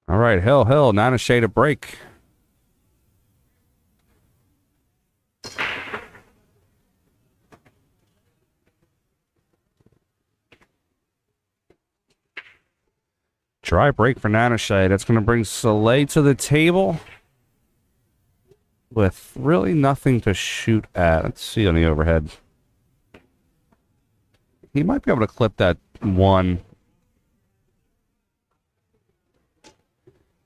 All right, hill, not a shade of break. Dry break for Nanes. That's going to bring Szales to the table with really nothing to shoot at. Let's see on the overhead. He might be able to clip that 1.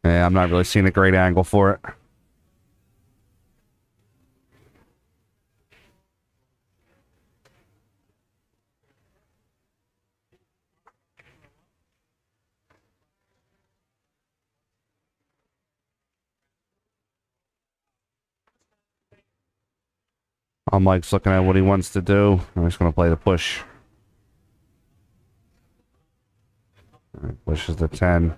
Yeah, I'm not really seeing a great angle for it. Mike's looking at what he wants to do. I'm just going to play the push. All right, pushes the 10.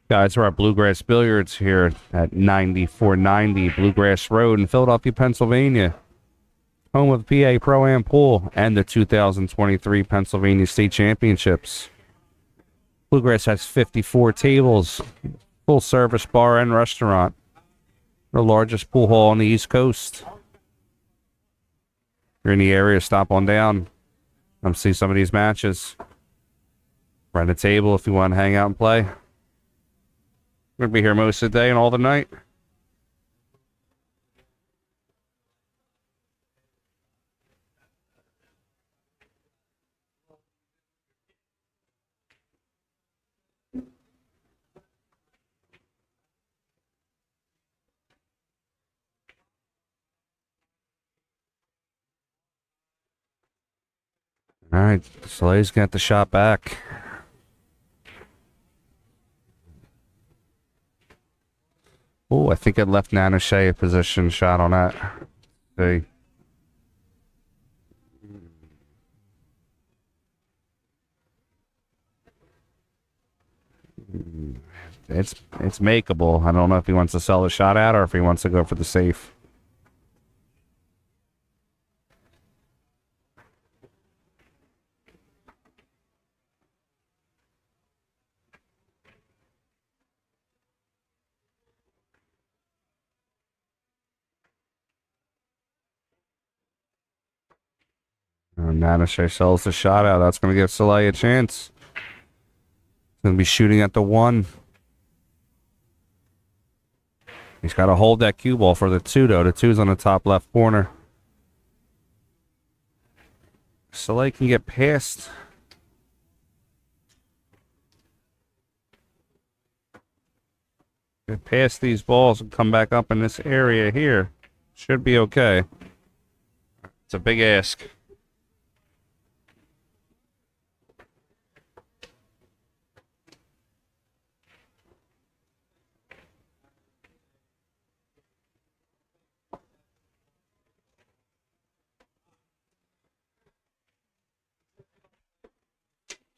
Guys, we're at Bluegrass Billiards here at 9490 Bluegrass Road in Philadelphia, Pennsylvania. Home of the PA Pro-Am Pool and the 2023 Pennsylvania State Championships. Bluegrass has 54 tables, full service bar and restaurant. The largest pool hall on the East Coast. If you're in the area, stop on down. Come see some of these matches. Rent a table if you want to hang out and play. We're going to be here most of the day and all the night. All right, Szales got the shot back. Oh, I think it left Nanes a position shot on that. See. It's makeable. I don't know if he wants to sell the shot out or if he wants to go for the safe. Nanes sells the shot out. That's going to give Szales a chance. He's going to be shooting at the 1. He's got to hold that cue ball for the 2, though. The 2's on the top left corner. Szales can get past. Get past these balls and come back up in this area here. Should be okay. It's a big ask.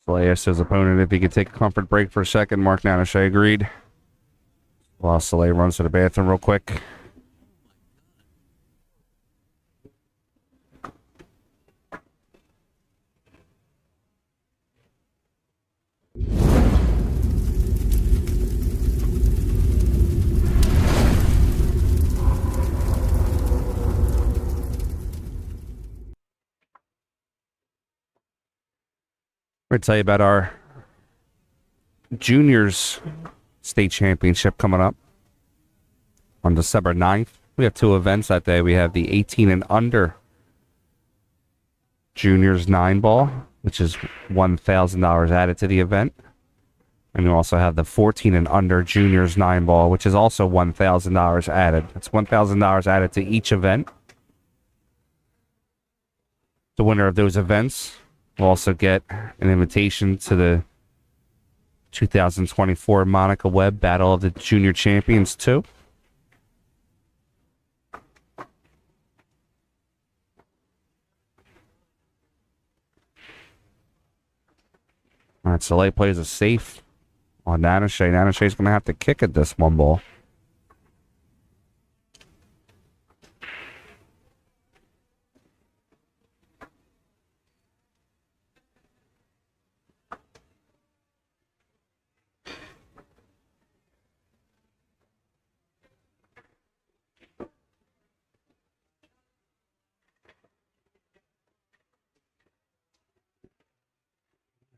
Szales asked his opponent if he could take a comfort break for a second. Mark Nanes agreed. While Szales runs to the bathroom real quick. We're going to tell you about our juniors state championship coming up on December 9th. We have 2 events that day. We have the 18 and under juniors 9 ball, which is $1,000 added to the event. And we also have the 14 and under juniors 9 ball, which is also $1,000 added. That's $1,000 added to each event. The winner of those events will also get an invitation to the 2024 Monica Webb Battle of the Junior Champions 2. All right, Szales plays a safe on Nanes. Nanes is going to have to kick at this 1 ball.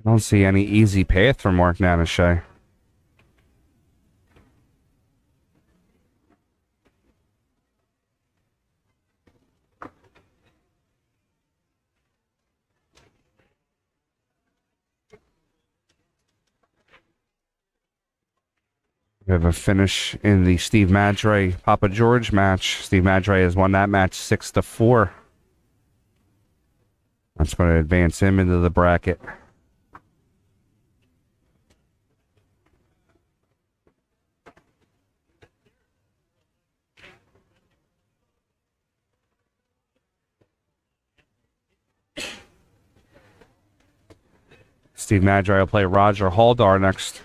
I don't see any easy path for Mark Nanes. We have a finish in the Steve Madre Papa George match. Steve Madre has won that match 6-4. That's going to advance him into the bracket. Steve Madre will play Roger Haldar next.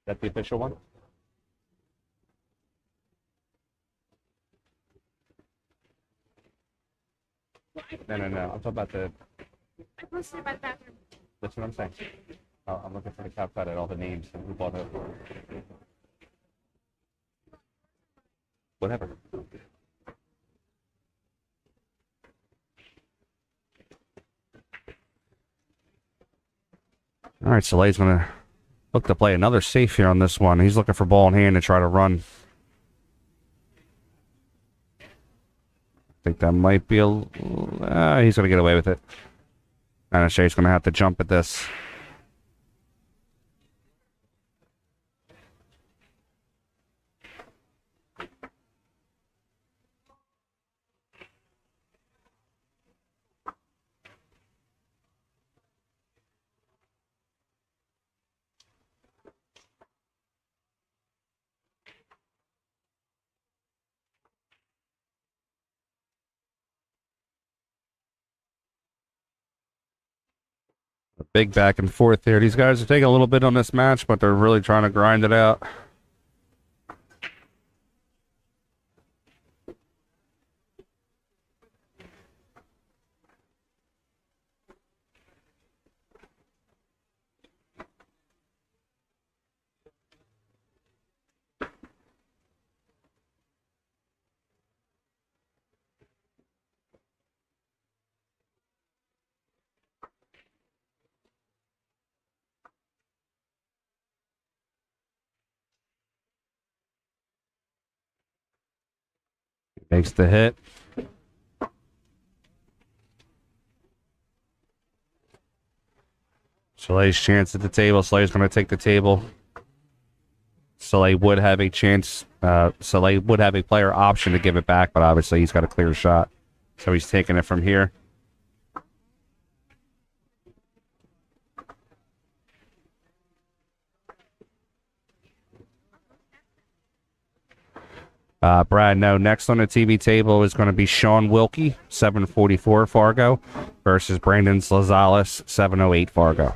That the official one? No. I'm talking about the. I posted it by the bathroom. That's what I'm saying. Oh, I'm looking for the Calcutta and all the names and who bought it. Whatever. All right, Szales going to look to play another safe here on this one. He's looking for ball in hand to try to run. I think that might be a... he's going to get away with it. And Shay's going to have to jump at this. A big back and forth here. These guys are taking a little bit on this match, but they're really trying to grind it out. Makes the hit. Szales' chance at the table. Szales going to take the table. Szales would have a chance. Szales would have a player option to give it back, but obviously he's got a clear shot. So he's taking it from here. Brad, no. Next on the TV table is going to be Sean Wilkey, 744 Fargo, versus Brandon Szales, 708 Fargo.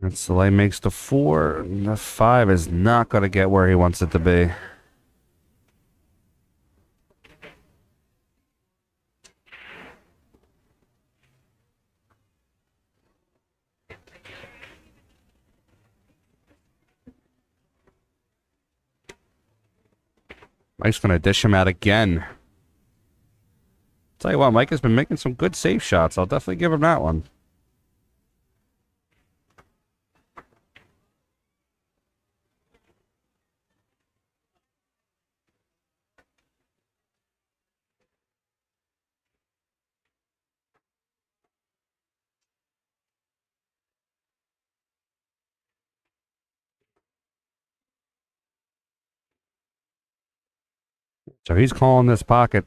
And Szales makes the 4. And the 5 is not going to get where he wants it to be. Mike's going to dish him out again. Tell you what, Mike has been making some good safe shots. I'll definitely give him that one. So he's calling this pocket.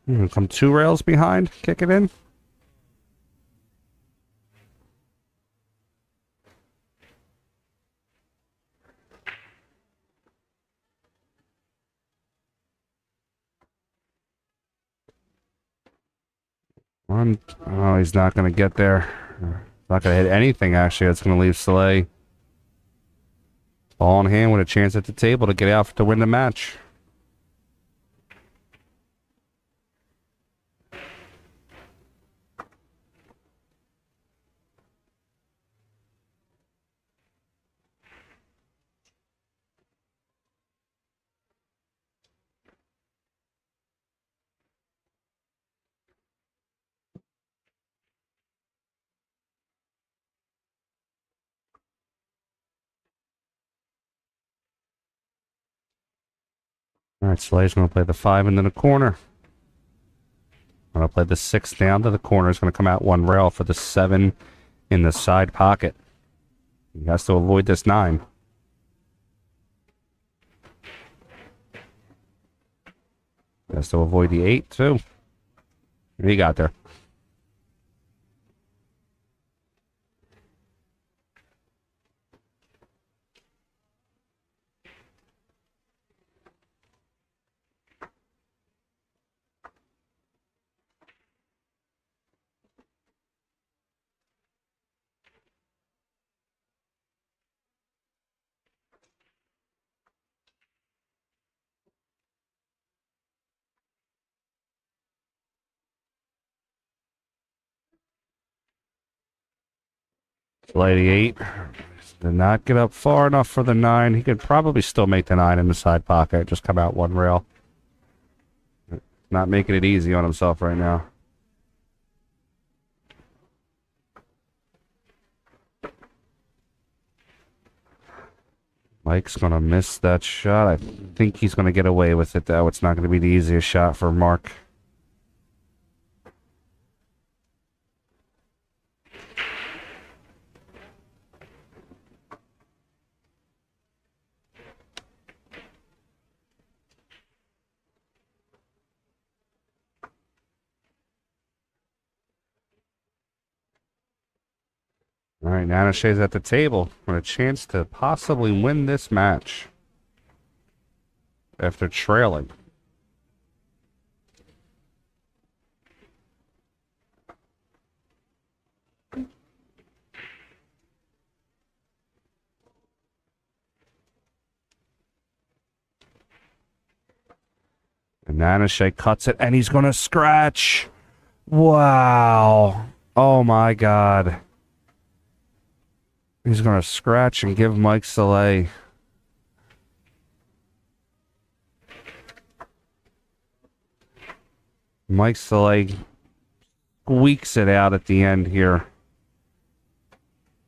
Come 2 rails behind, kick it in. One. Oh, he's not going to get there. Not going to hit anything, actually. That's going to leave Szales ball in hand with a chance at the table to get out to win the match. All right, Szales going to play the 5 into the corner. Going to play the 6 down to the corner. It's going to come out 1 rail for the 7 in the side pocket. He has to avoid this 9. Has to avoid the 8 too. What do you got there? Play the 8. Did not get up far enough for the 9. He could probably still make the 9 in the side pocket. Just come out 1 rail. Not making it easy on himself right now. Mike's going to miss that shot. I think he's going to get away with it, though. It's not going to be the easiest shot for Mark. All right, Nanes at the table with a chance to possibly win this match after trailing. And Nanes cuts it, and he's going to scratch. Wow. Oh, my God. He's going to scratch and give Mike Szales. Mike Szales squeaks it out at the end here.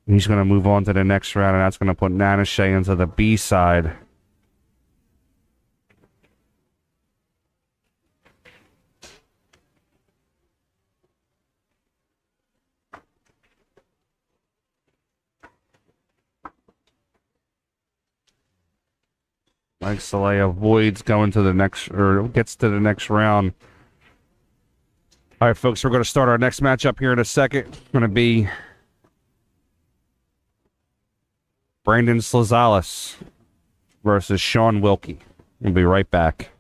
He's going to move on to the next round, and that's going to put Nanes into the B side. Mike Szales avoids going to the next, or gets to the next round. All right, folks, we're going to start our next matchup here in a second. It's going to be Brandon Szales versus Sean Wilkey. We'll be right back.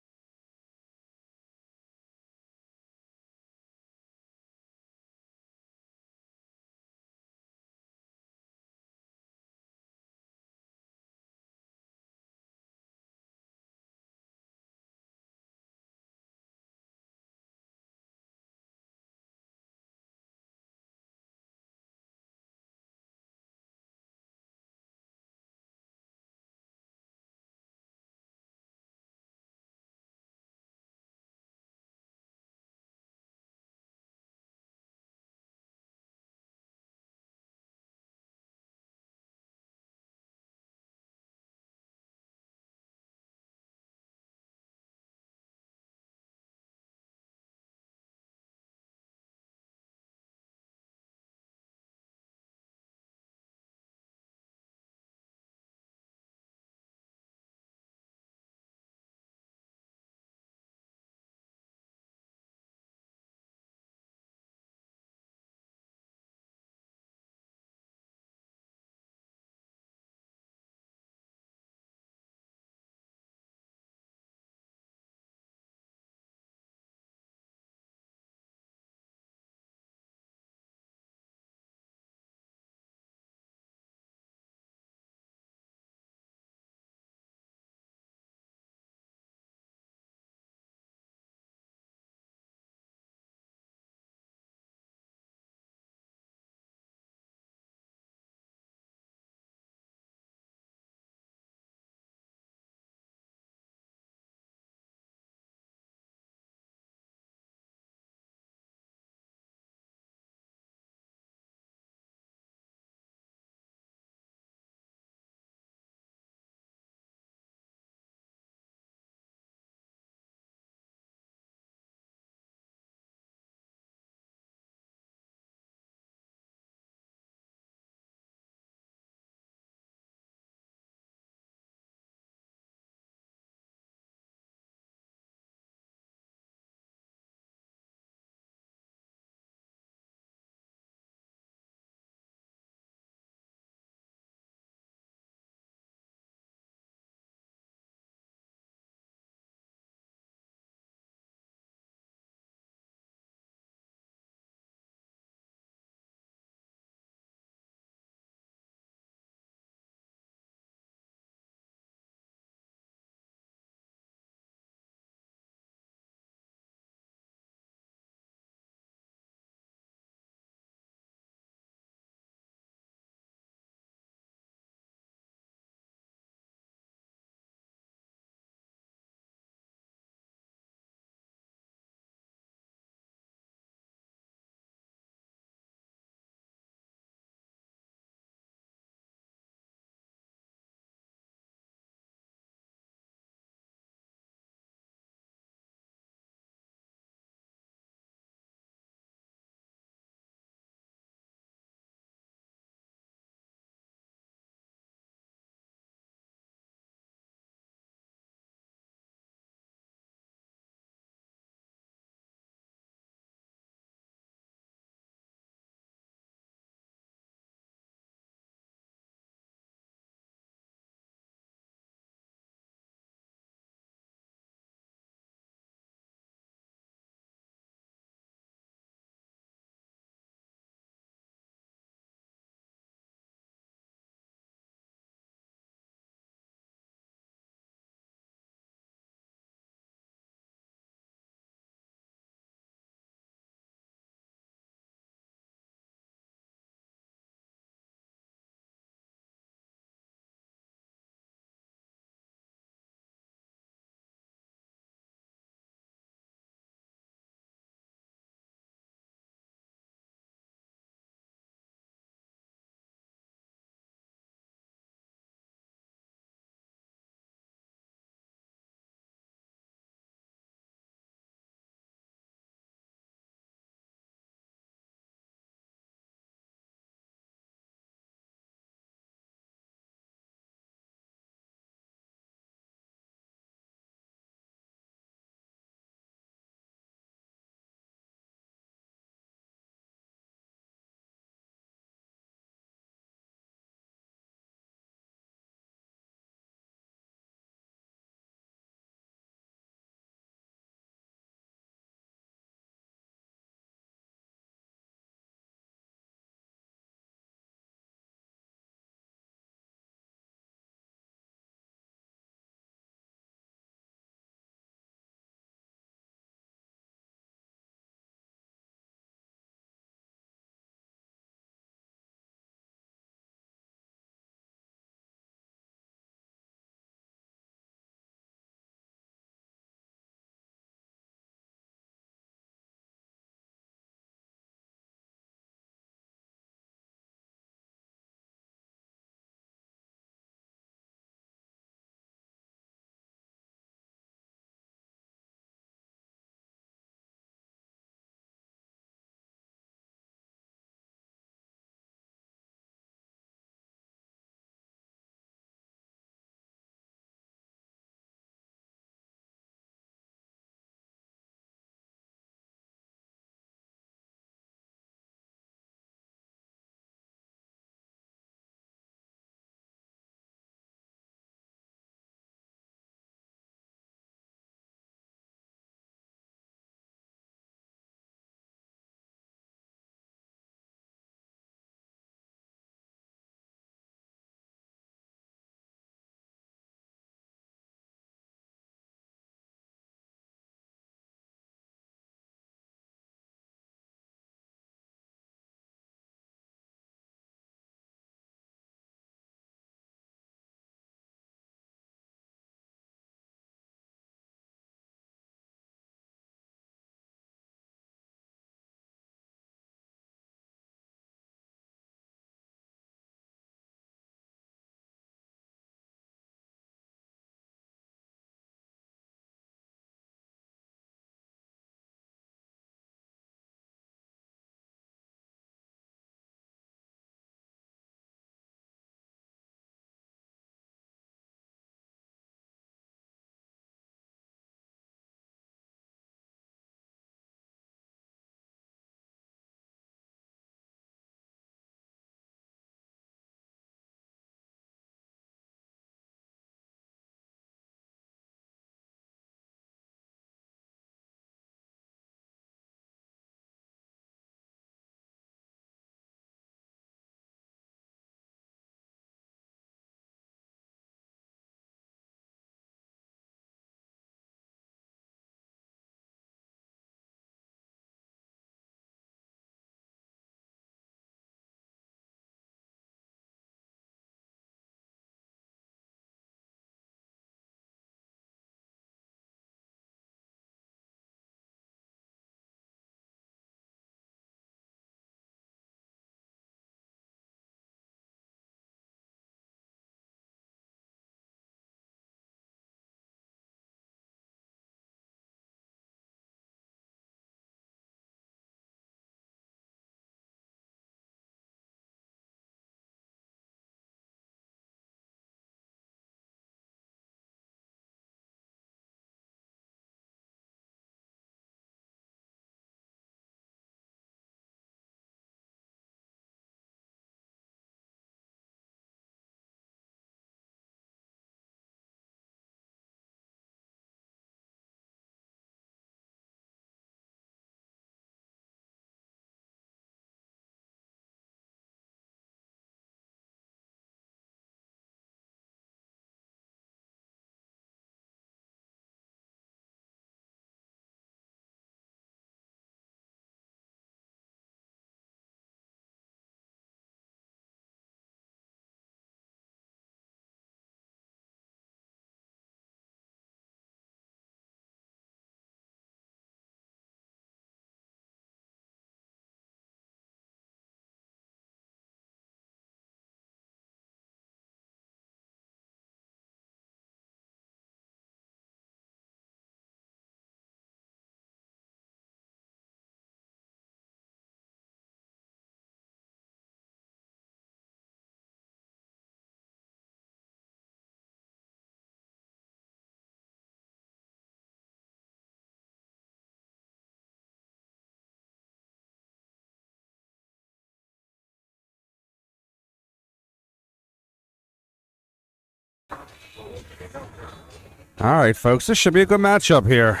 All right, folks, this should be a good matchup here.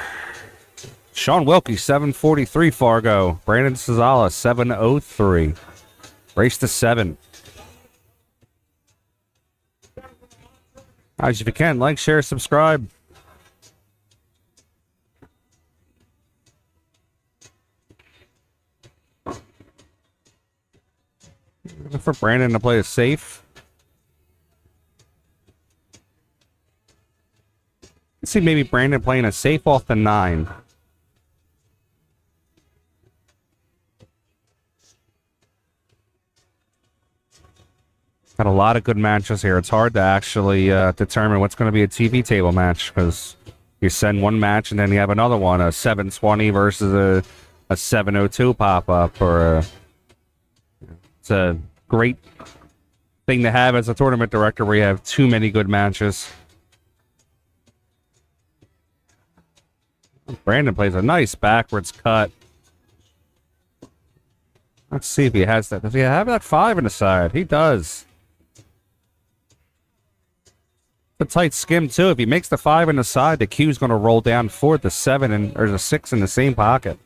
Sean Wilkey, 743 Fargo. Brandon Szales, 703. Race to 7. Guys, if you can, like, share, subscribe. For Brandon to play it safe. Let's see, maybe Brandon playing a safe off the 9. Got a lot of good matches here. It's hard to actually determine what's going to be a TV table match because you send one match and then you have another one, a 720 versus a 702 pop-up. It's a great thing to have as a tournament director where you have too many good matches. Brandon plays a nice backwards cut. Let's see if he has that. Does he have that 5 in the side? He does. A tight skim too. If he makes the 5 in the side, the cue's going to roll down for the 7 or the 6 in the same pocket.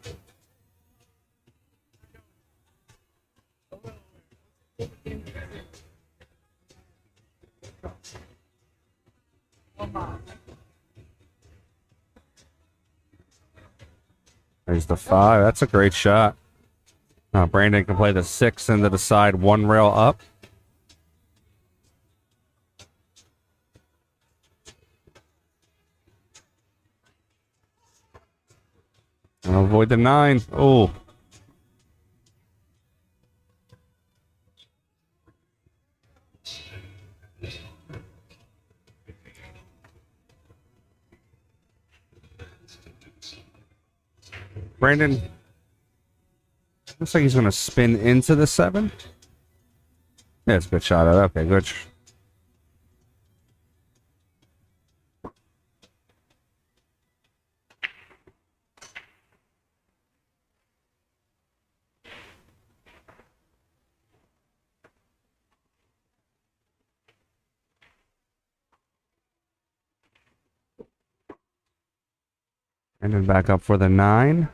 There's the 5. That's a great shot. Brandon can play the 6 into the side, 1 rail up. I'll avoid the 9. Oh. Brandon looks like he's going to spin into the 7. Yeah, it's a good shot. Okay, good. And then back up for the 9.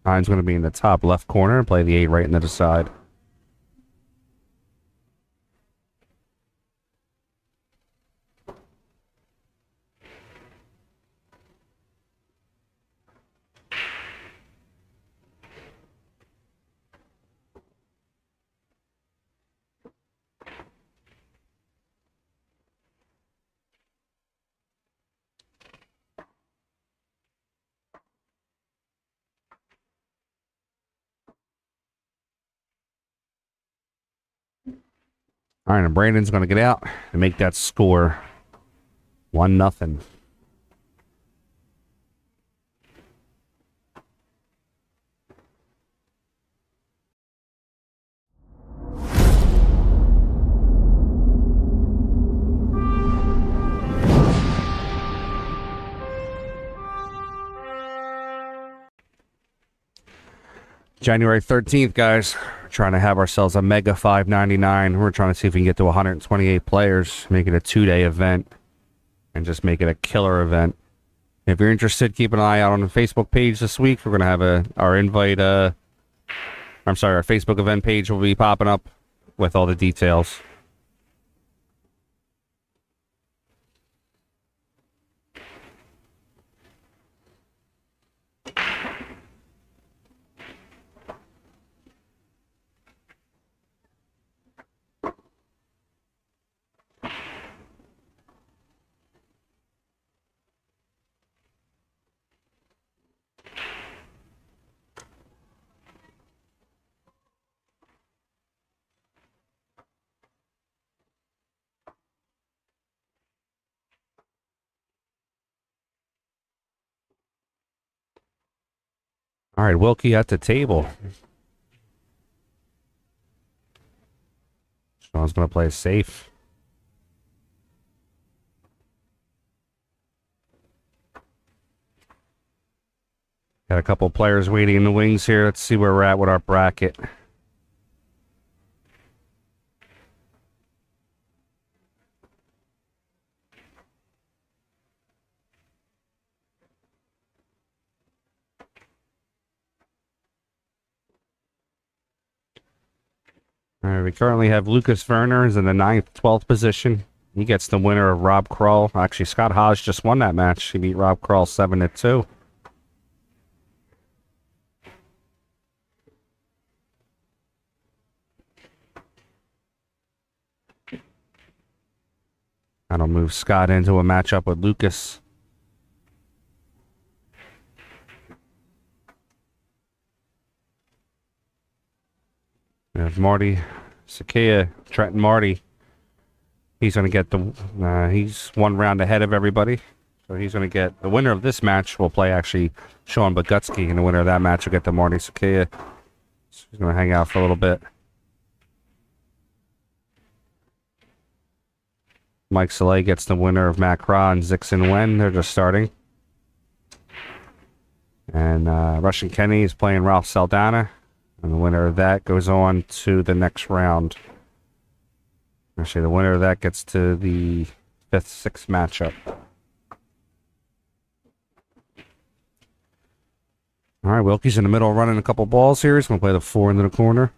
9's going to be in the top left corner and play the 8 right into the side. All right, and Brandon's going to get out and make that score 1-0. January 13th, guys. We're trying to have ourselves a mega 599. We're trying to see if we can get to 128 players, make it a 2-day event, and just make it a killer event. If you're interested, keep an eye out on the Facebook page this week. We're going to have our Facebook event page will be popping up with all the details. All right, Wilkey at the table. Sean's going to play safe. Got a couple players waiting in the wings here. Let's see where we're at with our bracket. All right, we currently have Lucas Verner is in the 9th, 12th position. He gets the winner of Rob Kroll. Actually, Scott Hodge just won that match. He beat Rob Kroll 7-2. That'll move Scott into a matchup with Lucas. We have Marty Sakea, Trenton Marty. He's going to get he's one round ahead of everybody. So he's going to get the winner of this match will play actually Sean Bogutsky, and the winner of that match will get the Marty Sakea. So he's going to hang out for a little bit. Mike Szales gets the winner of Matt Craw and Zixon Wen. They're just starting. And Russian Kenny is playing Ralph Saldana. And the winner of that goes on to the next round. Actually, the winner of that gets to the 5th, 6th matchup. All right, Wilkey's in the middle running a couple balls here. He's going to play the 4 into the corner.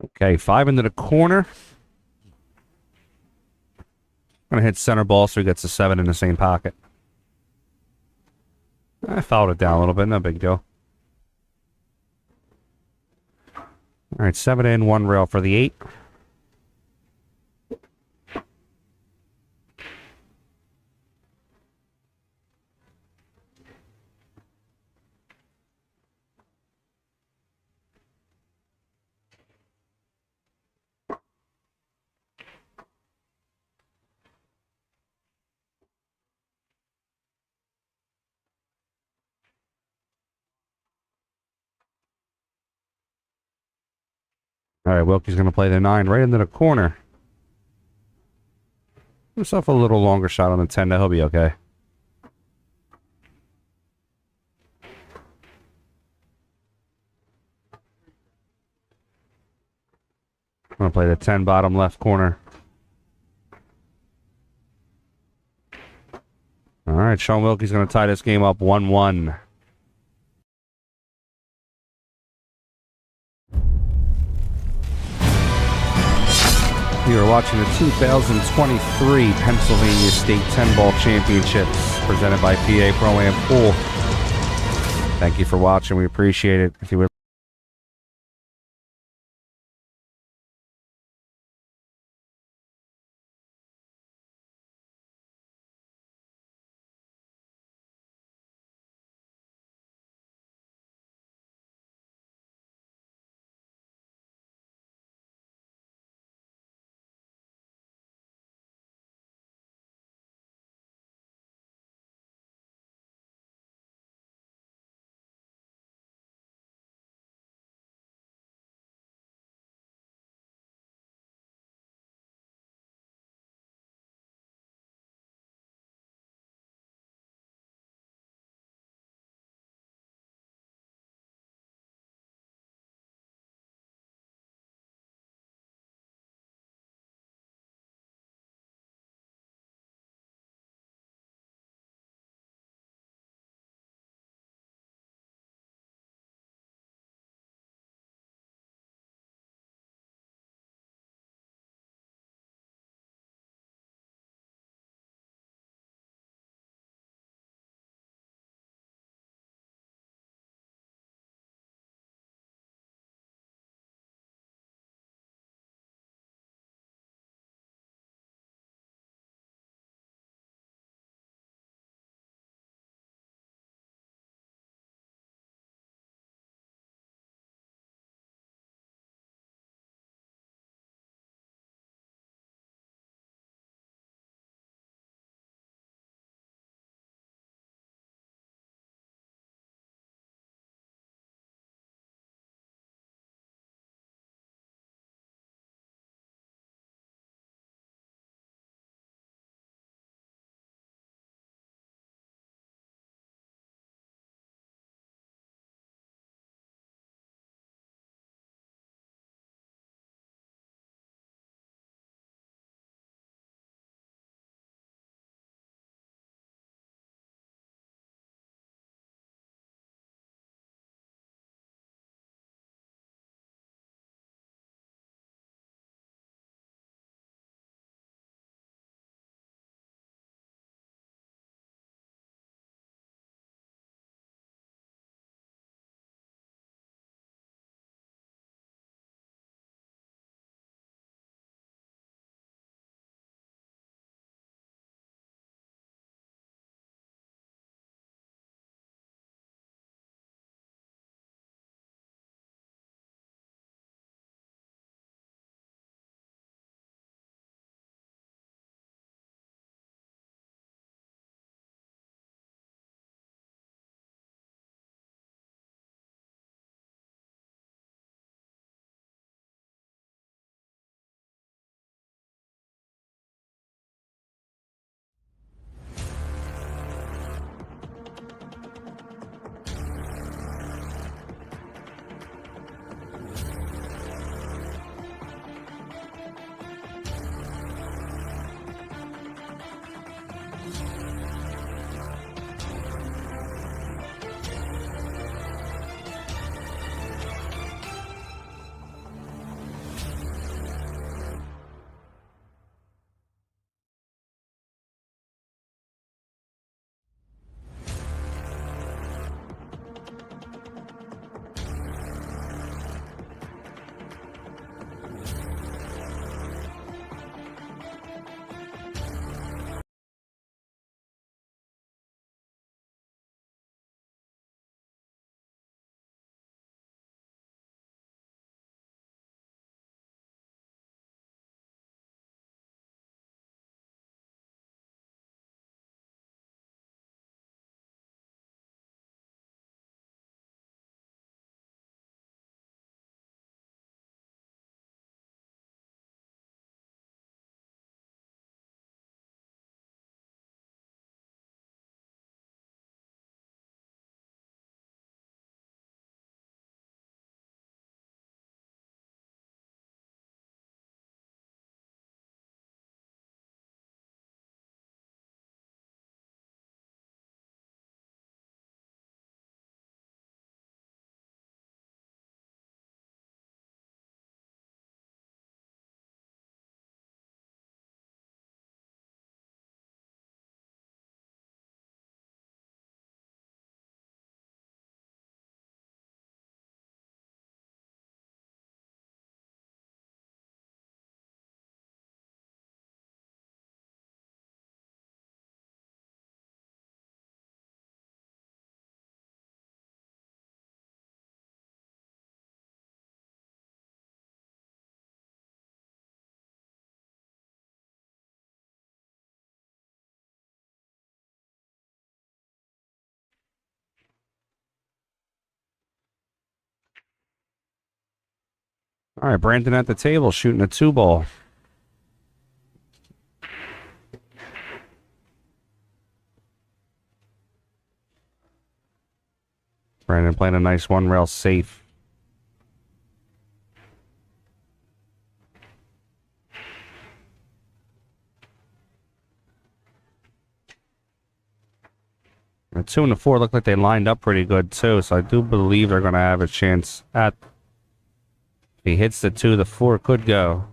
Okay, 5 into the corner. Gonna hit center ball so he gets a 7 in the same pocket. I fouled it down a little bit, no big deal. All right, 7 in, 1 rail for the 8. All right, Wilkey's going to play the 9 right into the corner. Himself a little longer shot on the 10. He'll be okay. I'm going to play the 10 bottom left corner. All right, Sean Wilkey's going to tie this game up 1-1. You are watching the 2023 Pennsylvania State 10-Ball Championships presented by PA Pro-Am Pool. Thank you for watching. We appreciate it. If you would All right, Brandon at the table shooting a 2-ball. Brandon playing a nice 1-rail safe. The 2 and the 4 look like they lined up pretty good too, so I do believe they're going to have a chance at. If he hits the 2, the 4 could go.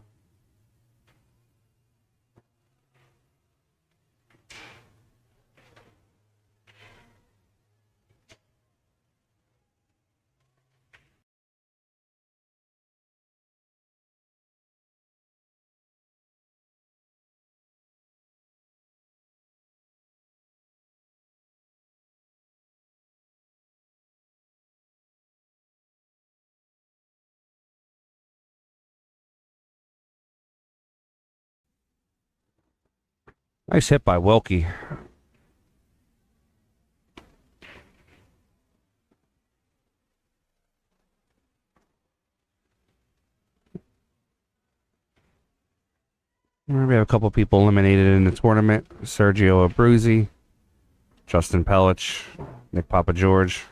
Nice hit by Wilkey. We have a couple people eliminated in the tournament. Sergio Abruzzi, Justin Pelich, Nick Papageorge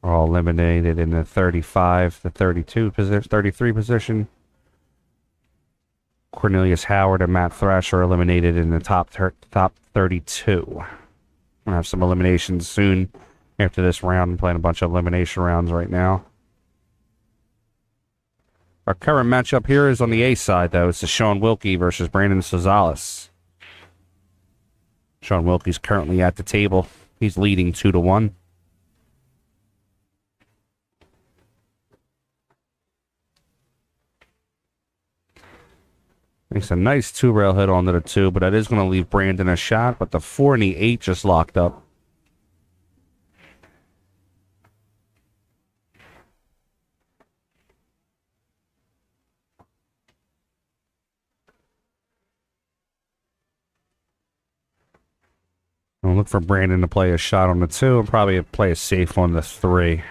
are all eliminated in the 35, the 32 position, 33 position. Cornelius Howard and Matt Thrasher eliminated in the top 32. We'll have some eliminations soon after this round. I'm playing a bunch of elimination rounds right now. Our current matchup here is on the A side, though. It's the Sean Wilkey versus Brandon Szales. Sean Wilkey's currently at the table. He's leading 2-1. Makes a nice 2-rail hit onto the 2, but that is going to leave Brandon a shot. But the 4 and the 8 just locked up. I'll look for Brandon to play a shot on the 2 and probably play a safe on the 3.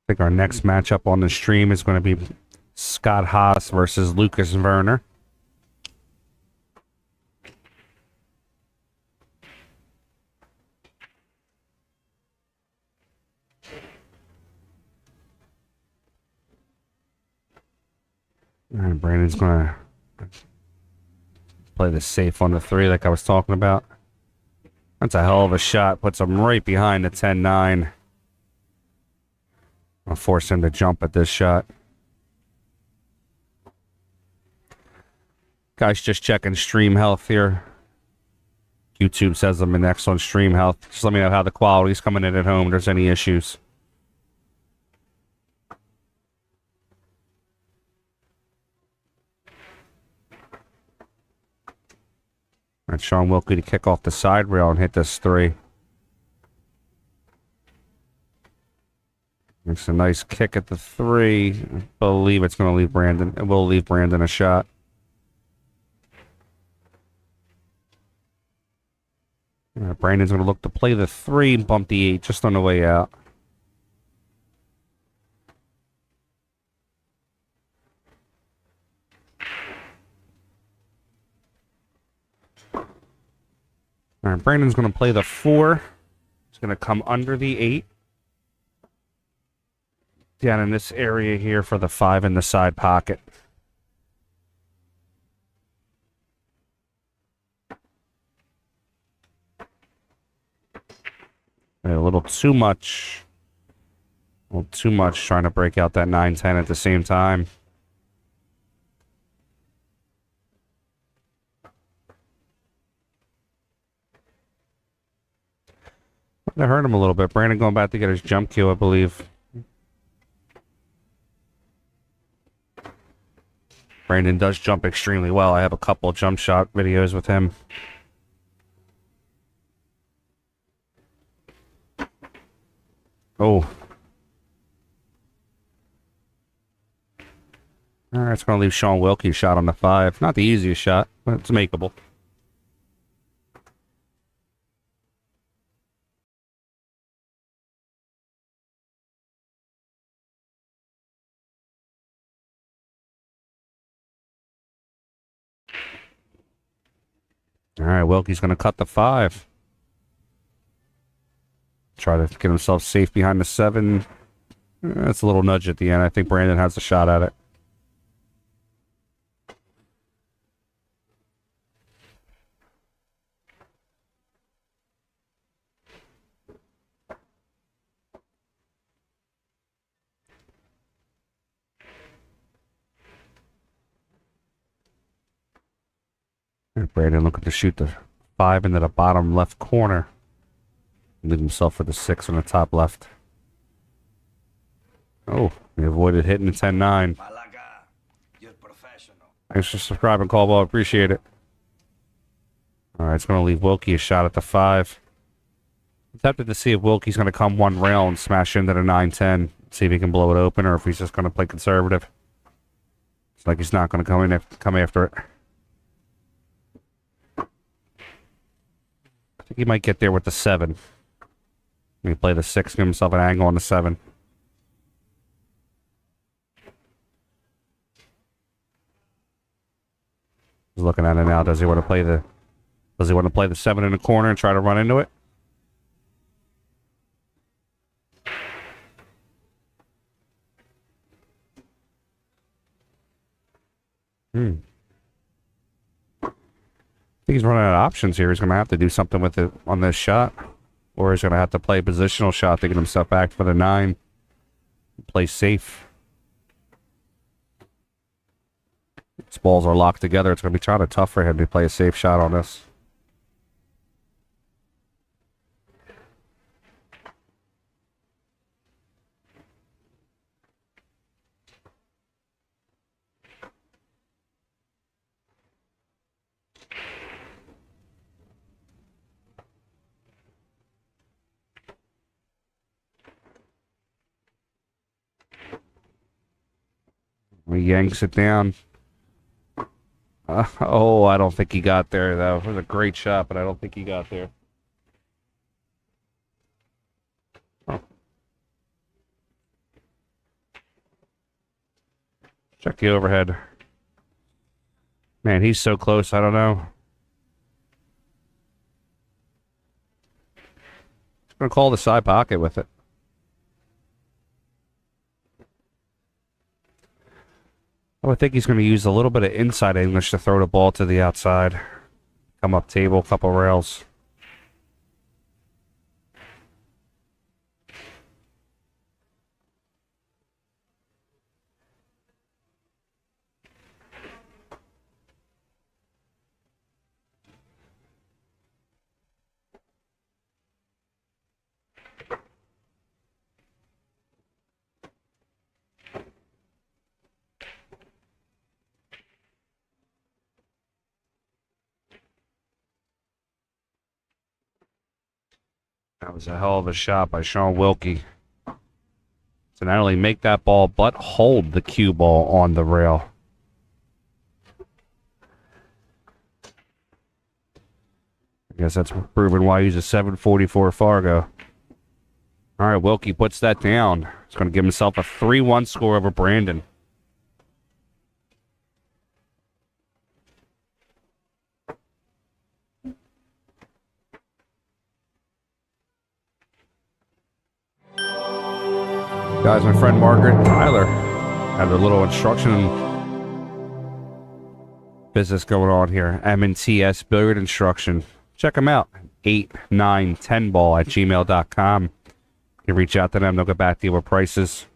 I think our next matchup on the stream is going to be Scott Haas versus Lucas Verner. All right, Brandon's going to play the safe on the 3 like I was talking about. That's a hell of a shot. Puts him right behind the 10-9. I'll force him to jump at this shot. Guys, just checking stream health here. YouTube says I'm in excellent stream health. Just let me know how the quality's coming in at home. If there's any issues. All right, Sean Wilkey to kick off the side rail and hit this 3. It's a nice kick at the 3. I believe it's going to leave Brandon. It will leave Brandon a shot. Brandon's going to look to play the 3 and bump the 8 just on the way out. All right, Brandon's going to play the 4. It's going to come under the 8. Down in this area here for the 5 in the side pocket. A little too much. A little too much trying to break out that 9-10 at the same time. That hurt him a little bit. Brandon going back to get his jump cue, I believe. Brandon does jump extremely well. I have a couple jump shot videos with him. Oh. All right, it's going to leave Sean Wilkey shot on the 5. Not the easiest shot, but it's makeable. All right, Wilkey's going to cut the 5. Try to get himself safe behind the 7. That's a little nudge at the end. I think Brandon has a shot at it. And Brandon looking to shoot the 5 into the bottom left corner. Leave himself for the 6 on the top left. Oh, he avoided hitting the 10-9. Thanks for subscribing, Caldwell. Appreciate it. All right, it's going to leave Wilkey a shot at the 5. I'm tempted to see if Wilkey's going to come one rail and smash into the 9-10. See if he can blow it open or if he's just going to play conservative. It's like he's not going to come after it. I think he might get there with the 7. He play the 6, give himself an angle on the 7. He's looking at it now. Does he want to play the 7 in the corner and try to run into it? I think he's running out of options here. He's going to have to do something with it on this shot. Or he's going to have to play a positional shot to get himself back for the 9. Play safe. These balls are locked together. It's going to be kind of tough for him to play a safe shot on this. He yanks it down. Oh, I don't think he got there, though. It was a great shot, but I don't think he got there. Oh. Check the overhead. Man, he's so close, I don't know. He's going to call the side pocket with it. I would think he's going to use a little bit of inside English to throw the ball to the outside. Come up table, couple rails. That was a hell of a shot by Sean Wilkey. To not only make that ball, but hold the cue ball on the rail. I guess that's proven why he's a 744 Fargo. All right, Wilkey puts that down. He's going to give himself a 3-1 score over Brandon. Guys, my friend Margaret and Tyler had a little instruction business going on here. M&TS Billiard Instruction. Check them out. 8, 9, 10 ball at gmail.com. You can reach out to them. They'll get back to you with prices.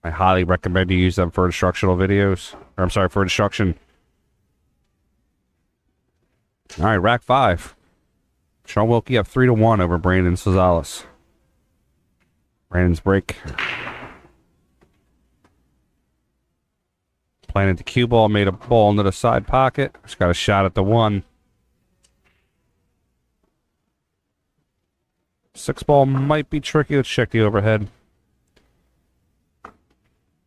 I highly recommend you use them for instructional videos. Or I'm sorry, for instruction. All right, rack 5. Sean Wilkey up 3-1 over Brandon Szales. Brandon's break. Planted the cue ball, made a ball into the side pocket. Just got a shot at the 1. Six ball might be tricky. Let's check the overhead.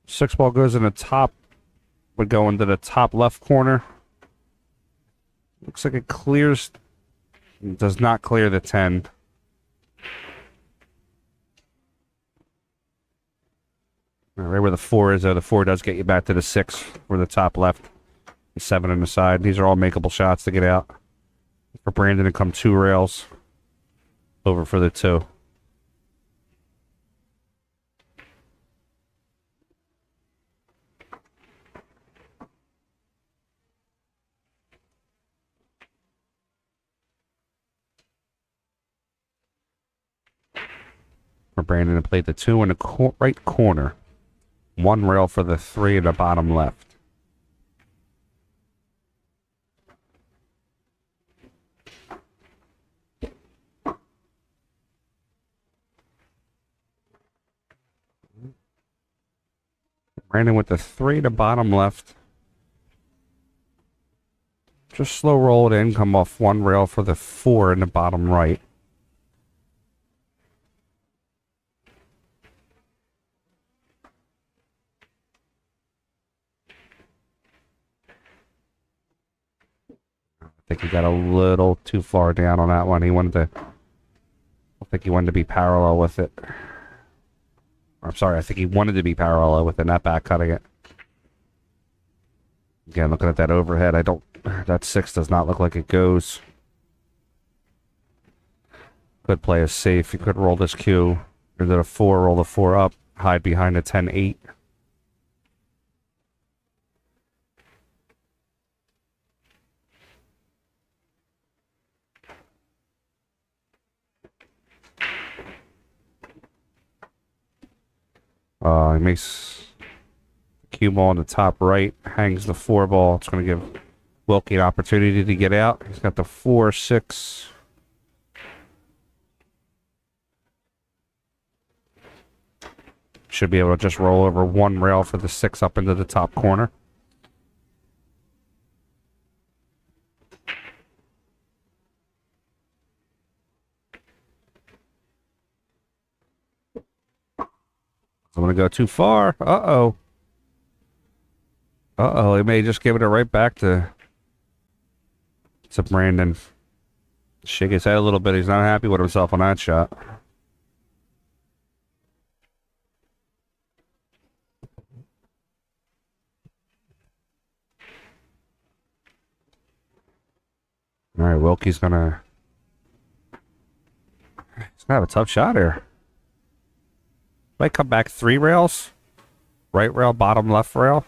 Six ball goes in the top, would go into the top left corner. Looks like it clears, does not clear the 10. Right where the 4 is, though, the 4 does get you back to the 6 for the top left. The 7 on the side. These are all makeable shots to get out. For Brandon to come 2 rails over for the 2. For Brandon to play the 2 in the right corner. 1 rail for the 3 in the bottom left. Brandon with the 3 to bottom left. Just slow roll it in, come off 1 rail for the 4 in the bottom right. I think he got a little too far down on that one. He wanted to, I think he wanted to be parallel with it. I'm sorry, I think he wanted to be parallel with it, not back cutting it. Again, looking at that overhead, that 6 does not look like it goes. Could play is safe. You could roll this cue into the 4, roll the 4 up, hide behind the 10-8. He makes the cue ball in the top right, hangs the 4 ball. It's going to give Wilkey an opportunity to get out. He's got the 4, 6. Should be able to just roll over 1 rail for the 6 up into the top corner. I'm going to go too far. Uh-oh. Uh-oh, he may just give it right back to Brandon. Shake his head a little bit. He's not happy with himself on that shot. All right, Wilkey's going to... He's going to have a tough shot here. Might come back 3 rails. Right rail, bottom left rail.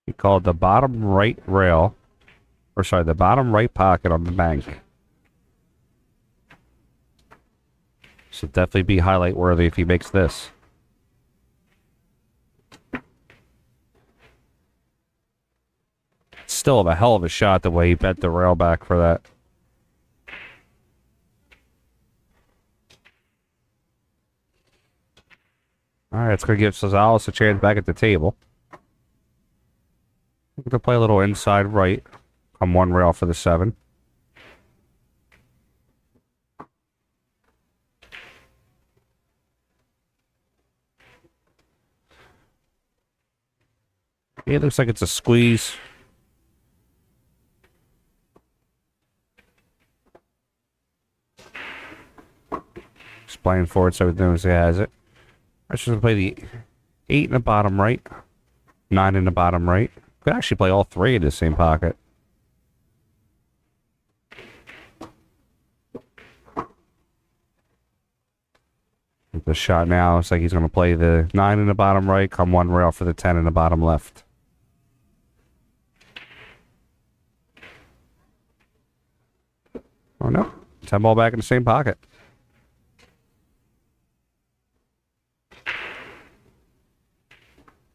He called the bottom right rail. Or sorry, the bottom right pocket on the bank. So definitely be highlight worthy if he makes this. Still a hell of a shot the way he bent the rail back for that. Alright, it's going to give Szales a chance back at the table. We're going to play a little inside right. Come 1 rail for the 7. It looks like it's a squeeze. Just playing forward so he knows he has it. I should play the 8 in the bottom right. 9 in the bottom right. Could actually play all 3 in the same pocket. The shot now, it's like he's going to play the 9 in the bottom right, come 1 rail for the 10 in the bottom left. Oh no, 10 ball back in the same pocket.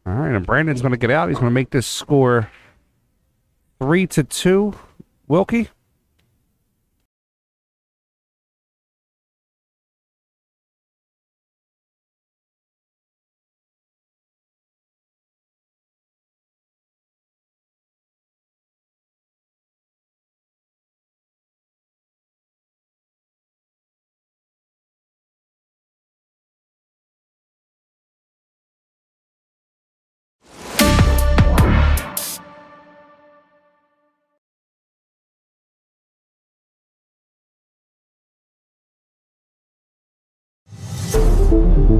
All right, and Brandon's going to get out. He's going to make this score 3-2. Wilkey? All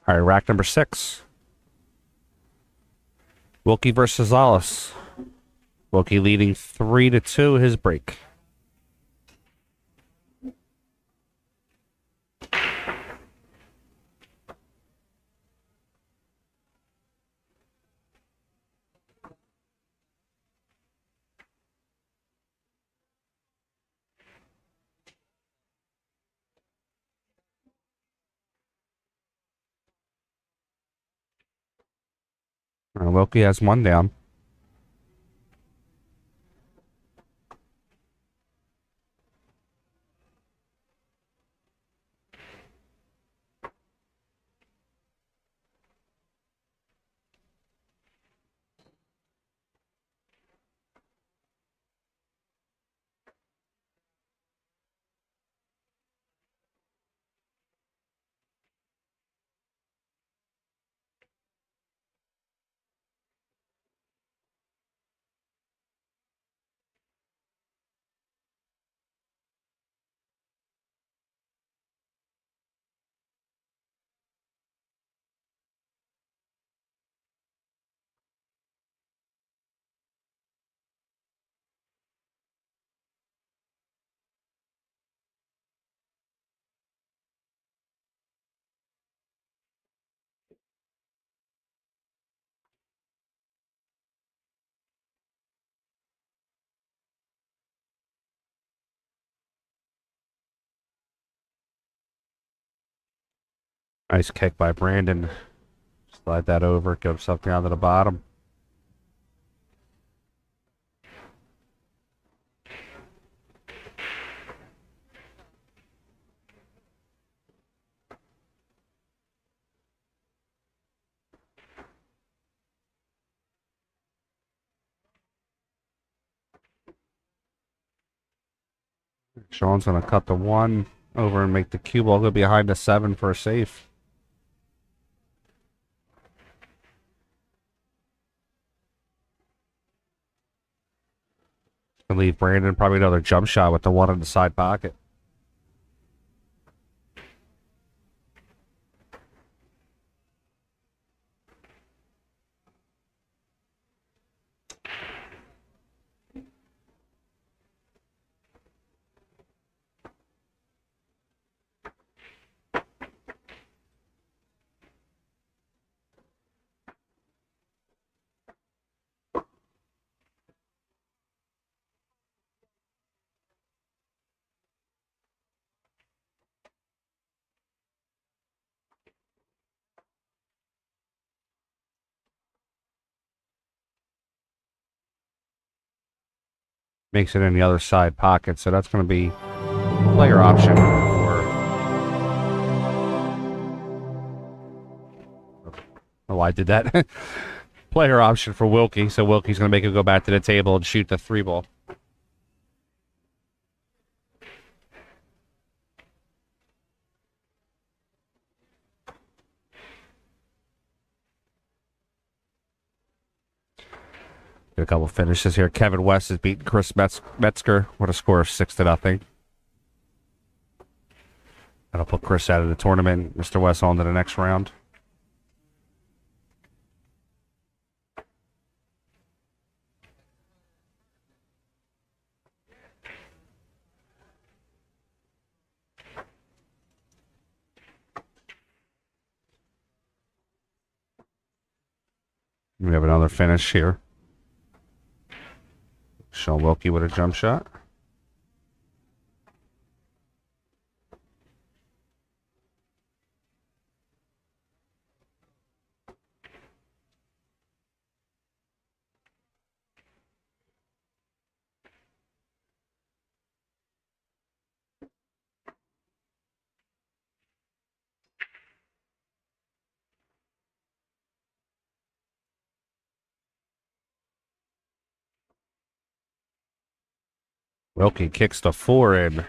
right, rack number 6. Wilkey versus Szales. Wilkey leading 3-2 his break. Wilkey has 1 down. Nice kick by Brandon. Slide that over, get himself down to the bottom. Sean's going to cut the 1 over and make the cue ball go behind the 7 for a safe. Gonna leave Brandon probably another jump shot with the 1 in the side pocket. Makes it in the other side pocket, so that's going to be player option for... Oh, I did that. Player option for Wilkey, so Wilkey's going to make it go back to the table and shoot the 3 ball. Get a couple finishes here. Kevin West has beaten Chris Metzger with a score of 6-0. That'll put Chris out of the tournament. Mr. West on to the next round. We have another finish here. Sean Wilkey with a jump shot. Wilkey kicks the 4 in.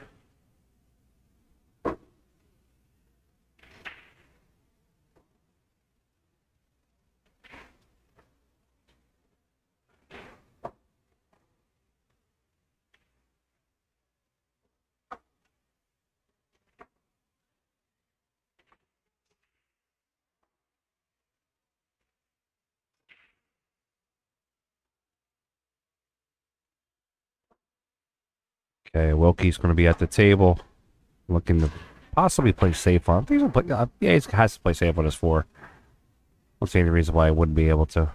Okay, Wilkey's going to be at the table, looking to possibly play safe on. I think he'll play, yeah, he has to play safe on his 4. Don't see any reason why he wouldn't be able to.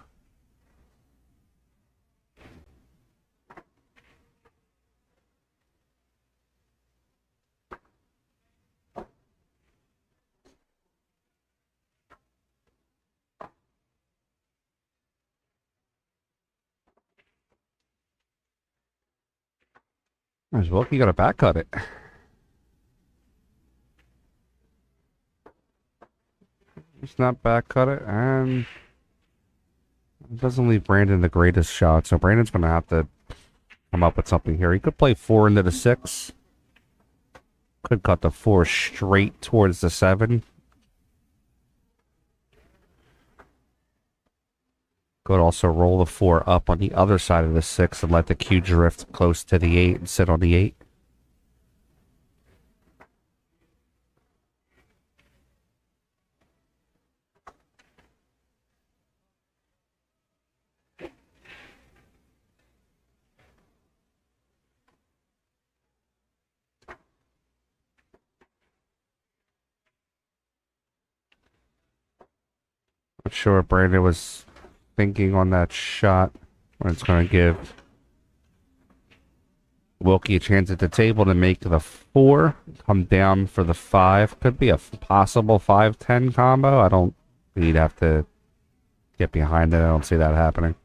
There's Wilkey got to back cut it. It's not back cut it, and it doesn't leave Brandon the greatest shot. So Brandon's going to have to come up with something here. He could play 4 into the 6. Could cut the 4 straight towards the 7. Could also roll the 4 up on the other side of the 6 and let the cue drift close to the 8 and sit on the 8. Not sure what Brandon was thinking on that shot, what it's going to give Wilkey a chance at the table to make the 4, come down for the 5. Could be a possible 5-10 combo. I don't think he'd have to get behind it. I don't see that happening.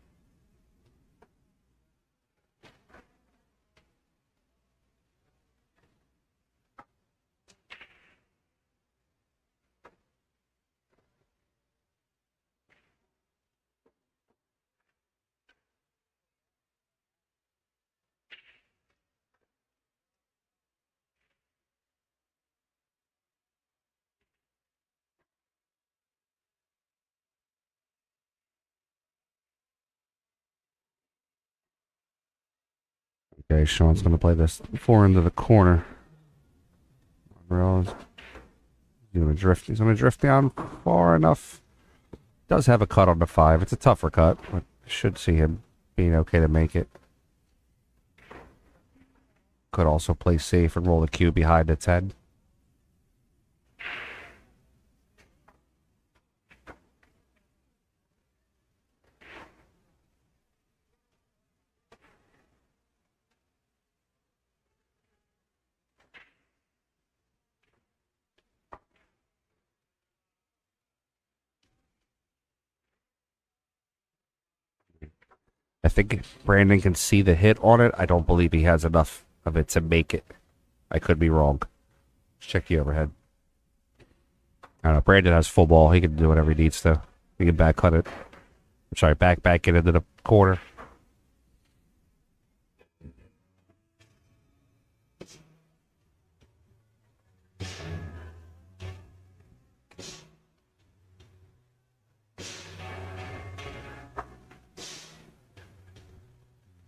Okay, Sean's going to play this 4 into the corner. He's going to drift down far enough. Does have a cut on the 5. It's a tougher cut, but should see him being okay to make it. Could also play safe and roll the cue behind the 10. I think Brandon can see the hit on it. I don't believe he has enough of it to make it. I could be wrong. Let's check the overhead. I don't know. Brandon has full ball. He can do whatever he needs to. He can back cut it. I'm sorry, back it into the corner.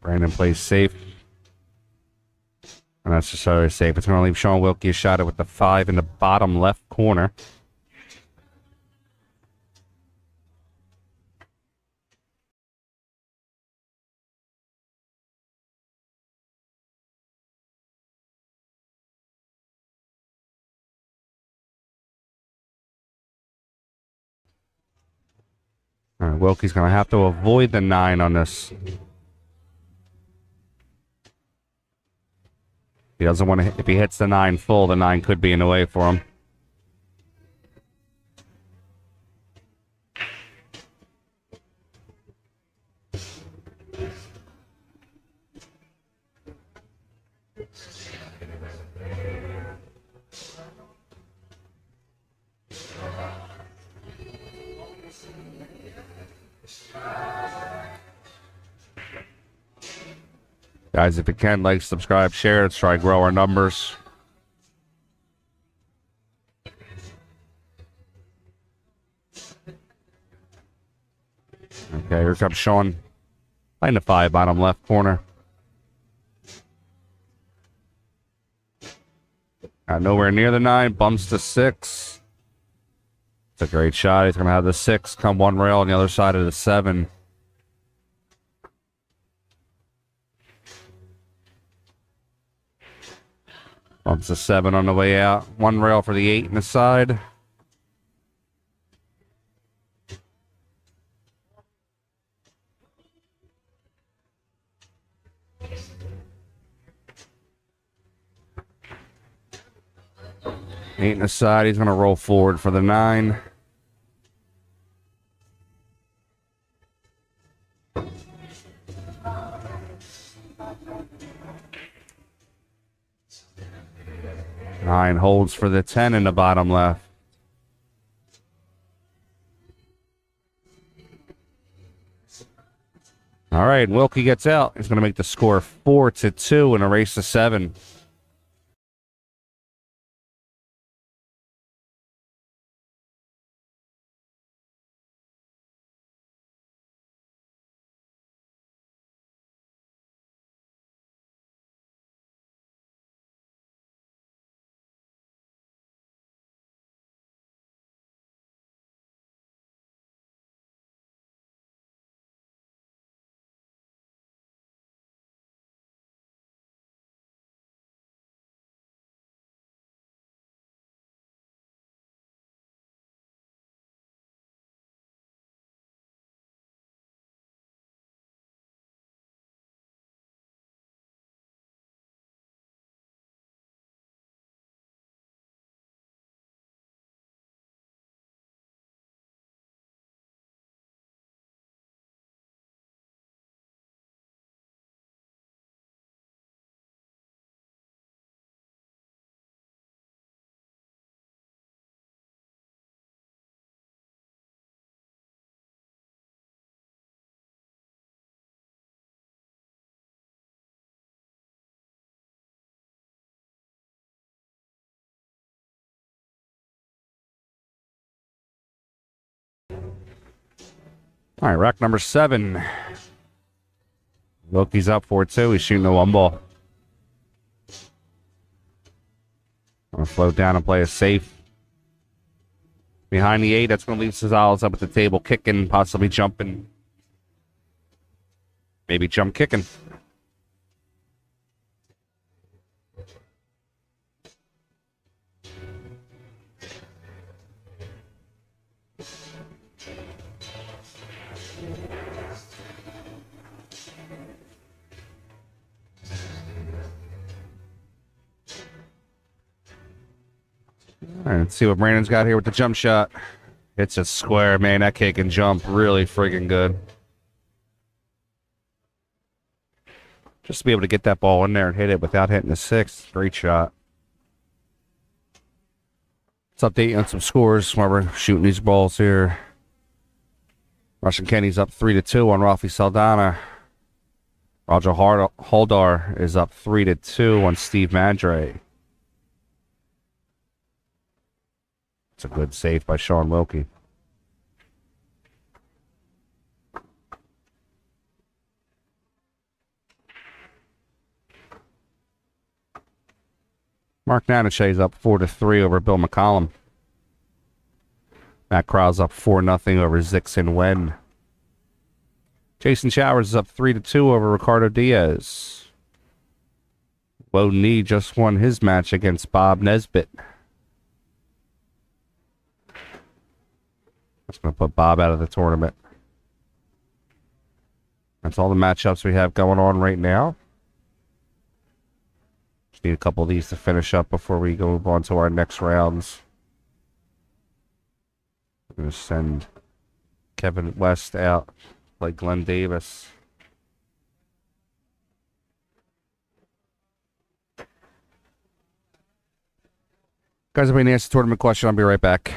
Brandon plays safe. And that's just so safe. It's going to leave Sean Wilkey a shot at with the 5 in the bottom left corner. All right, Wilkey's going to have to avoid the 9 on this. He doesn't want to. If he hits the 9 full, the 9 could be in the way for him. Guys, if you can, like, subscribe, share. Let's try to grow our numbers. Okay, here comes Sean. Playing the 5, bottom left corner. Nowhere near the 9. Bumps to 6. It's a great shot. He's going to have the 6 come one rail on the other side of the 7. Bumps a 7 on the way out. One rail for the 8 in the side. Eight in the side. He's going to roll forward for the 9. Nine holds for the 10 in the bottom left. All right, Wilkey gets out. He's going to make the score 4-2 and erase the 7. All right, rack number 7. Wilkey's up 4-2. He's shooting the 1 ball. I'm going to float down and play a safe. Behind the 8, that's going to leave Szales up at the table, kicking, possibly jumping. Maybe jump kicking. All right, let's see what Brandon's got here with the jump shot. It's a square, man. That kick and jump really friggin' good. Just to be able to get that ball in there and hit it without hitting the 6. Great shot. Let's update you on some scores while we're shooting these balls here. Russian Kenny's up 3-2 on Rafi Saldana. Roger Holdar is up 3-2 on Steve Madre. It's a good save by Sean Wilkey. Mark Nanes up 4-3 over Bill McCollum. Matt Krause up 4-0 over Zixon Wen. Jason Showers is up 3-2 over Ricardo Diaz. Woe Nee just won his match against Bob Nesbitt. That's going to put Bob out of the tournament. That's all the matchups we have going on right now. Just need a couple of these to finish up before we go move on to our next rounds. I'm going to send Kevin West out like Glenn Davis. Guys, if we answer the tournament question, I'll be right back.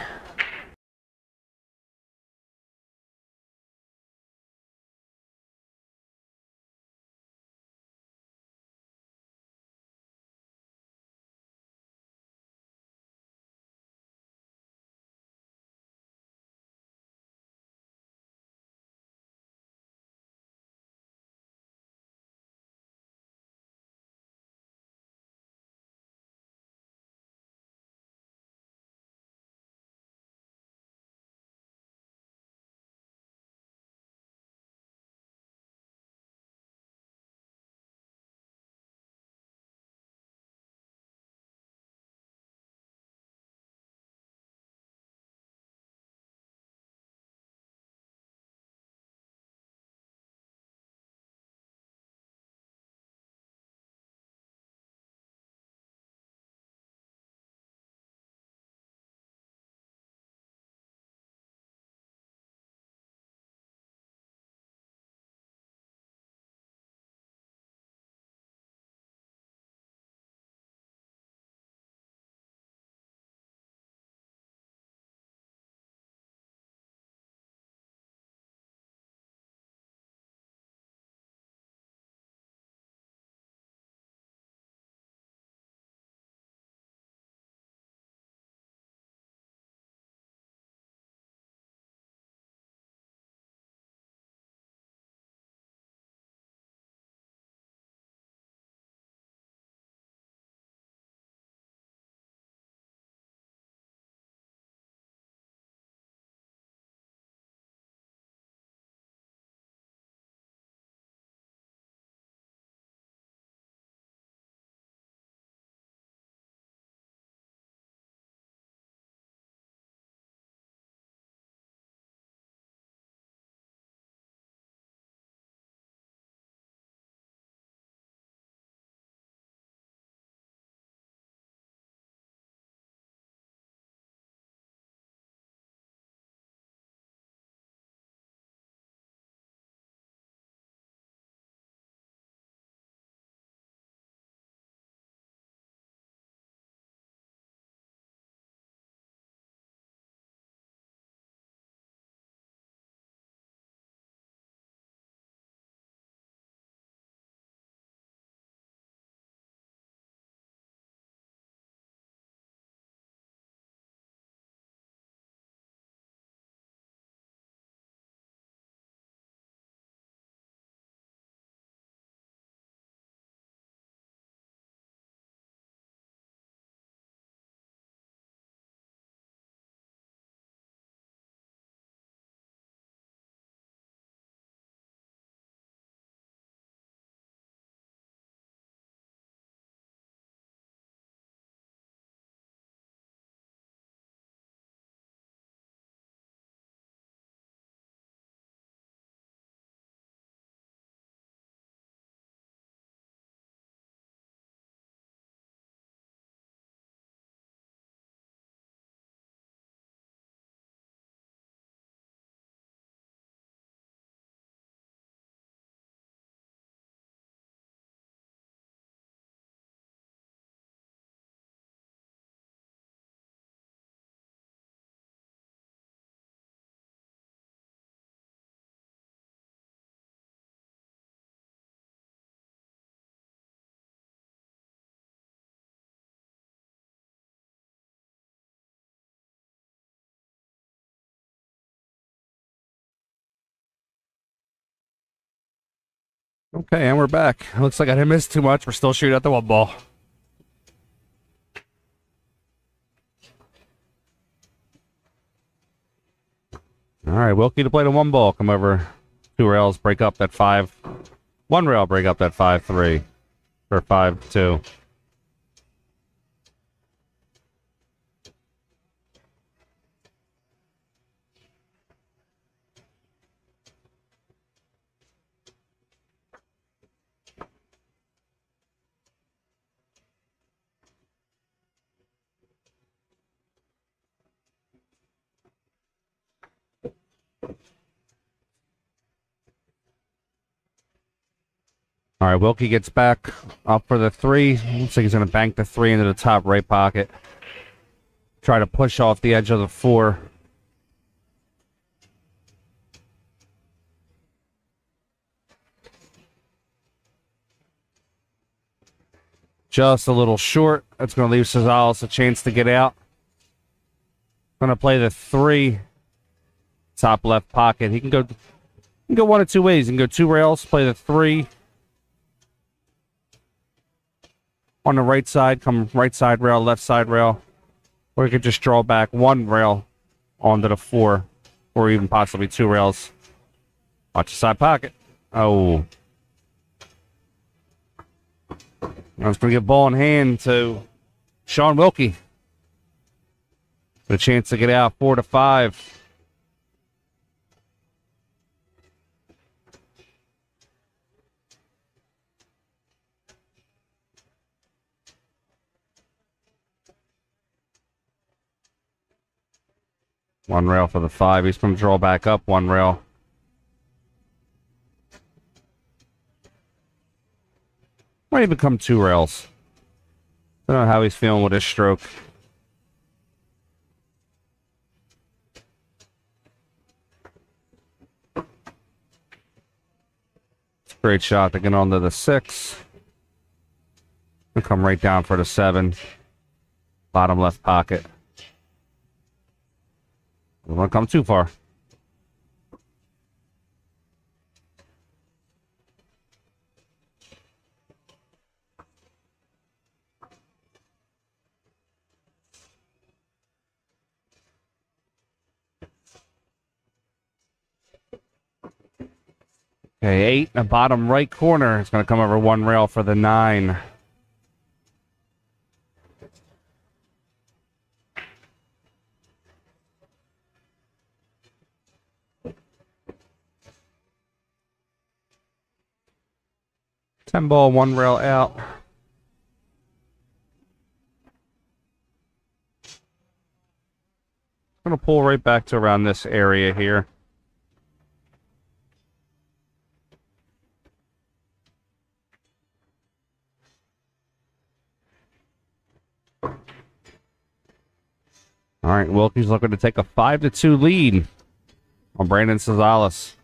Okay, and we're back. Looks like I didn't miss too much. We're still shooting at the one ball. All right, Wilkey to play the one ball. Come over. 2 rails, break up that 5. 1 rail, break up that 5-3. Or 5-2. All right, Wilkey gets back up for the 3. Looks like he's going to bank the 3 into the top right pocket. Try to push off the edge of the 4. Just a little short. That's going to leave Szales a chance to get out. Going to play the 3. Top left pocket. He can go one of 2 ways. He can go 2 rails, play the 3. On the right side, come right side rail, left side rail. Or you could just draw back 1 rail onto the 4. Or even possibly 2 rails. Watch the side pocket. Oh. I was going to get ball in hand to Sean Wilkey. With a chance to get out 4-5. One rail for the 5. He's going to draw back up 1 rail. Might even come 2 rails. I don't know how he's feeling with his stroke. It's a great shot to get onto the 6. And come right down for the 7. Bottom left pocket. Don't want to come too far. Okay, 8 in the bottom right corner. It's going to come over 1 rail for the 9. Ten ball, 1 rail out. I'm going to pull right back to around this area here. All right, Wilkey's looking to take a 5-2 lead on Brandon Szales.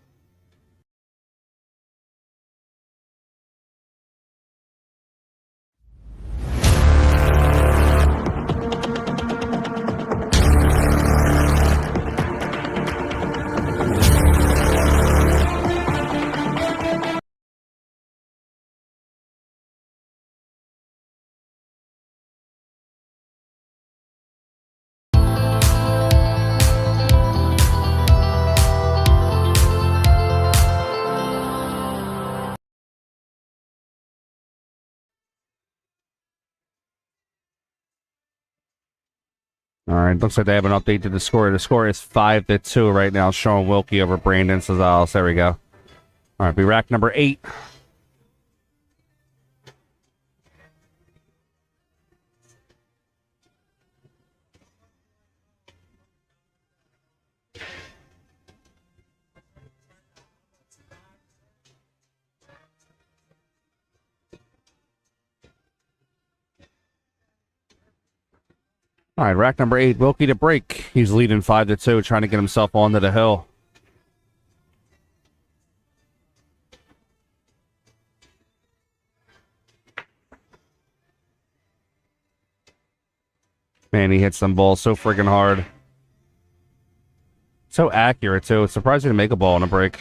All right, looks like they have an update to the score. The score is 5-2 right now, showing Wilkey over Brandon Szales. There we go. All right, be rack number 8. All right, rack number 8, Wilkey to break. He's leading 5-2, trying to get himself onto the hill. Man, he hits them balls so freaking hard. So accurate, too. It's surprising to make a ball on a break.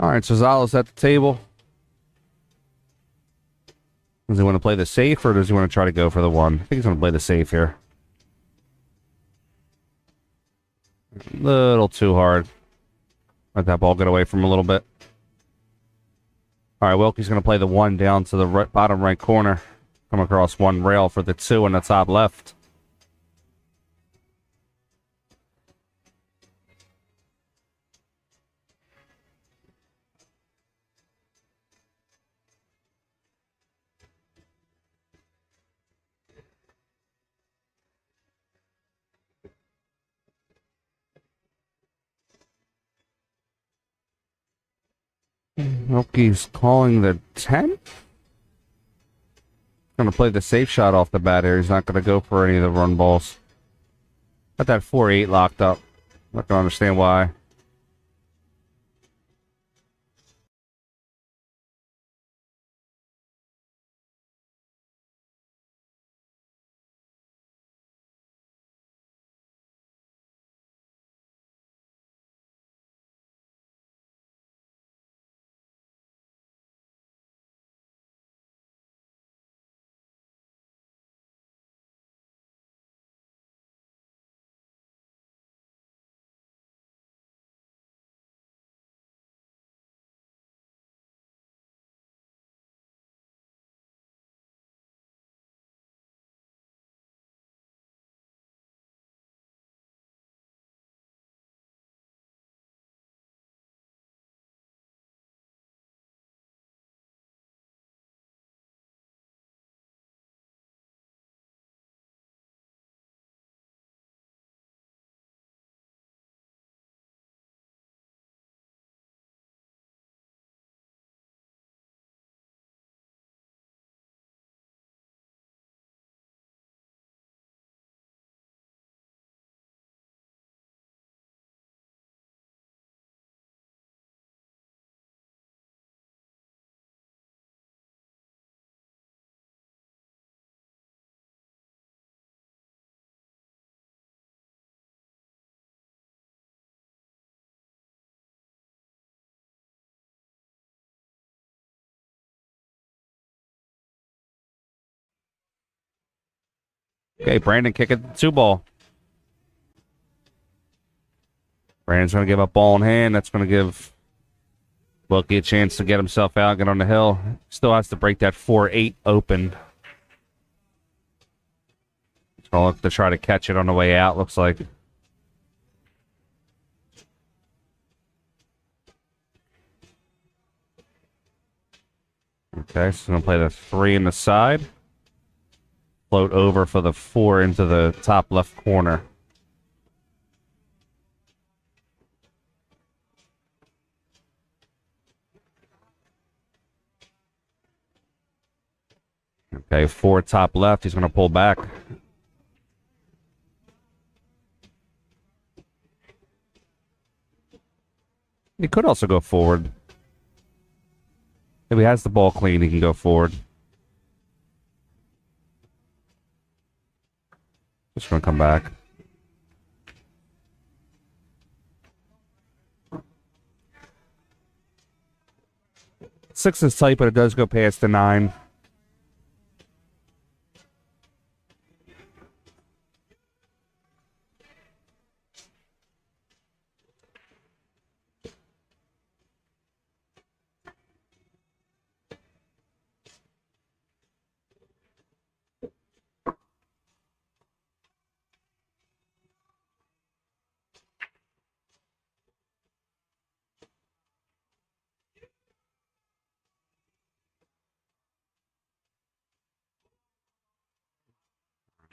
All right, so Szales at the table. Does he want to play the safe, or does he want to try to go for the one? I think he's going to play the safe here. A little too hard. Let that ball get away from him a little bit. All right, Wilkey's going to play the one down to the bottom right corner. Come across one rail for the two in the top left. Wilkey's calling the 10. Going to play the safe shot off the bat here. He's not going to go for any of the run balls. Got that 4-8 locked up. Not going to understand why. Okay, Brandon kicking the 2-ball. Brandon's going to give up ball in hand. That's going to give Wilkey a chance to get himself out, get on the hill. Still has to break that 4-8 open. He's going to look to try to catch it on the way out, looks like. Okay, so he's going to play the 3 in the side. Float over for the 4 into the top left corner. Okay, 4 top left. He's going to pull back. He could also go forward. If he has the ball clean, he can go forward. Just going to come back. Six is tight, but it does go past the 9.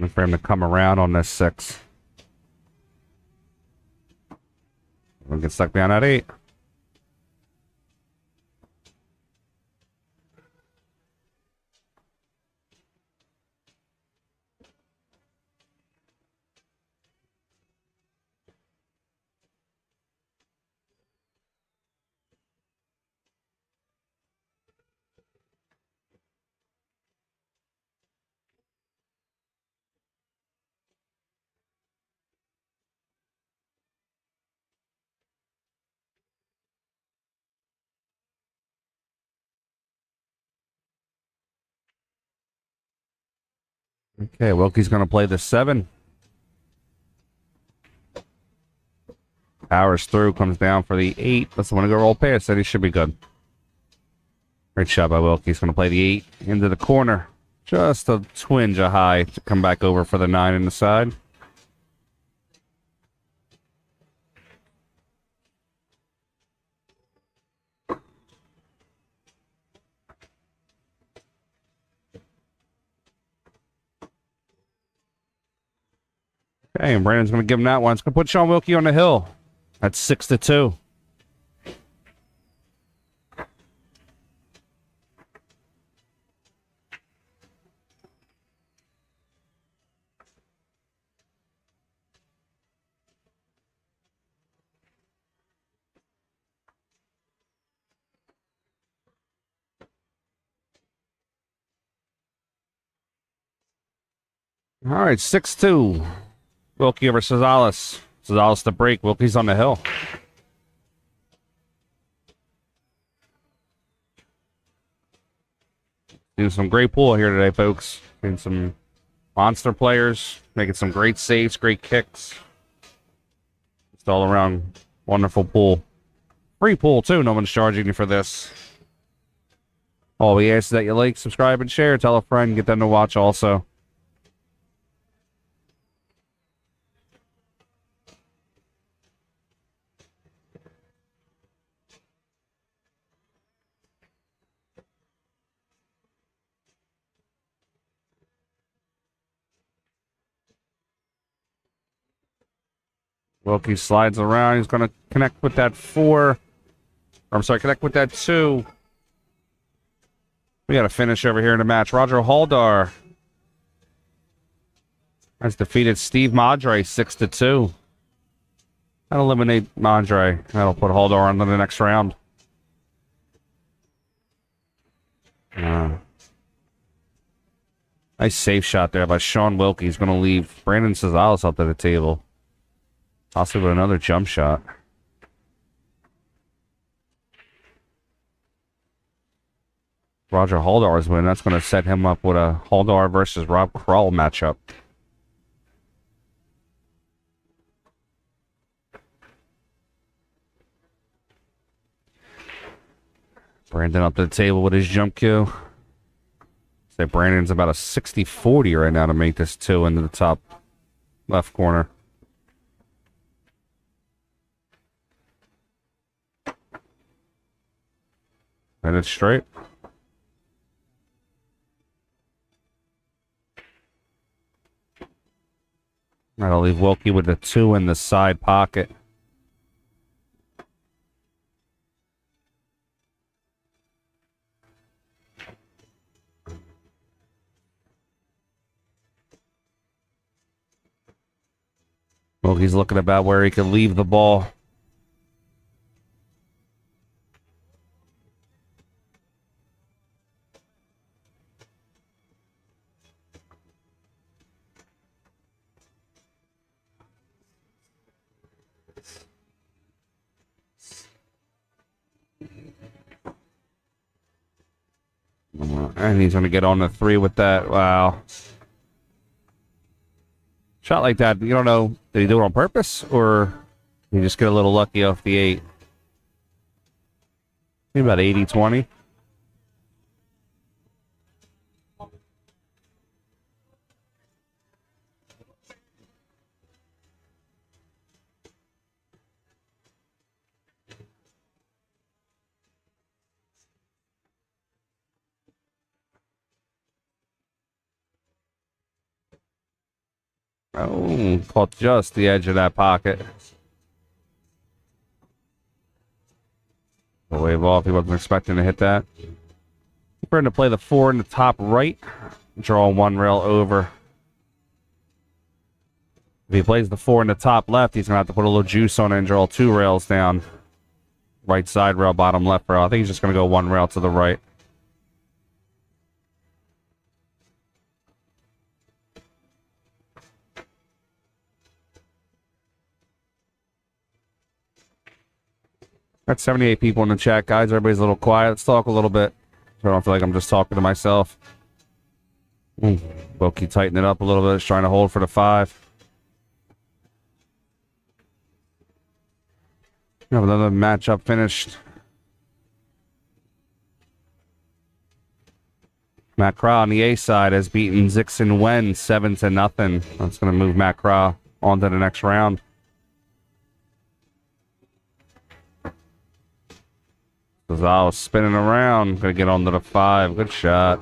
And for him to come around on this 6. We'll get stuck down at 8. Okay, Wilkey's going to play the 7. Powers through, comes down for the 8. Doesn't want to go roll pass, then he should be good. Great shot by Wilkey. He's going to play the 8 into the corner. Just a twinge of high to come back over for the 9 in the side. Okay, and Brandon's going to give him that one. It's going to put Sean Wilkey on the hill. That's 6-2. All right, 6-2. Wilkey over Szales. Szales to break. Wilkey's on the hill. Doing some great pool here today, folks. And some monster players. Making some great saves, great kicks. Just all around wonderful pool. Free pool, too. No one's charging you for this. All we ask is that you like, subscribe, and share. Tell a friend. Get them to watch also. Wilkey slides around. He's going to connect with that 4. I'm sorry, connect with that 2. We got a finish over here in the match. Roger Haldar has defeated Steve Madre 6-2. That'll eliminate Madre. That'll put Haldar on to the next round. Nice safe shot there by Sean Wilkey. He's going to leave Brandon Szales up to the table. Possibly with another jump shot. Roger Haldar's win. That's going to set him up with a Haldar versus Rob Krull matchup. Brandon up to the table with his jump cue. Say Brandon's about a 60-40 right now to make this 2 into the top left corner. And it's straight. That'll leave Wilkey with the 2 in the side pocket. Wilkey's looking about where he can leave the ball. And he's going to get on the 3 with that. Wow. Shot like that, you don't know, did he do it on purpose? Or did he just get a little lucky off the 8? Maybe about 80-20. Oh, caught just the edge of that pocket. A wave off. He wasn't expecting to hit that. We're going to play the 4 in the top right. Draw 1 rail over. If he plays the 4 in the top left, he's going to have to put a little juice on it and draw 2 rails down. Right side rail, bottom left rail. I think he's just going to go 1 rail to the right. Got 78 people in the chat, guys. Everybody's a little quiet. Let's talk a little bit. So I don't feel like I'm just talking to myself. Wilkey tightening it up a little bit. He's trying to hold for the 5. We have another matchup finished. Matt Craw on the A side has beaten Zixon Wen 7-0. That's going to move Matt Craw on to the next round. Szales spinning around. Going to get onto the 5. Good shot.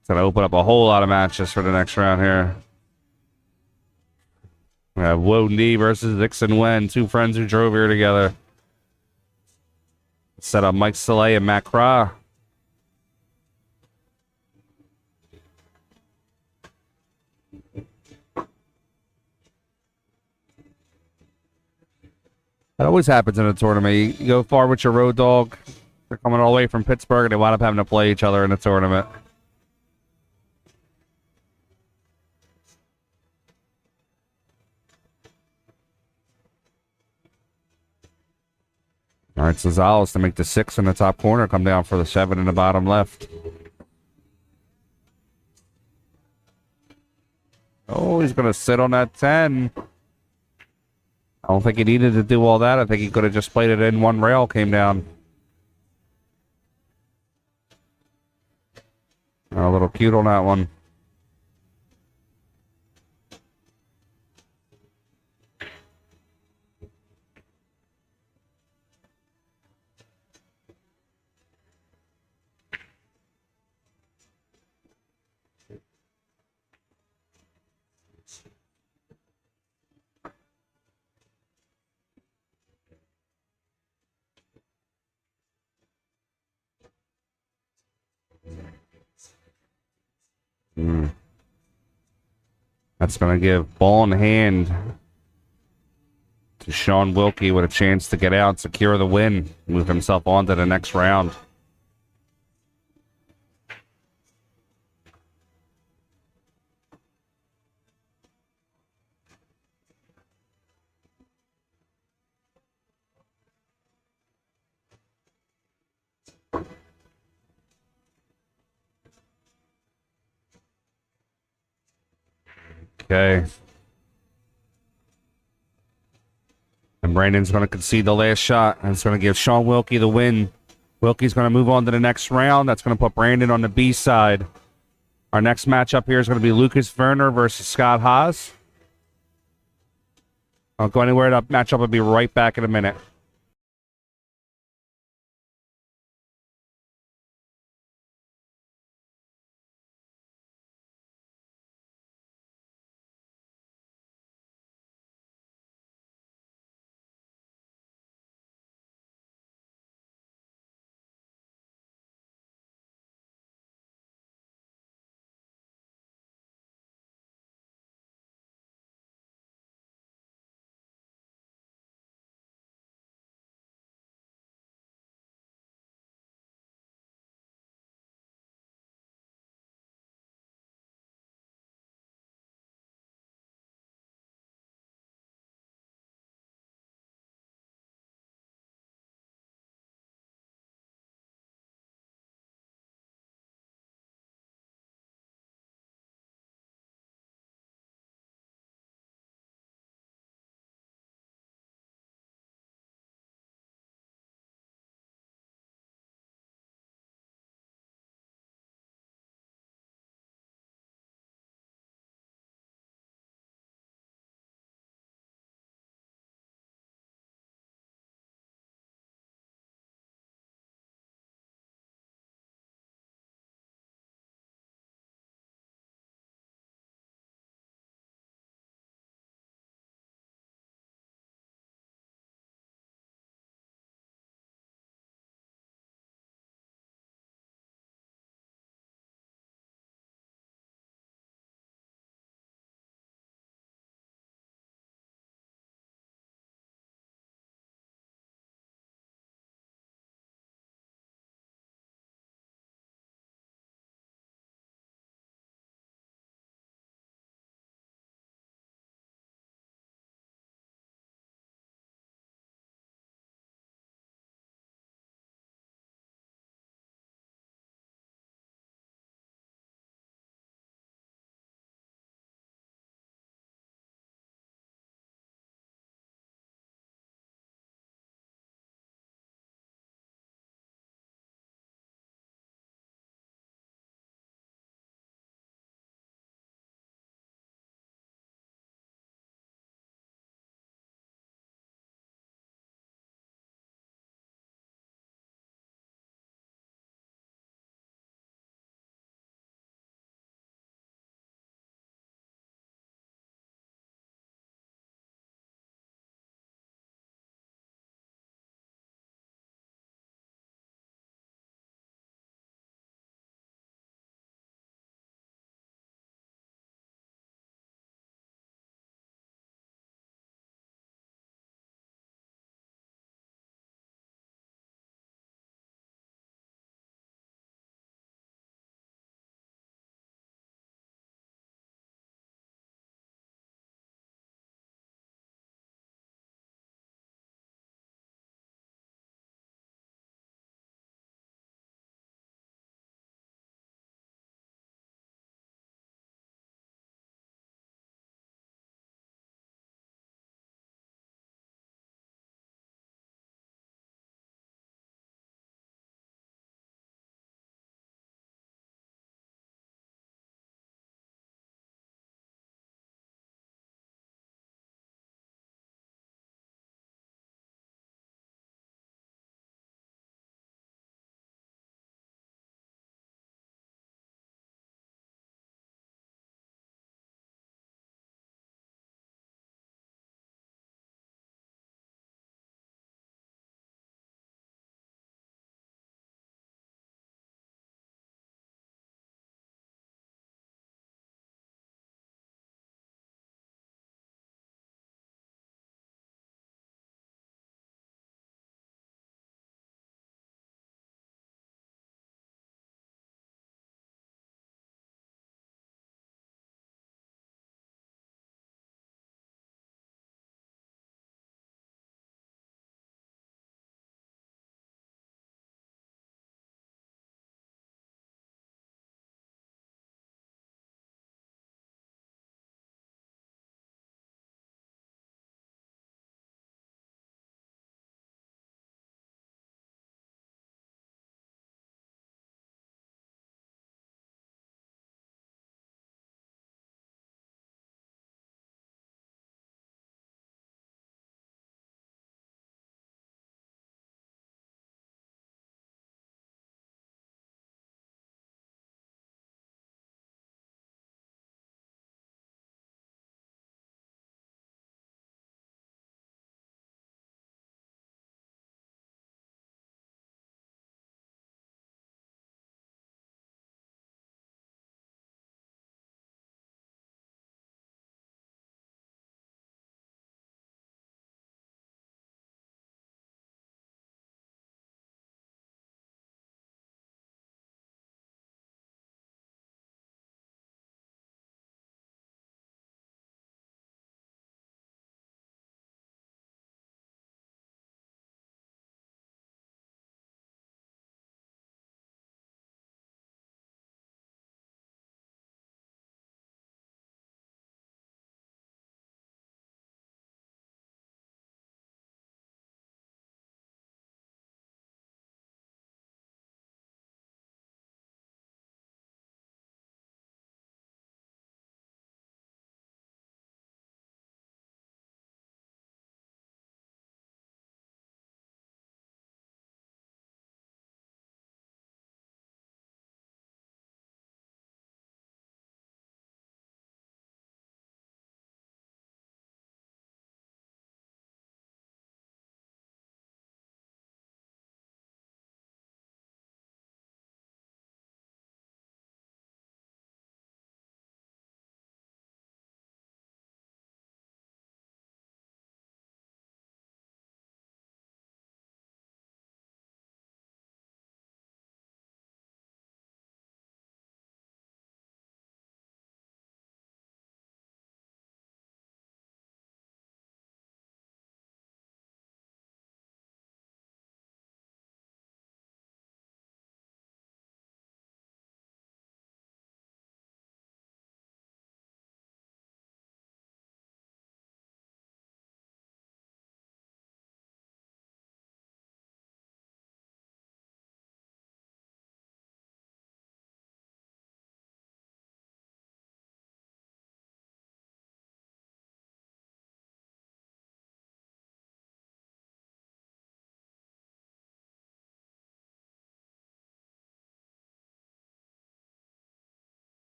It's going to open up a whole lot of matches for the next round here. We have Woden versus Zixon Wen, 2 friends who drove here together. Set up Mike Szales and Matt Craw. That always happens in a tournament. You go far with your road dog. They're coming all the way from Pittsburgh, and they wind up having to play each other in a tournament. All right, so Szales to make the 6 in the top corner, come down for the 7 in the bottom left. Oh, he's going to sit on that 10. I don't think he needed to do all that. I think he could have just played it in. One rail came down. A little cute on that one. That's going to give ball in hand to Sean Wilkey with a chance to get out, secure the win, move himself on to the next round. Okay. And Brandon's going to concede the last shot, and it's going to give Sean Wilkey the win. Wilkey's going to move on to the next round. That's going to put Brandon on the B side. Our next matchup here is going to be Lucas Verner versus Scott Haas. Don't go anywhere. That matchup will be right back in a minute.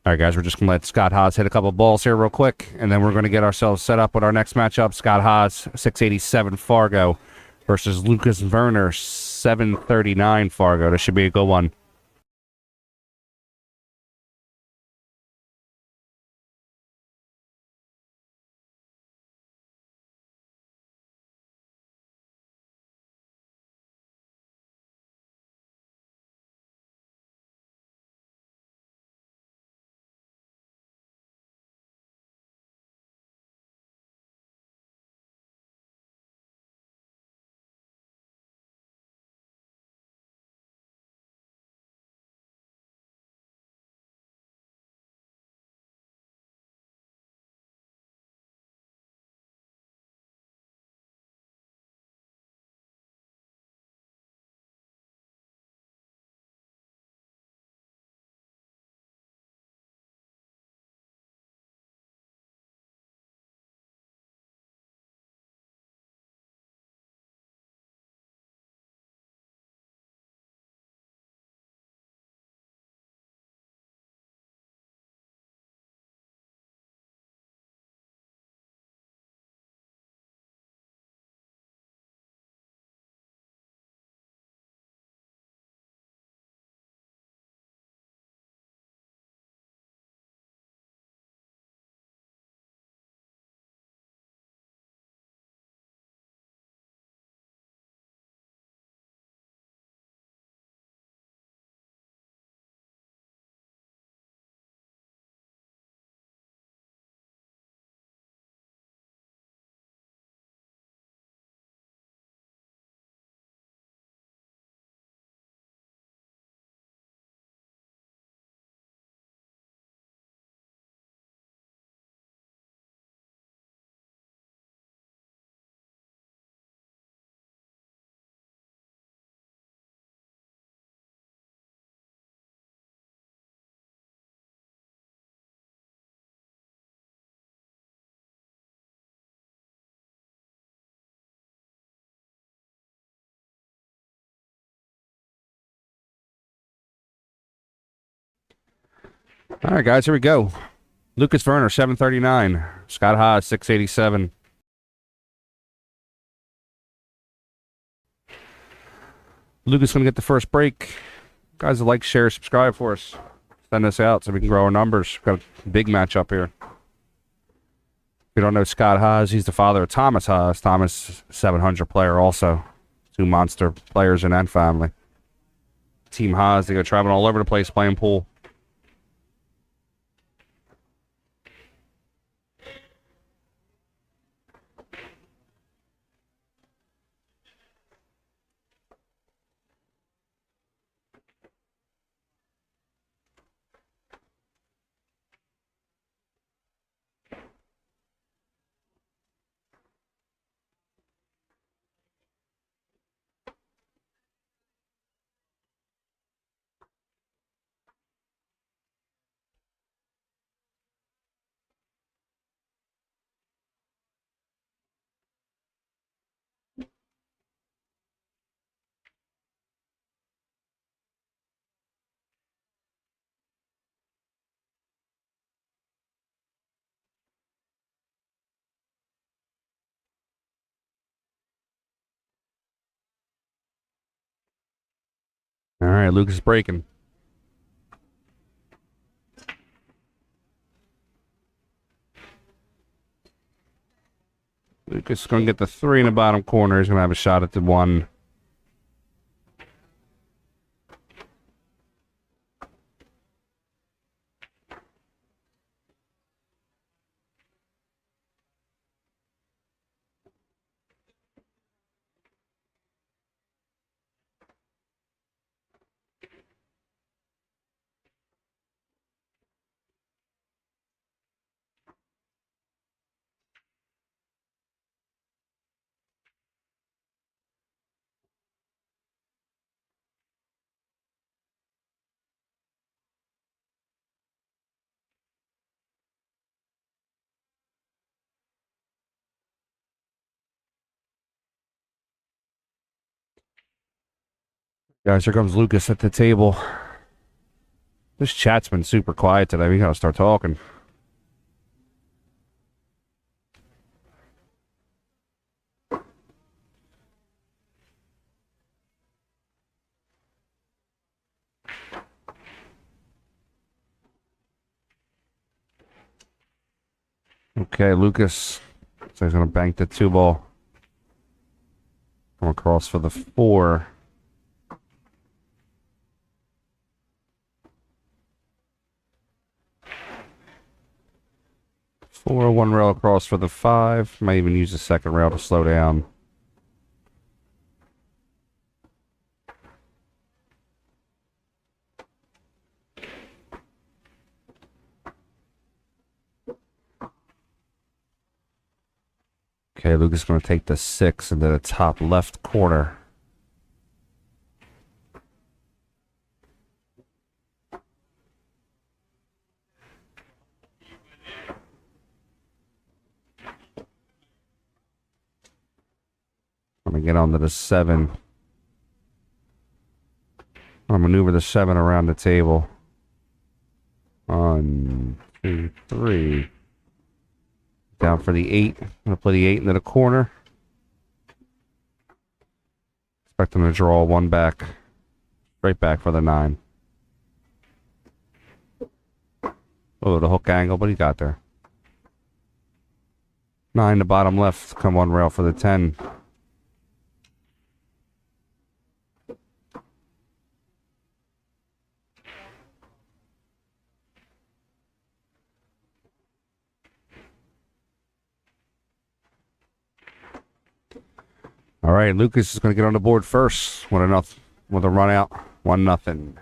All right, guys, we're just going to let Scott Haas hit a couple balls here real quick, and then we're going to get ourselves set up with our next matchup. Scott Haas, 687 Fargo versus Lucas Verner, 739 Fargo. This should be a good one. All right, guys, here we go. Lucas Verner, 739. Scott Haas, 687. Lucas going to get the first break. Guys, like, share, subscribe for us. Send this out so we can grow our numbers. We've got a big matchup here. If you don't know Scott Haas, he's the father of Thomas Haas. Thomas, 700 player also. Two monster players in that family. Team Haas, they go traveling all over the place playing pool. All right, Lucas is breaking. Lucas is going to get the 3 in the bottom corner. He's going to have a shot at the 1. Guys, here comes Lucas at the table. This chat's been super quiet today. We gotta start talking. Okay, Lucas. So he's gonna bank the 2-ball. Come across for the 4. Four, 1 rail across for the 5. Might even use the second rail to slow down. Okay, Lucas is going to take the 6 into the top left corner. I'm going to get onto the 7. I'll maneuver the 7 around the table. 1, 2, 3. Down for the 8. I'm going to play the 8 into the corner. Expect him to draw 1 back. Straight back for the 9. Oh, the hook angle, but he got there. 9 to bottom left. Come 1 rail for the 10. All right, Lucas is going to get on the board first with a run out, 1-0.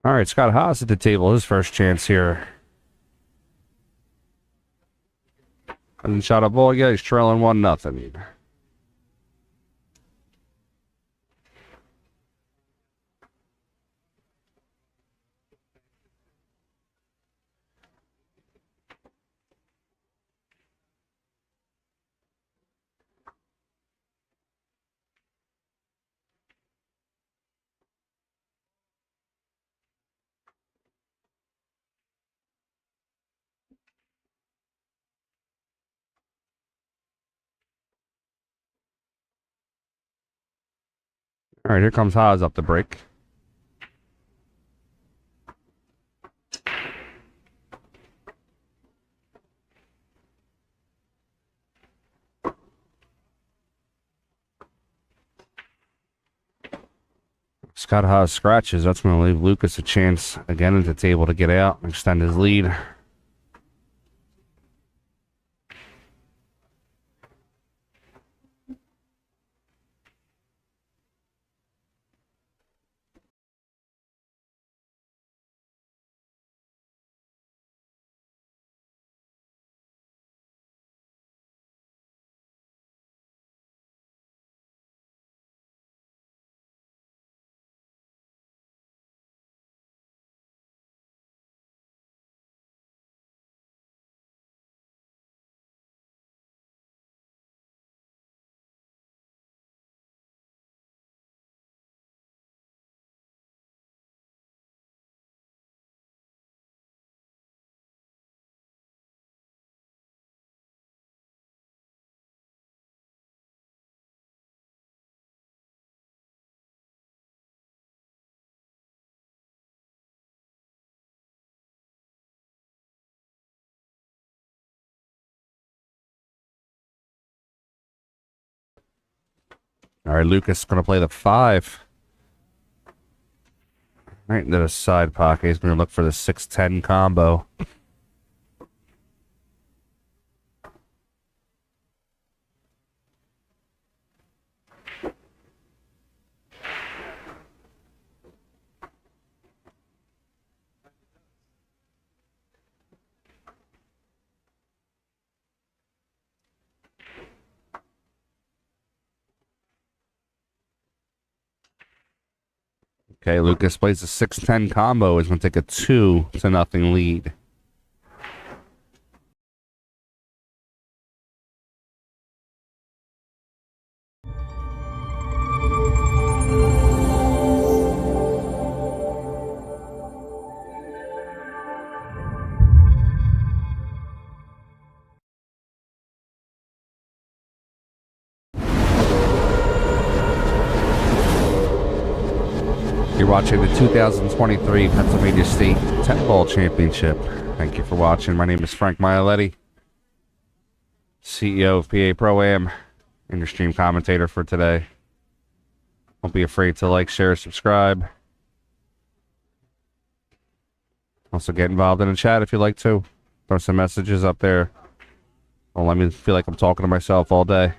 All right, Scott Haas at the table, his first chance here. Hasn't shot a ball yet. He's trailing 1-0. All right, here comes Haas up the break. Scott Haas scratches. That's going to leave Lucas a chance again at the table to get out and extend his lead. All right, Lucas is going to play the 5. Right into the side pocket. He's going to look for the 6-10 combo. Okay, Lucas plays a 6-10 combo. He's going to take a 2-0 lead. You're watching the 2023 Pennsylvania State 10-Ball Championship. Thank you for watching. My name is Frank Mialetti, CEO of PA Pro-Am, and your stream commentator for today. Don't be afraid to like, share, subscribe. Also get involved in the chat if you'd like to. Throw some messages up there. Don't let me feel like I'm talking to myself all day.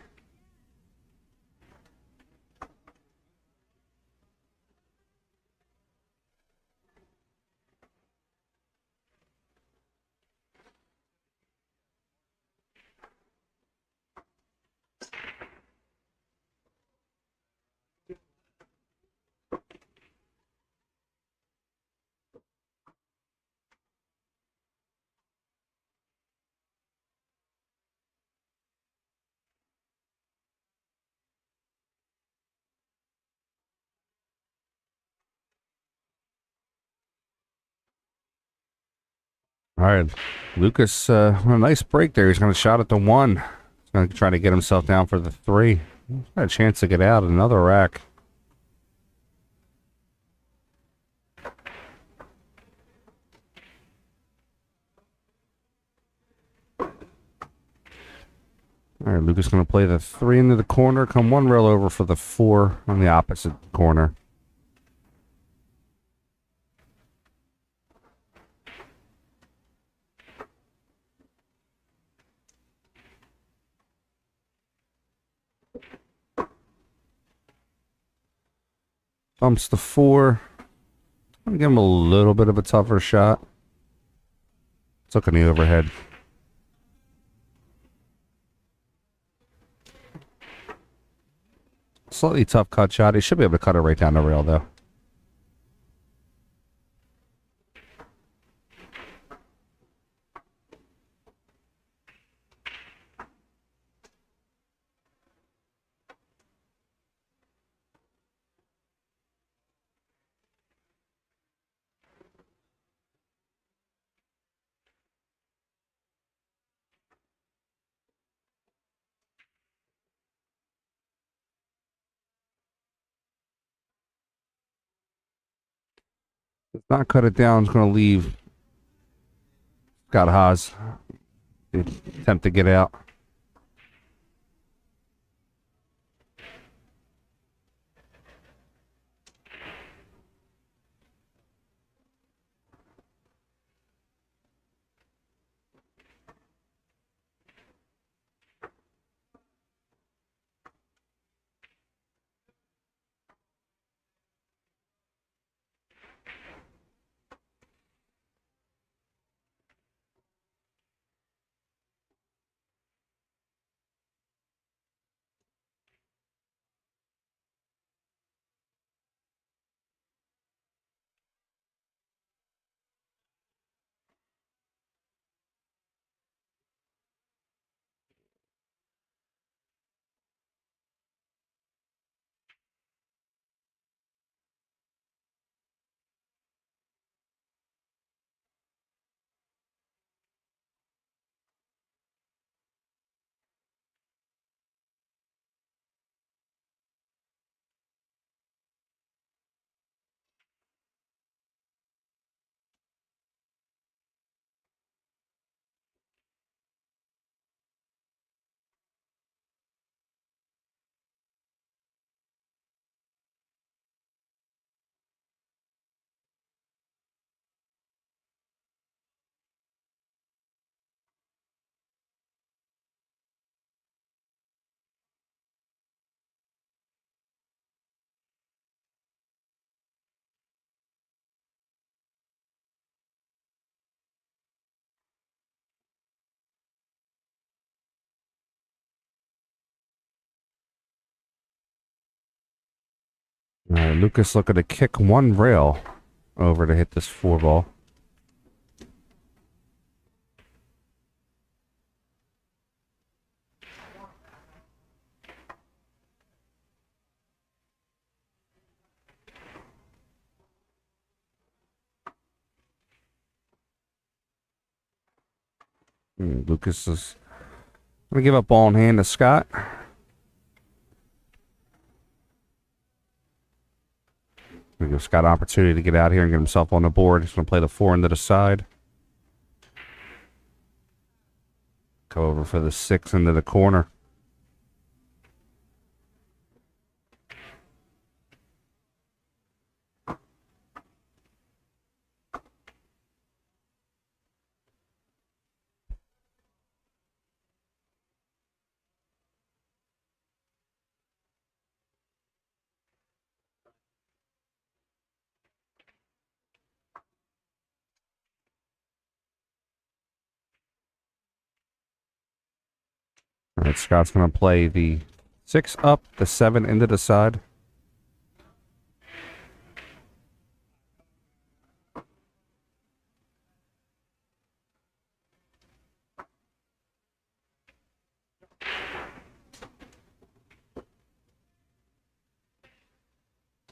All right, Lucas, a nice break there. He's going to shot at the 1. He's going to try to get himself down for the 3. He's got a chance to get out. Another rack. All right, Lucas going to play the 3 into the corner. Come 1 rail over for the 4 on the opposite corner. Bumps the 4. I'm going to give him a little bit of a tougher shot. Took on the overhead. Slightly tough cut shot. He should be able to cut it right down the rail, though. Does not cut it down. It's going to leave Scott Haas. Attempt to get out. All right, Lucas looking to kick one rail over to hit this 4-ball. Lucas is going to give up ball in hand to Scott. We give Scott an opportunity to get out here and get himself on the board. He's going to play the 4 into the side. Go over for the 6 into the corner. All right, Scott's going to play the 6 up, the 7 into the side.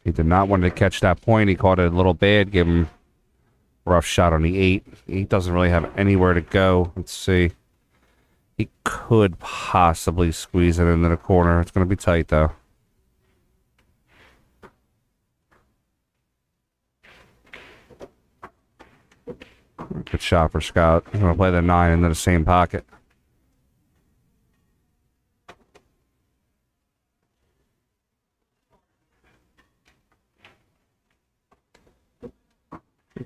He did not want to catch that point. He caught it a little bad, gave him a rough shot on the 8. He doesn't really have anywhere to go. Let's see. He could possibly squeeze it into the corner. It's going to be tight, though. Good shot for Scott. He's going to play the 9 into the same pocket.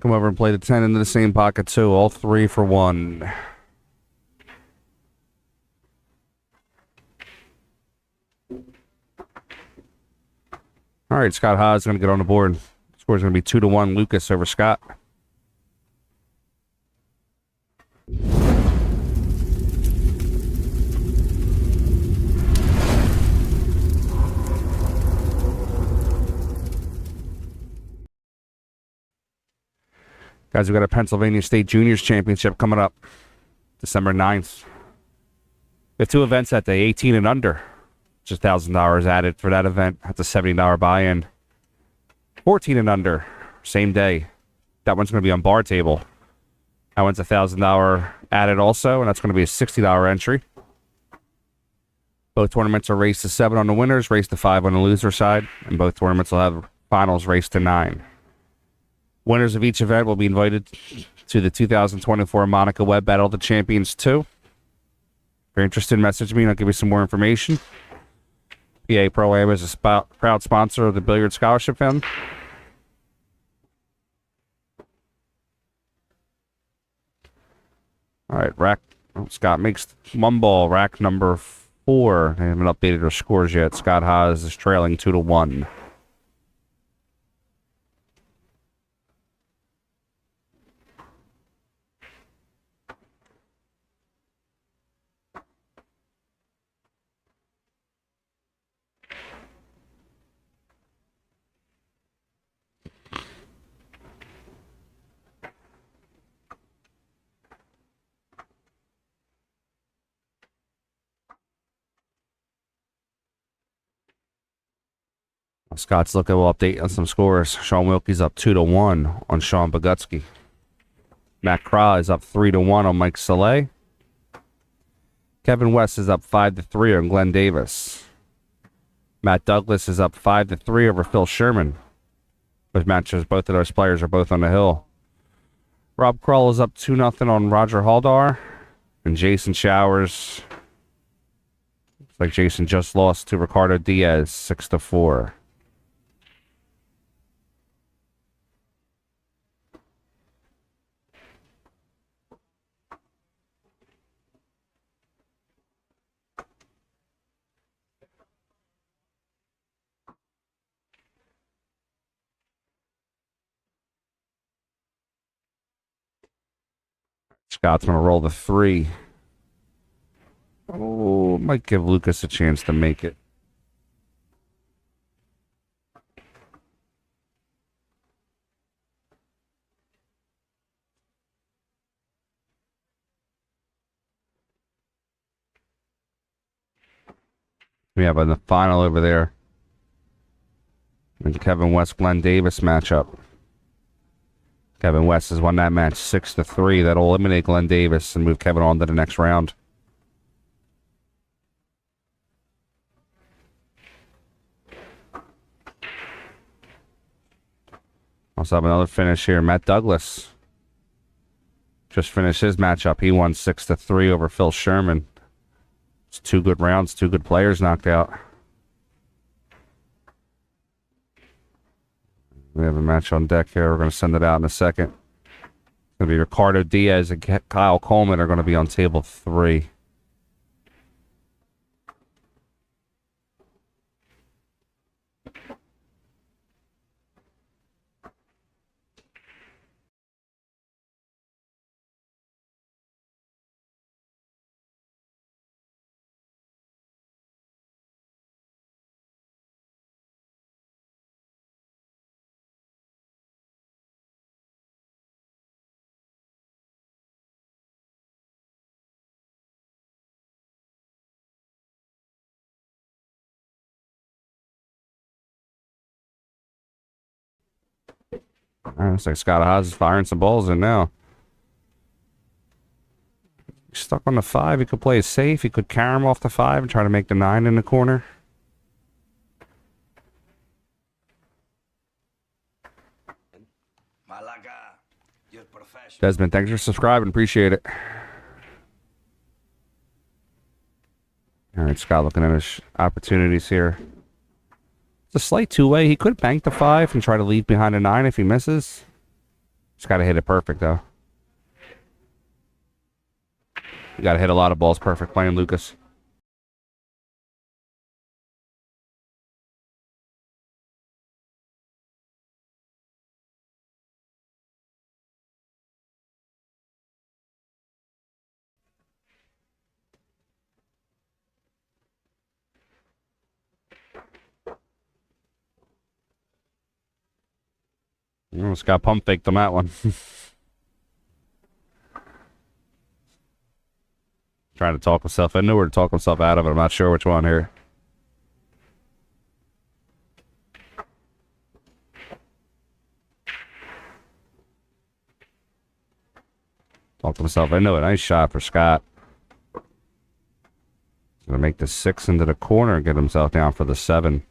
Come over and play the 10 into the same pocket, too. All 3 for 1. All right, Scott Haas is going to get on the board. Score's going to be 2-1 Lucas over Scott. Guys, we've got a Pennsylvania State Juniors Championship coming up December 9th. We have 2 events at the 18 and under. Just $1,000 added for that event. That's a $70 buy-in. 14 and under, same day. That one's going to be on bar table. That one's $1,000 added also, and that's going to be a $60 entry. Both tournaments are race to 7 on the winners, race to 5 on the loser side, and both tournaments will have finals race to 9. Winners of each event will be invited to the 2024 Monica Webb Battle of the Champions 2. If you're interested, message me and I'll give you some more information. PA Pro-Am is a proud sponsor of the Billiard Scholarship Fund. All right, rack. Scott makes 1 ball, rack number 4. They haven't updated their scores yet. Scott Haas is trailing 2-1. Scott's looking. We'll update on some scores. Sean Wilkey's up 2-1 on Sean Bogutsky. Matt Craw is up 3-1 on Mike Szales. Kevin West is up 5-3 on Glenn Davis. Matt Douglas is up 5-3 over Phil Sherman. With matches, both of those players are both on the hill. Rob Krull is up 2-0 on Roger Haldar. And Jason Showers. Looks like Jason just lost to Ricardo Diaz 6-4. Scott's going to roll the 3. Oh, might give Lucas a chance to make it. We have in the final over there. And Kevin West, Glenn Davis matchup. Kevin West has won that match 6-3. That'll eliminate Glenn Davis and move Kevin on to the next round. Also have another finish here. Matt Douglas just finished his matchup. He won 6-3 over Phil Sherman. It's 2 good rounds, 2 good players knocked out. We have a match on deck here. We're going to send it out in a second. It's going to be Ricardo Diaz and Kyle Coleman are going to be on table 3. Looks like Scott Haas is firing some balls in now. He's stuck on the 5. He could play it safe. He could carry him off the 5 and try to make the 9 in the corner. Desmond, thanks for subscribing. Appreciate it. All right, Scott looking at his opportunities here. It's a slight 2-way. He could bank the 5 and try to leave behind a 9 if he misses. Just got to hit it perfect, though. You got to hit a lot of balls perfect playing Lucas. Almost got pump faked on that one. Trying to talk himself. I knew where to talk himself out of it. I'm not sure which one here. Talk to myself. I know it. Nice shot for Scott. Gonna make the 6 into the corner and get himself down for the 7.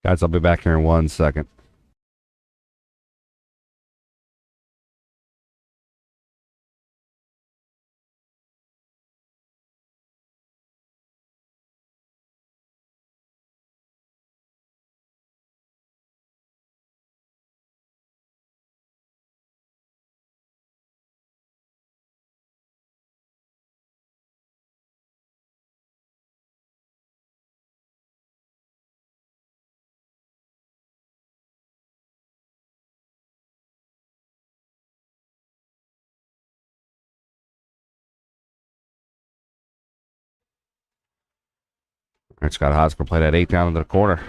Guys, I'll be back here in 1 second. All right, Scott Haas gonna play that 8 down into the corner.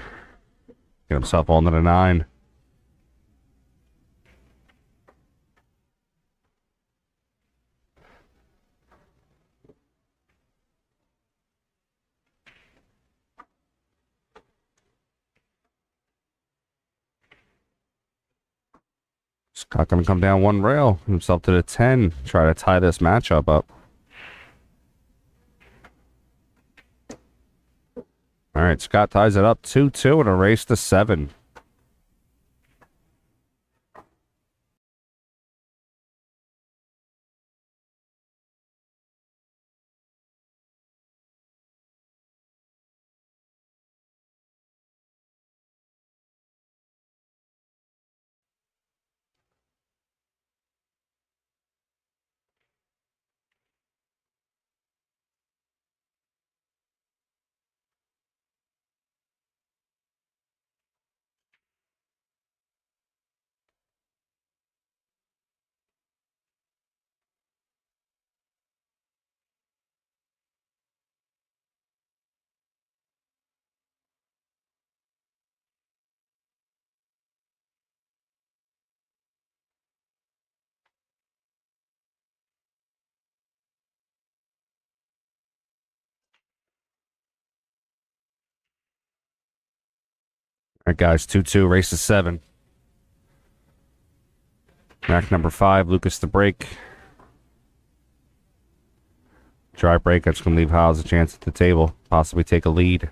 Get himself on to the 9. Scott gonna come down 1 rail, himself to the 10, try to tie this matchup up. All right, Scott ties it up 2-2 and a race to 7. right, guys, 2-2, race to 7. Rack number 5, Lucas the break. Dry break, that's going to leave Szales a chance at the table, possibly take a lead.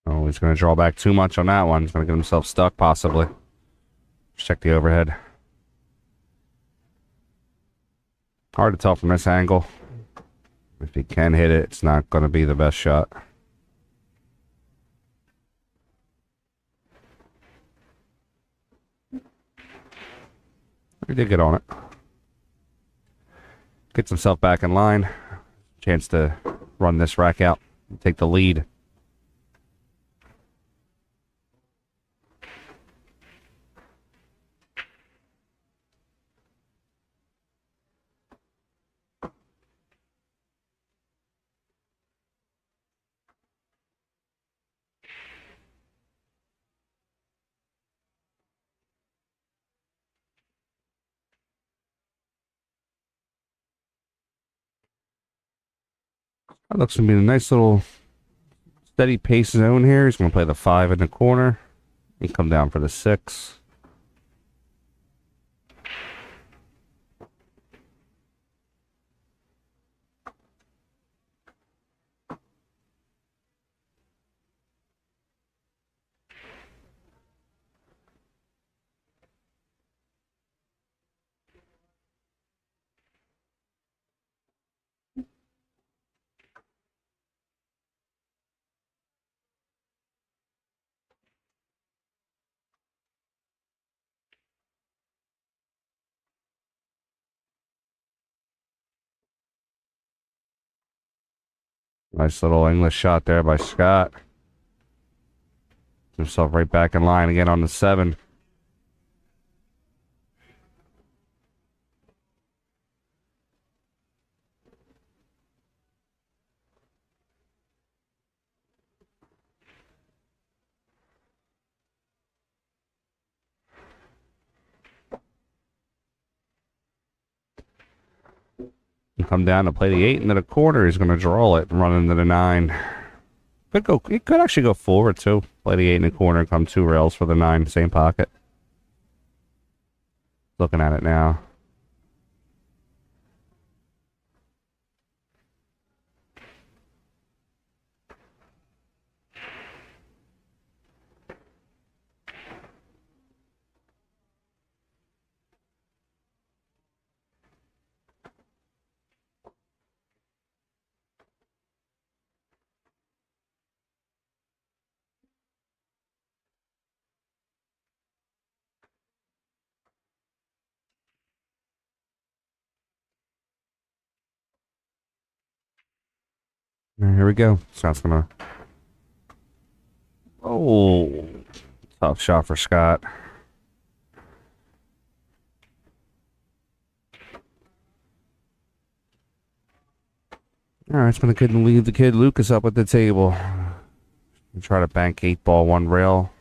Oh, he's going to draw back too much on that one. He's going to get himself stuck, possibly. Check the overhead. Hard to tell from this angle. If he can hit it, it's not going to be the best shot. He did get on it. Gets himself back in line. Chance to run this rack out and take the lead. That looks to be a nice little steady pace zone here. He's going to play the 5 in the corner and come down for the 6. Nice little English shot there by Scott. Himself right back in line again on the 7. Come down to play the 8 into the corner. He's going to draw it and run into the 9. Could go. He could actually go forward too. Play the 8 in the corner. Come 2 rails for the 9. Same pocket. Looking at it now. Here we go. Scott's gonna. Oh, tough shot for Scott. All right, it's gonna leave the kid Lucas up at the table. Try to bank 8 ball 1 rail.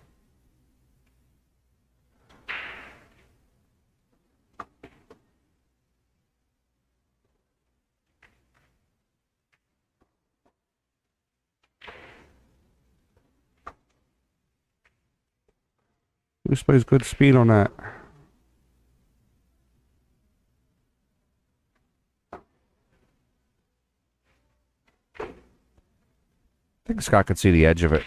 Lucas plays good speed on that. I think Scott could see the edge of it.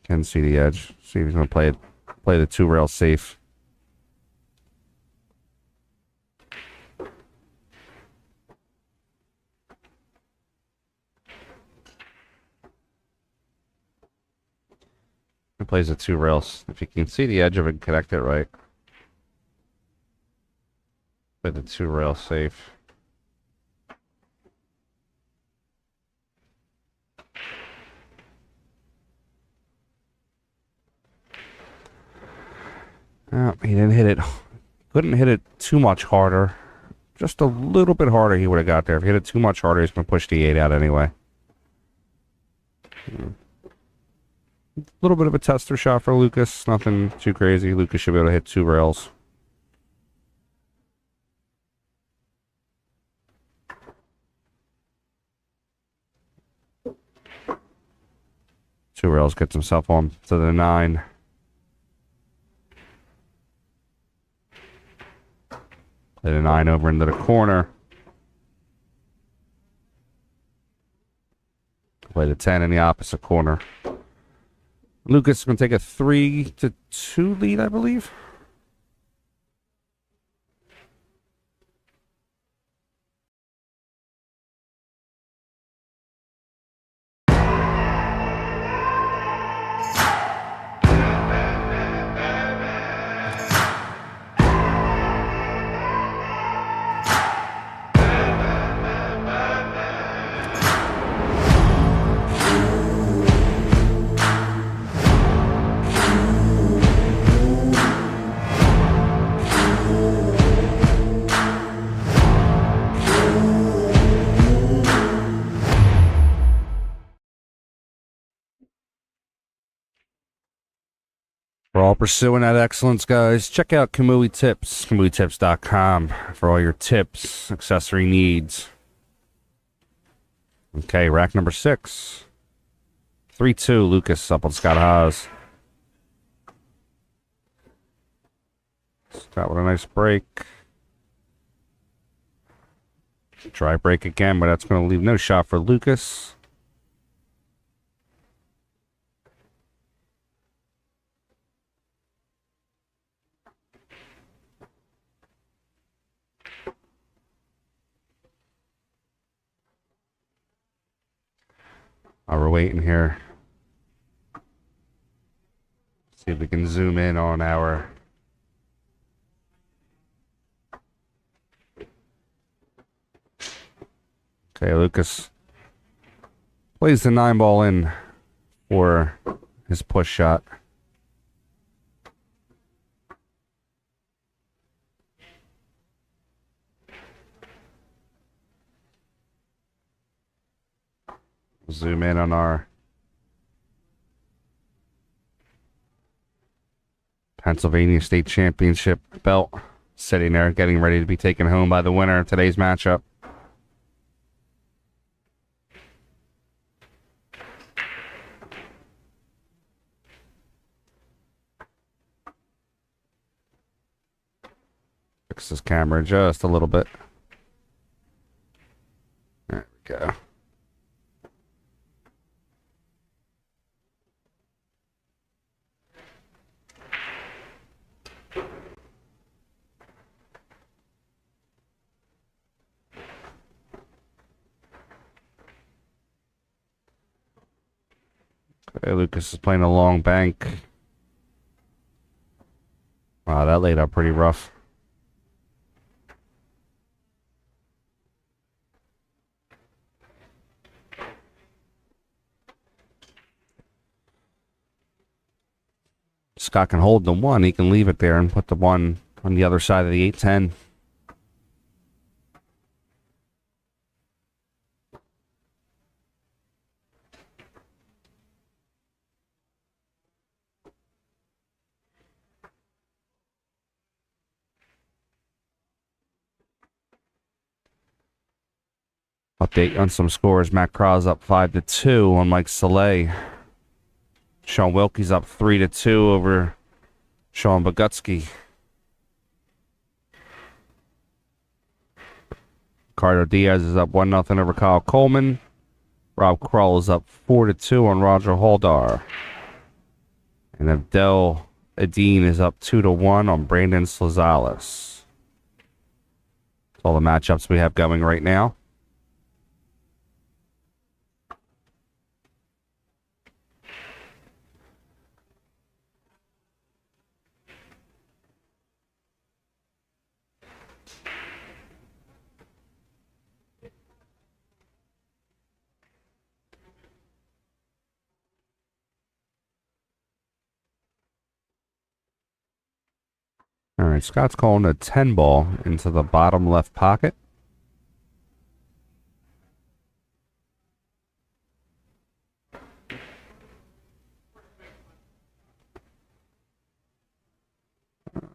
Can see the edge. See if he's going to play the 2 rail safe. plays the 2 rails. If you can see the edge of it, connect it right. Play the 2 rail safe. Oh, he didn't hit it. Couldn't hit it too much harder. Just a little bit harder he would have got there. If he hit it too much harder, he's going to push the 8 out anyway. A little bit of a tester shot for Lucas. Nothing too crazy. Lucas should be able to hit 2 rails. Two rails, gets himself on to the 9. Play the 9 over into the corner. Play the 10 in the opposite corner. Lucas is going to take a 3-2 lead, I believe. We're all pursuing that excellence, guys. Check out Kamui Tips, KamuiTips.com for all your tips, accessory needs. Okay, rack number 6. 3-2, Lucas up on Scott Haas. Scott with a nice break. Try break again, but that's going to leave no shot for Lucas. We're waiting here. See if we can zoom in on our okay, Lucas plays the 9 ball in for his push shot. Zoom in on our Pennsylvania State Championship belt sitting there, getting ready to be taken home by the winner of today's matchup. Fix this camera just a little bit. There we go. Okay, Lucas is playing a long bank. Wow, that laid out pretty rough. Scott can hold the 1. He can leave it there and put the 1 on the other side of the 8-10. Update on some scores. Matt Krause up 5-2 on Mike Szales. Sean Wilkey's up 3-2 over Sean Bogutsky. Ricardo Diaz is up 1-0 over Kyle Coleman. Rob Kroll is up 4-2 on Roger Haldar. And Abdel Adine is up 2-1 on Brandon Szales. That's all the matchups we have going right now. All right, Scott's calling a 10 ball into the bottom left pocket.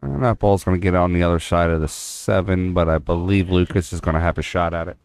And that ball's going to get on the other side of the 7, but I believe Lucas is going to have a shot at it.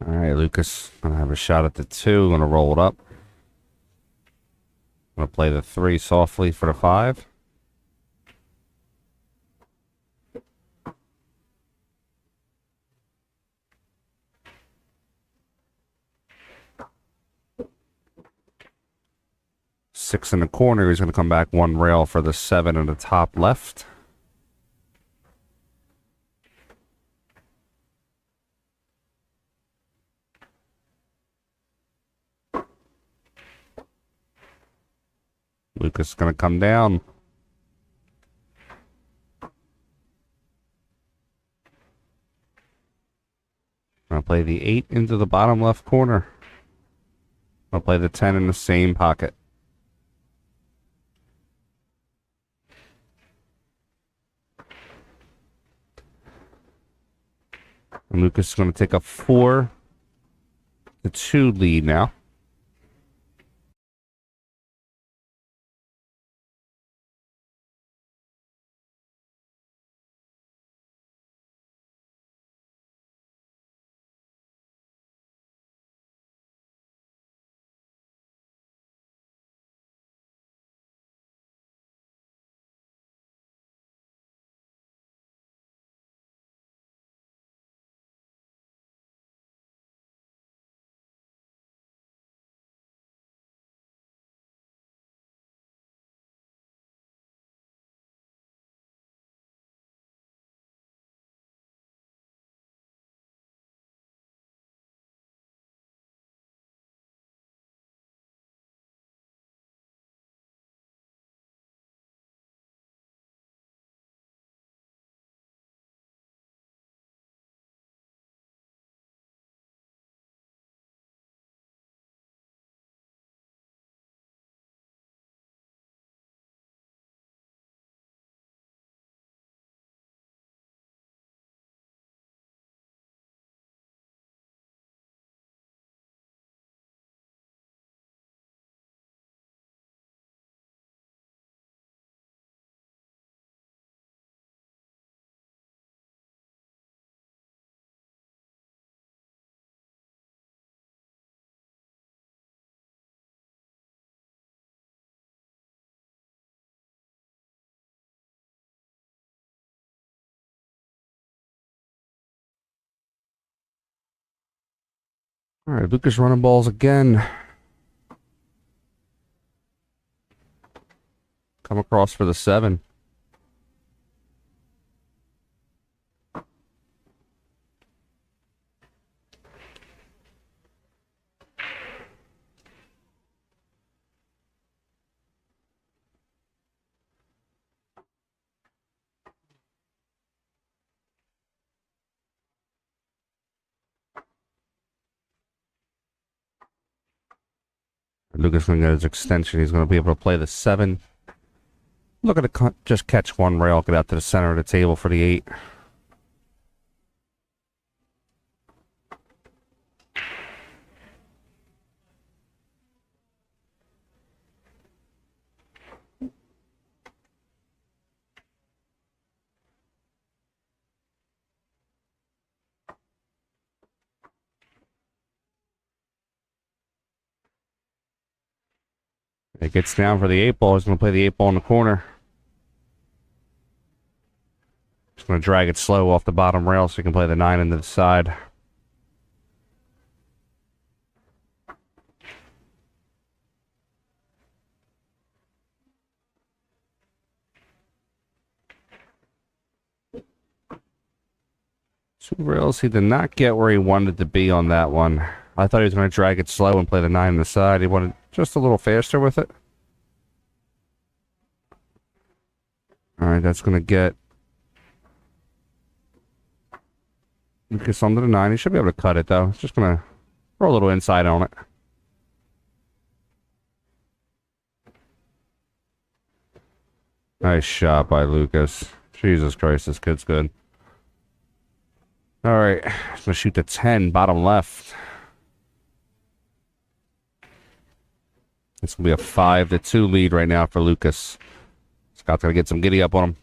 All right, Lucas going to have a shot at the 2. Going to roll it up. Going to play the 3 softly for the 5. Six in the corner. He's going to come back 1 rail for the 7 in the top left. Lucas is going to come down. I'll play the 8 into the bottom left corner. I'll play the 10 in the same pocket. And Lucas is going to take a 4-2 lead now. All right, Lucas running balls again. Come across for the 7. Lucas going to get his extension. He's going to be able to play the 7. Looking to just catch 1 rail, get out to the center of the table for the 8. It gets down for the 8 ball. He's going to play the 8 ball in the corner. He's going to drag it slow off the bottom rail so he can play the 9 into the side. 2 rails. He did not get where he wanted to be on that one. I thought he was going to drag it slow and play the 9 on the side. He wanted just a little faster with it. All right, that's going to get Lucas under the 9. He should be able to cut it, though. It's just going to throw a little inside on it. Nice shot by Lucas. Jesus Christ, this kid's good. All right, he's going to shoot the 10, bottom left. It's going to be a 5-2 lead right now for Lucas. Scott's going to get some giddy up on him.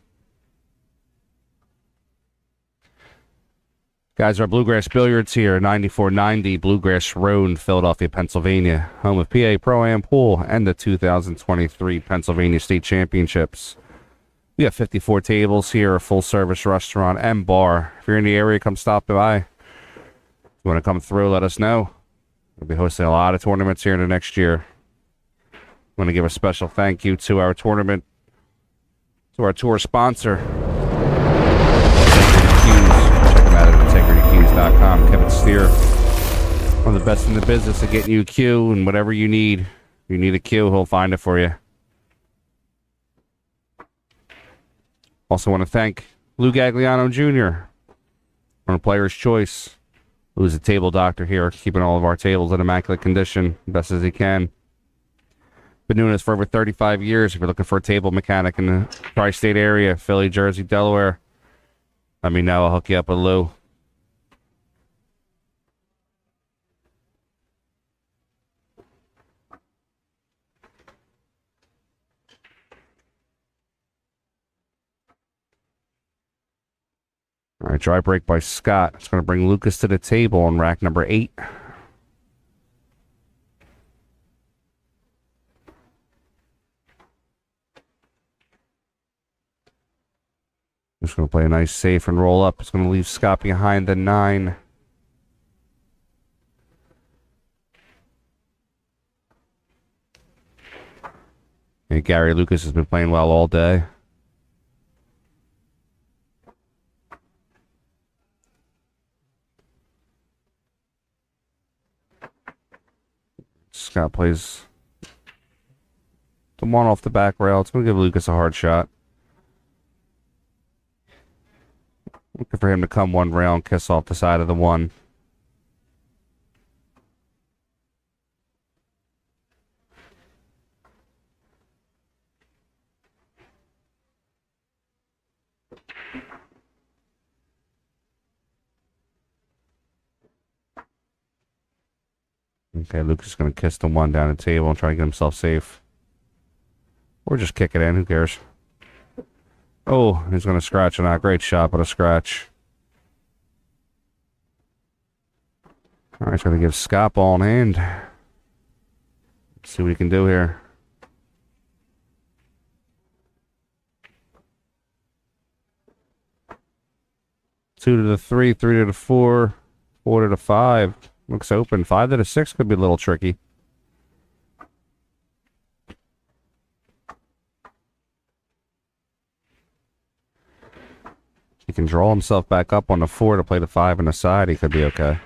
Guys, our Bluegrass Billiards here, 9490 Bluegrass Road, Philadelphia, Pennsylvania. Home of PA Pro-Am Pool and the 2023 Pennsylvania State Championships. We have 54 tables here, a full-service restaurant and bar. If you're in the area, come stop by. If you want to come through, let us know. We'll be hosting a lot of tournaments here in the next year. I want to give a special thank you to our tournament, to our tour sponsor, Check them out at integritycues.com. Kevin Steer, one of the best in the business at getting you a cue and whatever you need. If you need a cue, he'll find it for you. Also want to thank Lou Gagliano Jr., one of Player's Choice, who's a table doctor here, keeping all of our tables in immaculate condition, best as he can. Been doing this for over 35 years. If you're looking for a table mechanic in the tri-state area, Philly, Jersey, Delaware, let me know. I'll hook you up with Lou. All right, dry break by Scott. It's going to bring Lucas to the table on rack number 8. Just going to play a nice safe and roll up. It's going to leave Scott behind the 9. Hey, Gary Lucas has been playing well all day. Scott plays the 1 off the back rail. It's going to give Lucas a hard shot. Looking for him to come 1 rail and kiss off the side of the 1. Okay, Lucas is going to kiss the 1 down the table and try to get himself safe. Or just kick it in, who cares? Oh, he's going to scratch. Not a great shot, but a scratch. All right, he's going to give Scott ball in hand. Let's see what he can do here. Two to the 3, 3 to the 4, 4 to the 5. Looks open. 5 to the 6 could be a little tricky. He can draw himself back up on the 4 to play the 5 on the side. He could be okay.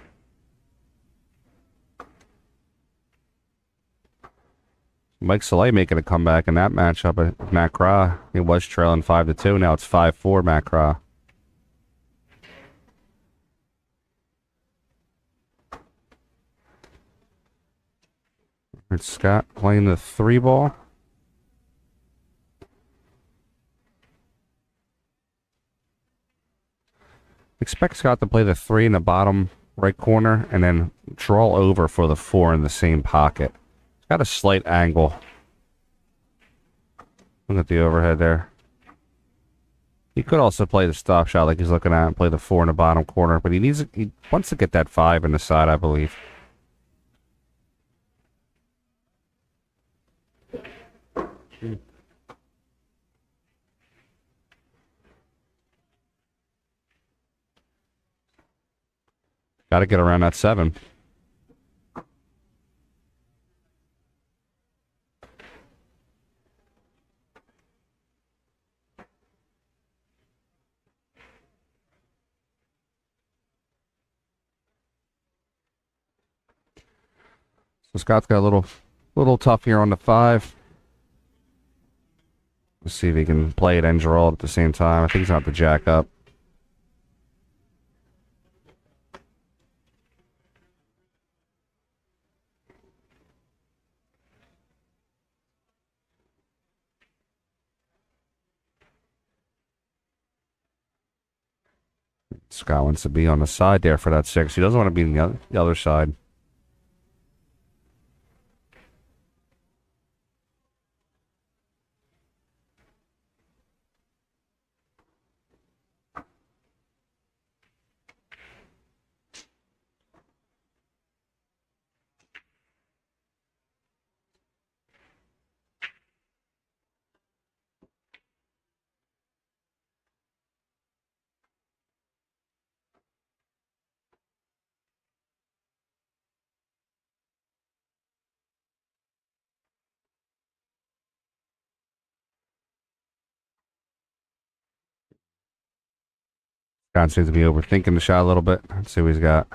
Mike Szales making a comeback in that matchup at Matt Craw. He was trailing 5-2. Now it's 5-4 Matt Craw. It's Scott playing the 3 ball. Expect Scott to play the 3 in the bottom right corner and then draw over for the 4 in the same pocket. It's got a slight angle. Look at the overhead there. He could also play the stop shot like he's looking at and play the 4 in the bottom corner, but he wants to get that 5 in the side, I believe. Got to get around that 7. So Scott's got a little tough here on the 5. Let's see if he can play it and draw it at the same time. I think he's going to have to jack up. Scott wants to be on the side there for that 6. He doesn't want to be on the other side. Scott seems to be overthinking the shot a little bit. Let's see what he's got.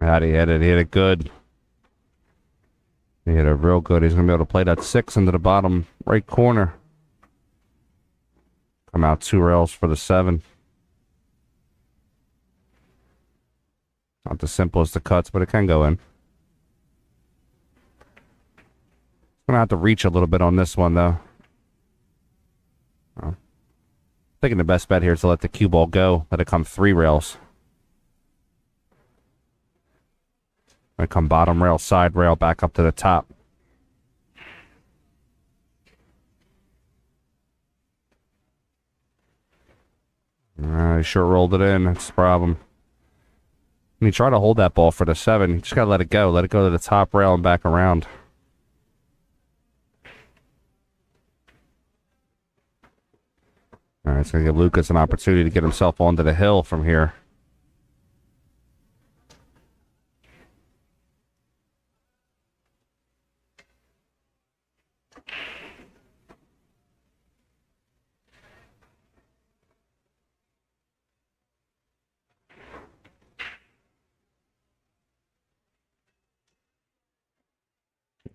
How'd he hit it? He hit it good. He hit it real good. He's going to be able to play that 6 into the bottom right corner. Come out 2 rails for the 7. Not the simplest of cuts, but it can go in. Going to have to reach a little bit on this one, though. Oh. Thinking the best bet here is to let the cue ball go. Let it come 3 rails. Gonna come bottom rail, side rail, back up to the top. He short rolled it in. That's the problem. When you try to hold that ball for the 7, you just gotta let it go. Let it go to the top rail and back around. All right, it's gonna give Lucas an opportunity to get himself onto the hill from here.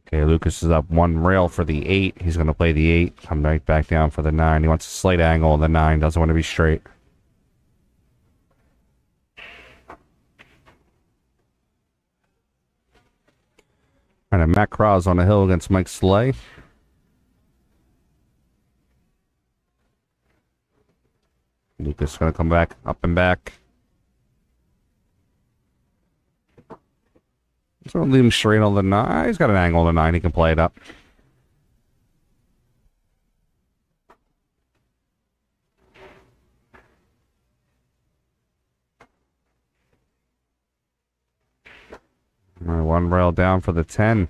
Okay, Lucas is up 1 rail for the 8. He's going to play the 8. Come right back down for the 9. He wants a slight angle on the 9. Doesn't want to be straight. And Matt Krause on the hill against Mike Slay. Lucas is going to come back, up and back. So I'll leave him straight on the 9. He's got an angle on the 9. He can play it up. All right, 1 rail down for the 10.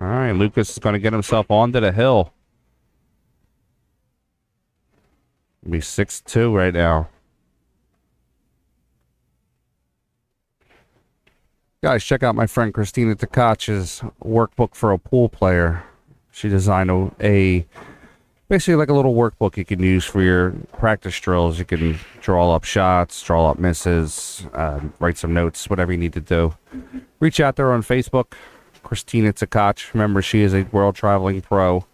All right, Lucas is going to get himself onto the hill. It'll be 6-2 right now. Guys, check out my friend Christina Tkach's workbook for a pool player. She designed a basically like a little workbook you can use for your practice drills. You can draw up shots, draw up misses, write some notes, whatever you need to do. Reach out there on Facebook. Christina Tkach. Remember, she is a world traveling pro.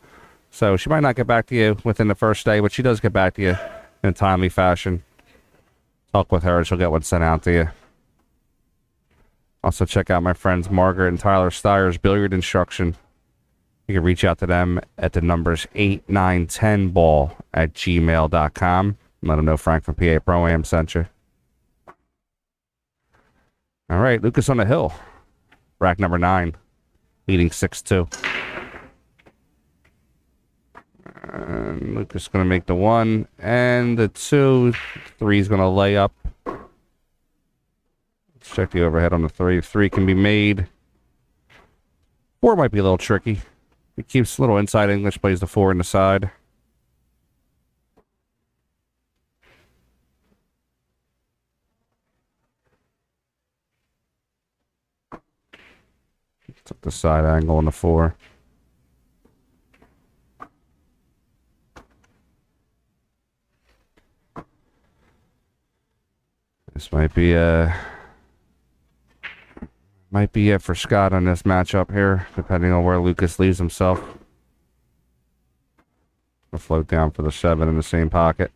So she might not get back to you within the first day, but she does get back to you in a timely fashion. Talk with her and she'll get one sent out to you. Also check out my friends Margaret and Tyler Steyer's Billiard Instruction. You can reach out to them at the numbers 8910ball@gmail.com. Let them know Frank from PA Pro-Am sent you. All right, Lucas on the hill. Rack number 9. Leading 6-2. And Lucas going to make the 1 and the 2. 3 is going to lay up. Let's check the overhead on the 3. 3 can be made. 4 might be a little tricky. It keeps a little inside English, plays the 4 in the side. Took the side angle on the 4. This might be it for Scott on this matchup here, depending on where Lucas leaves himself. I'll float down for the 7 in the same pocket.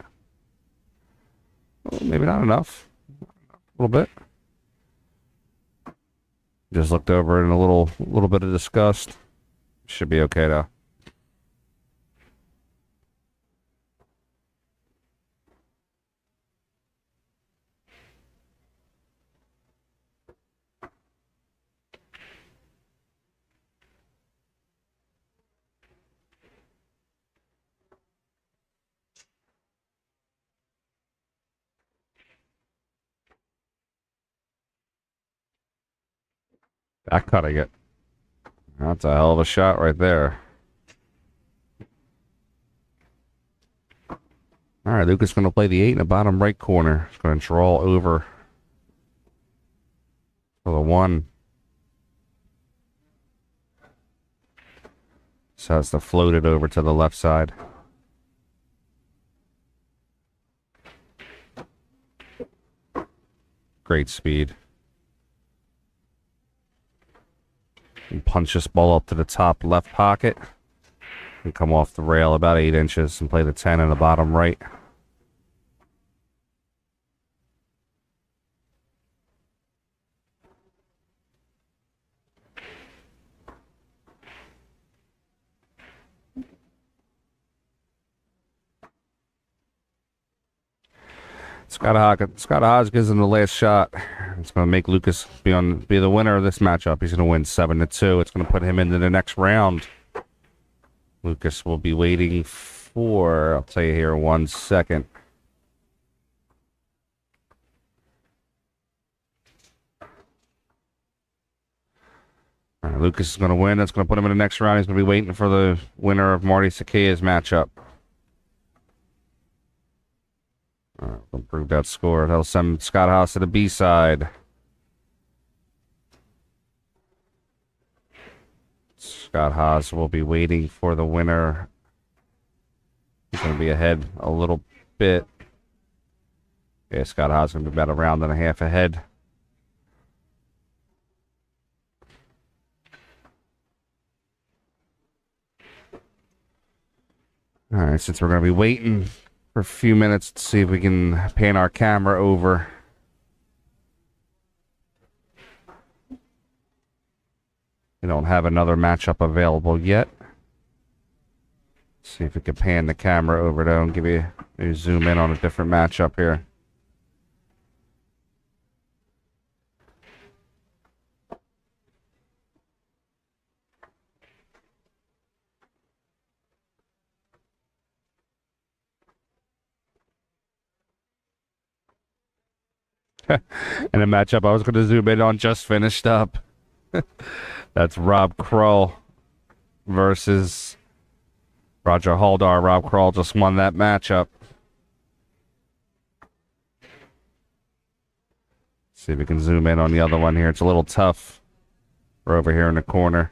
Well, maybe not enough. A little bit. Just looked over it in a little bit of disgust. Should be okay though. Back cutting it. That's a hell of a shot right there. All right, Lucas going to play the 8 in the bottom right corner. He's going to draw over for the 1. So it's to float it over to the left side. Great speed. And punch this ball up to the top left pocket. And come off the rail about 8 inches and play the 10 in the bottom right. Scott Hodgkins in the last shot. It's going to make Lucas be the winner of this matchup. He's going to win 7-2. It's going to put him into the next round. Lucas will be waiting for, I'll tell you here, 1 second. All right, Lucas is going to win. That's going to put him in the next round. He's going to be waiting for the winner of Marty Sakea's matchup. Improve that score. That'll send Scott Haas to the B side. Scott Haas will be waiting for the winner. He's going to be ahead a little bit. Yeah, Scott Haas is going to be about a round and a half ahead. All right, since we're going to be waiting for a few minutes to see if we can pan our camera over. We don't have another matchup available yet. See if we can pan the camera over though and give you maybe zoom in on a different matchup here. And a matchup I was going to zoom in on just finished up. That's Rob Kroll versus Roger Haldar. Rob Kroll just won that matchup. See if we can zoom in on the other one here. It's a little tough. We're over here in the corner.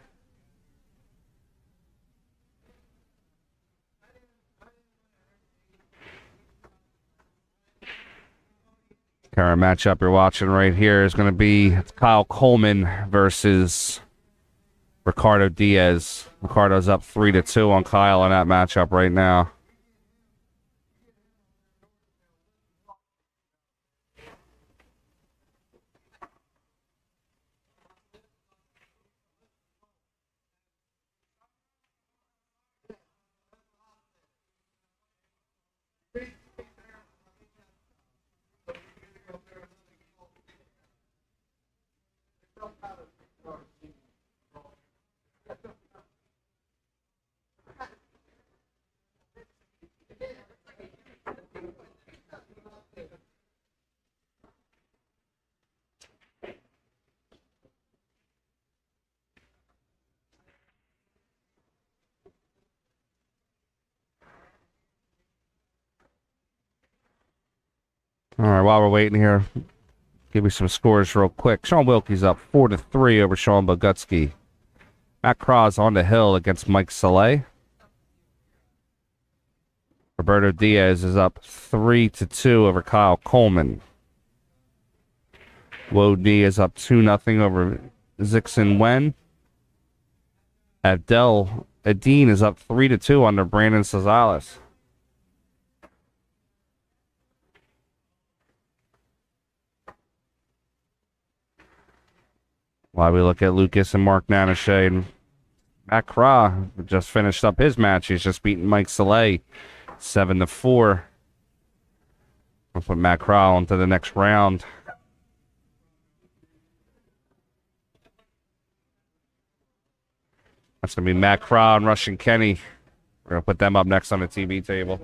Current matchup you're watching right here is going to be Kyle Coleman versus Ricardo Diaz. Ricardo's up 3-2 on Kyle in that matchup right now. All right, while we're waiting here, give you some scores real quick. Sean Wilkey's up 4-3 over Sean Bogutsky. Matt Krause on the hill against Mike Szales. Roberto Diaz is up 3-2 over Kyle Coleman. Wodney is up 2-0 over Zixon Wen. Abdel Adine is up 3-2 under Brandon Szales. While we look at Lucas and Mark Nanashe, and Matt Craw just finished up his match. He's just beaten Mike Szales 7-4. We'll put Matt Craw into the next round. That's going to be Matt Craw and Russian Kenny. We're going to put them up next on the TV table.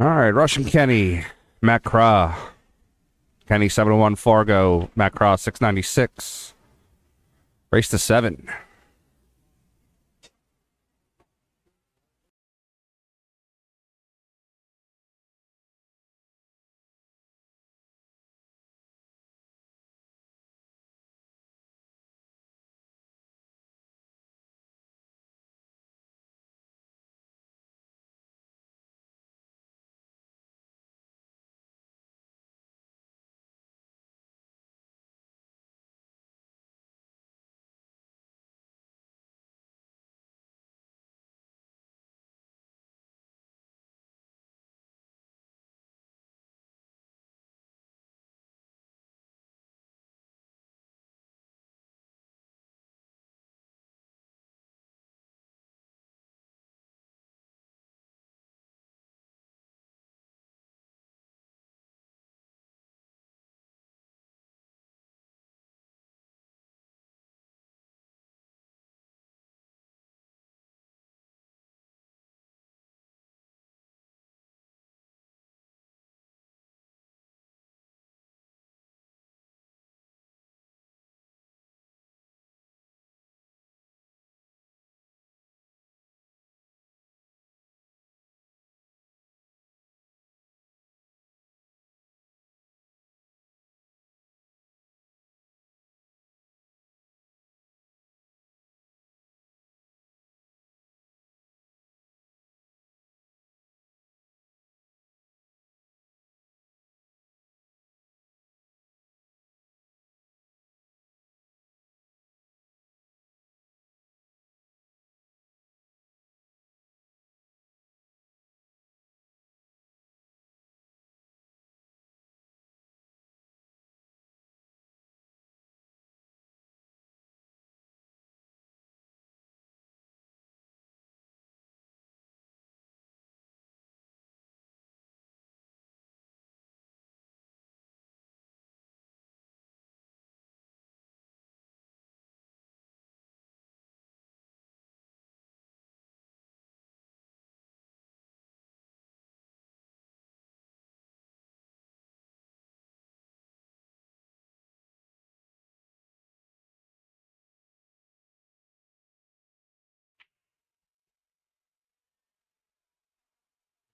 All right, Russian Kenny, Matt Craw. Kenny 701 Fargo, Matt Craw 696. Race to 7.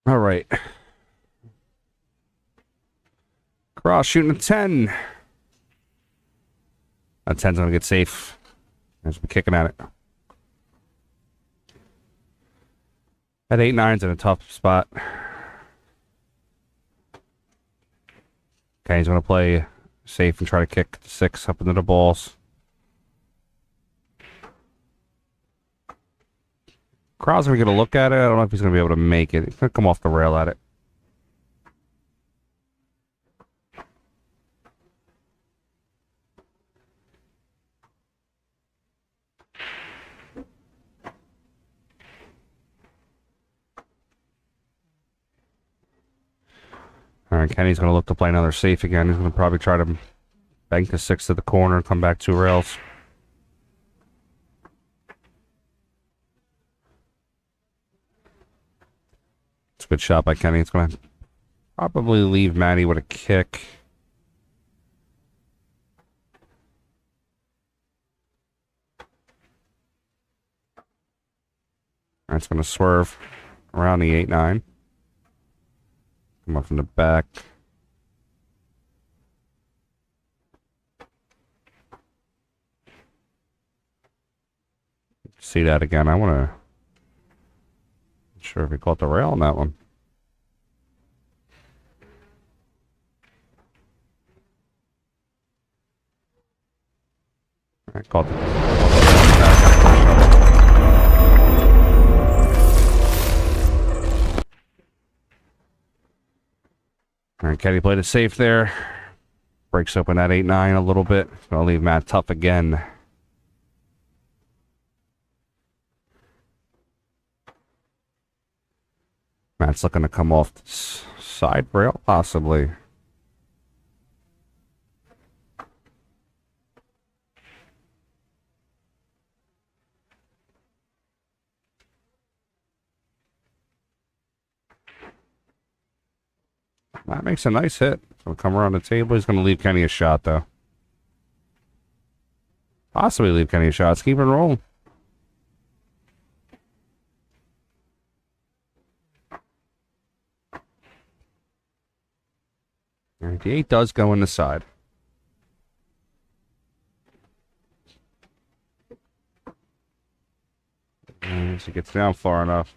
All right. Cross shooting a 10. That 10's going to get safe. As we're kicking at it. That 8-9's in a tough spot. Okay, he's going to play safe and try to kick the 6 up into the balls. Crowd's going to get a look at it. I don't know if he's going to be able to make it. He's going to come off the rail at it. All right, Kenny's going to look to play another safe again. He's going to probably try to bank the 6 to the corner and come back 2 rails. It's a good shot by Kenny. It's going to probably leave Matty with a kick. That's going to swerve around the 8-9. Come up from the back. See that again. I want to... Not sure if he caught the rail on that one. All right, caught the... All right, Kenny played it safe there. Breaks open that 8-9 a little bit. Gonna leave Matt tough again. Matt's looking to come off the side rail, possibly. That makes a nice hit. He'll come around the table. He's going to leave Kenny a shot, though. Possibly leave Kenny a shot. Let's keep it rolling. All right, the 8 does go in the side. As he gets down far enough.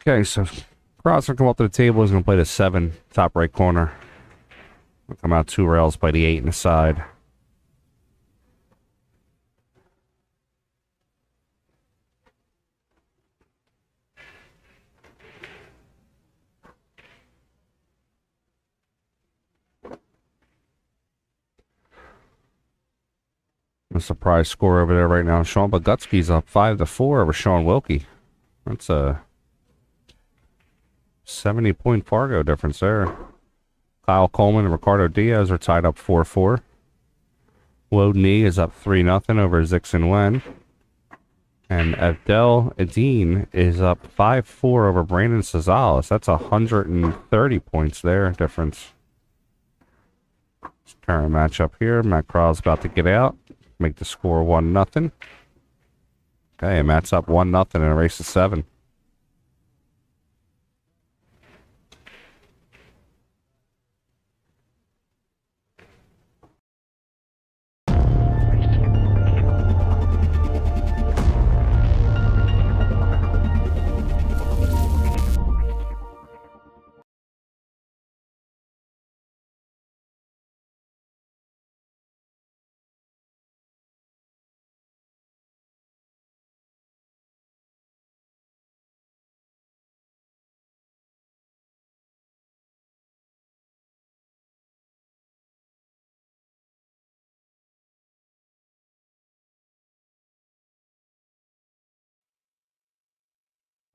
Okay, so Cross will come up to the table. He's going to play the 7, top right corner. We'll come out 2 rails, play the 8 in the side. A surprise score over there right now. Sean Bogutsky's up 5-4 over Sean Wilkey. That's a 70-point Fargo difference there. Kyle Coleman and Ricardo Diaz are tied up 4-4. Wodney is up 3-0 over Zixon Wen. And Abdel Adine is up 5-4 over Brandon Szales. That's 130 points there difference. Current matchup here. Matt Crowell's about to get out. Make the score 1-0. Okay, Matt's up 1-0 in a race of 7.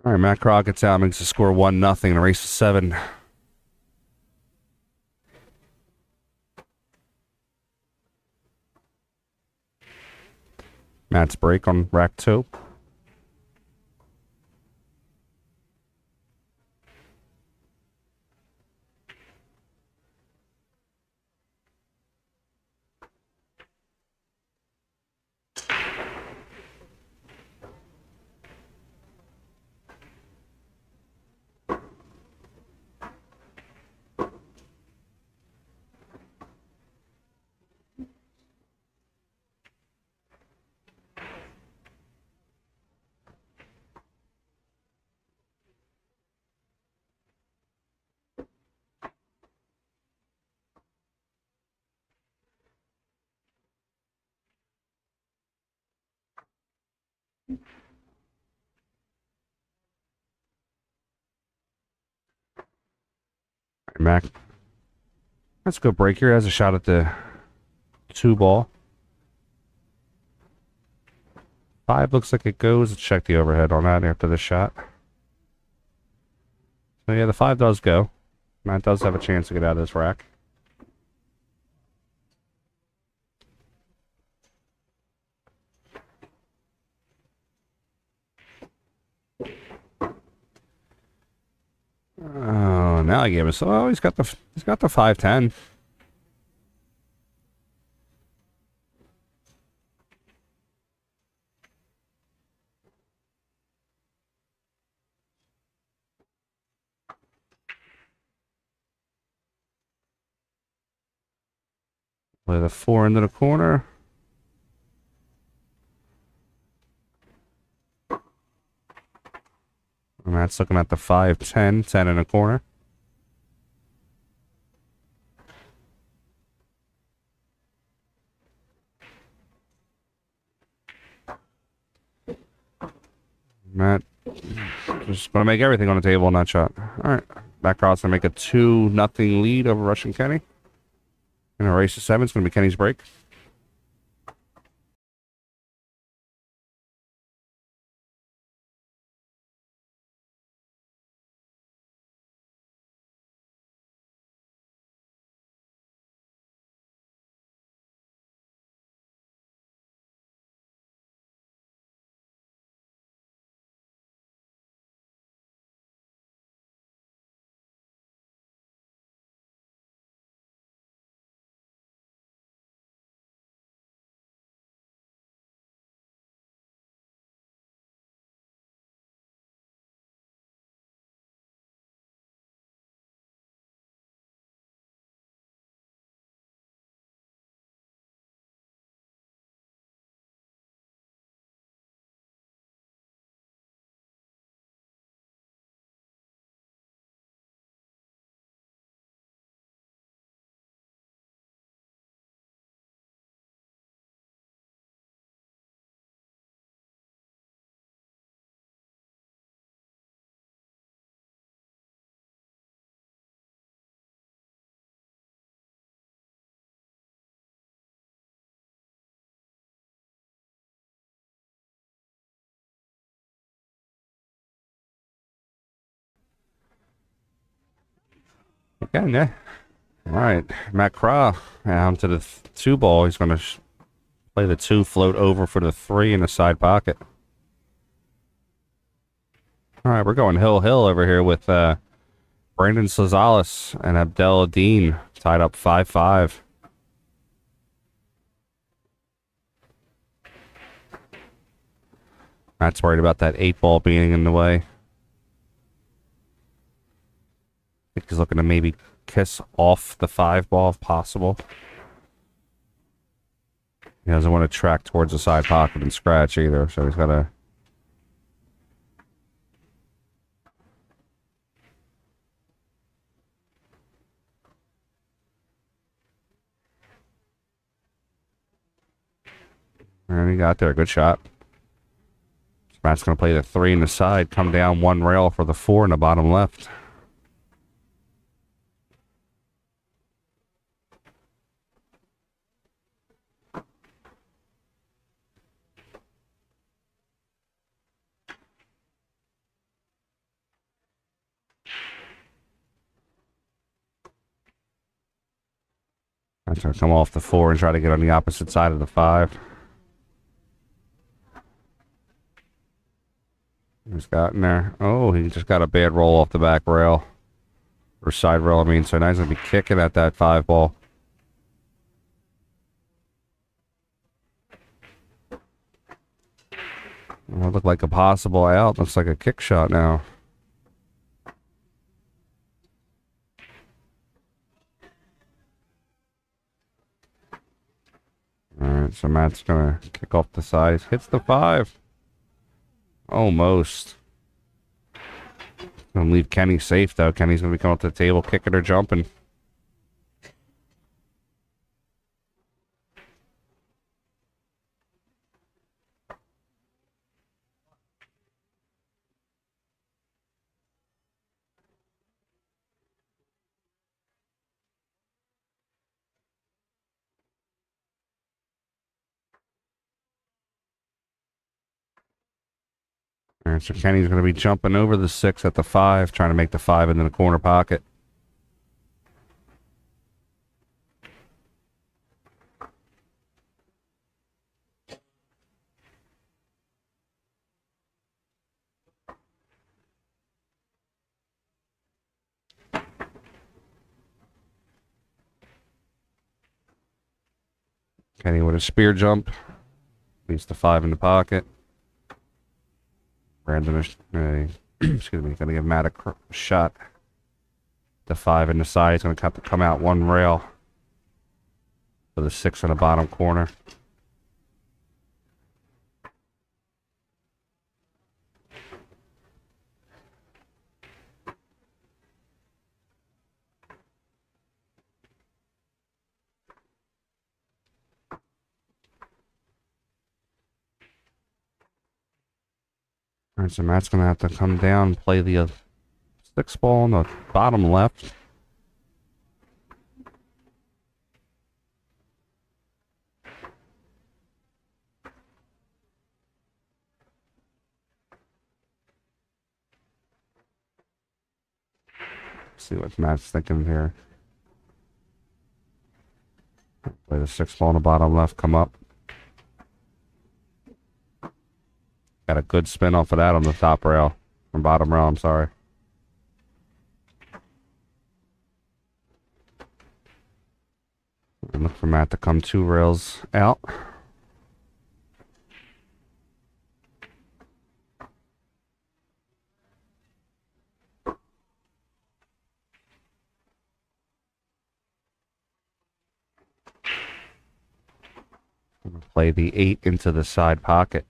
All right, Matt Crow gets out, makes the score 1-0 in a race of 7. Matt's break on rack 2. Mac. Let's go break here. Has a shot at the 2 ball. 5 looks like it goes. Let's check the overhead on that after the shot. So yeah, the 5 does go. Matt does have a chance to get out of this rack. Oh, now I gave us. Oh, he's got the 5-10. Play the 4 into the corner. And that's looking at the 5-10, 10 in the corner. Matt just going to make everything on the table on that shot. All right. Back cross to make a 2-0 lead over Russian Kenny. In a race of 7, it's going to be Kenny's break. Again, yeah. All right, Matt Craw down to the 2 ball. He's going to play the 2, float over for the 3 in the side pocket. All right, we're going hill over here with Brandon Szales and Abdel Dean tied up 5-5. Matt's worried about that 8 ball being in the way. I think he's looking to maybe kiss off the 5 ball if possible. He doesn't want to track towards the side pocket and scratch either, so he's got to... And he got there. Good shot. Matt's going to play the 3 in the side, come down 1 rail for the 4 in the bottom left. Matt's going to come off the 4 and try to get on the opposite side of the 5. He's got in there. Oh, he just got a bad roll off the back rail. Or side rail, I mean. So now he's going to be kicking at that 5 ball. Well, it looked like a possible out. Looks like a kick shot now. Alright, so Matt's going to kick off the side. Hits the 5. Almost. Gonna leave Kenny safe though. Kenny's gonna be coming up to the table, kicking or jumping. Alright, so Kenny's going to be jumping over the 6 at the 5, trying to make the 5 into the corner pocket. Kenny with a spear jump. Leaves the 5 in the pocket. Brandon is, excuse me, going to give Matt a shot. The 5 in the side. He's going to come out 1 rail for the 6 in the bottom corner. Alright, so Matt's going to have to come down and play the 6 ball on the bottom left. See what Matt's thinking here. Play the 6 ball on the bottom left, come up. Got a good spin off of that on the top rail. Or bottom rail, I'm sorry. And look for Matt to come 2 rails out. Play the 8 into the side pocket.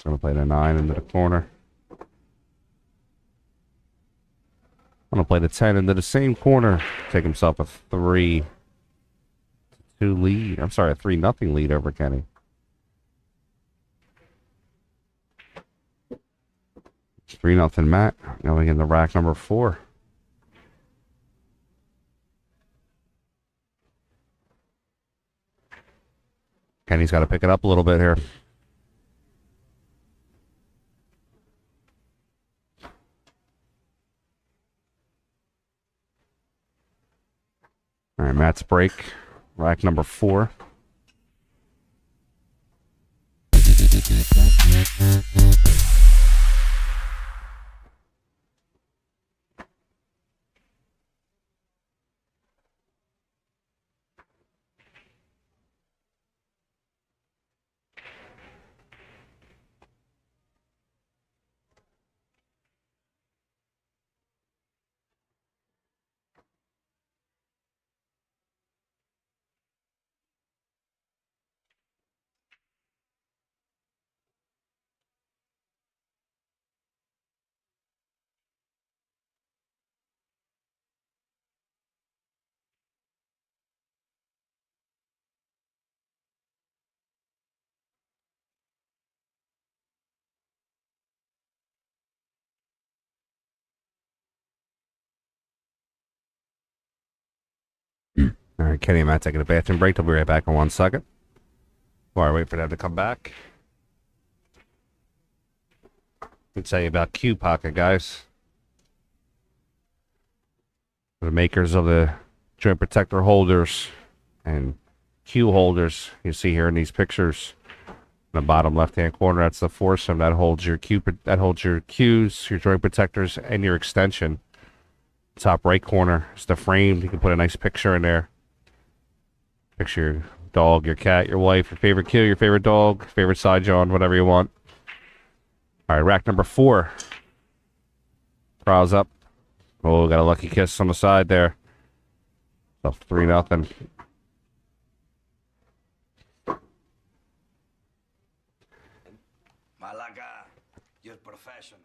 Going to play the 9 into the corner. I'm going to play the 10 into the same corner. Take himself a 3-2 lead. I'm sorry, a 3-0 lead over Kenny. It's 3-0 Matt. Going into rack number 4. Kenny's got to pick it up a little bit here. All right, Matt's break. Rack number 4. All right, Kenny and Matt taking a bathroom break. They'll be right back in 1 second. While I wait for them to come back. Let me tell you about Q Pocket, guys. The makers of the joint protector holders and Q holders you see here in these pictures. In the bottom left-hand corner, that's the foursome that holds your Q. That holds your Qs, your joint protectors, and your extension. Top right corner is the frame. You can put a nice picture in there. Picture your dog, your cat, your wife, your favorite Q, your favorite dog, favorite side yawn, whatever you want. All right, rack number 4. Prows up. Oh, got a lucky kiss on the side there. So 3-0. Malaga, you're professional.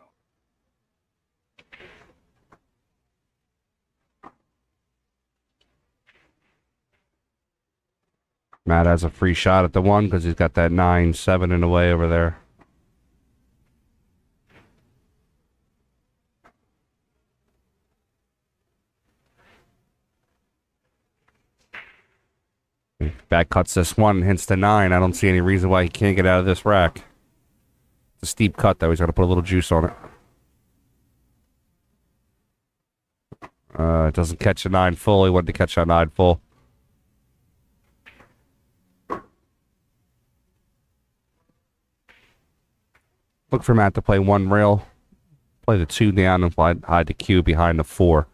Matt has a free shot at the 1 because he's got that 9-7 in the way over there. Back cuts this 1, hits the 9. I don't see any reason why he can't get out of this rack. It's a steep cut, though. He's got to put a little juice on it. It doesn't catch a 9 full. He wanted to catch a 9 full. Look for Matt to play 1 rail. Play the 2 down and hide the Q behind the 4.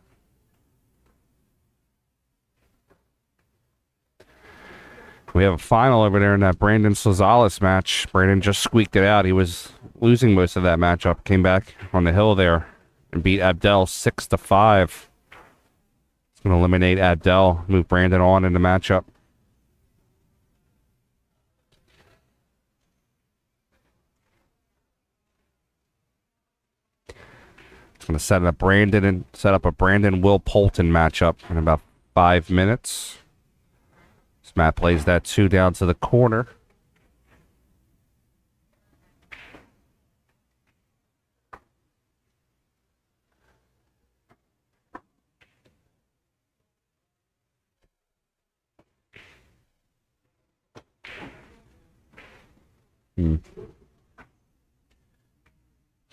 We have a final over there in that Brandon Szales match. Brandon just squeaked it out. He was losing most of that matchup. Came back on the hill there and beat Abdel 6-5. It's going to eliminate Abdel, move Brandon on in the matchup. It's going to set up a Brandon Will Polton matchup in about 5 minutes. So Matt plays that 2 down to the corner.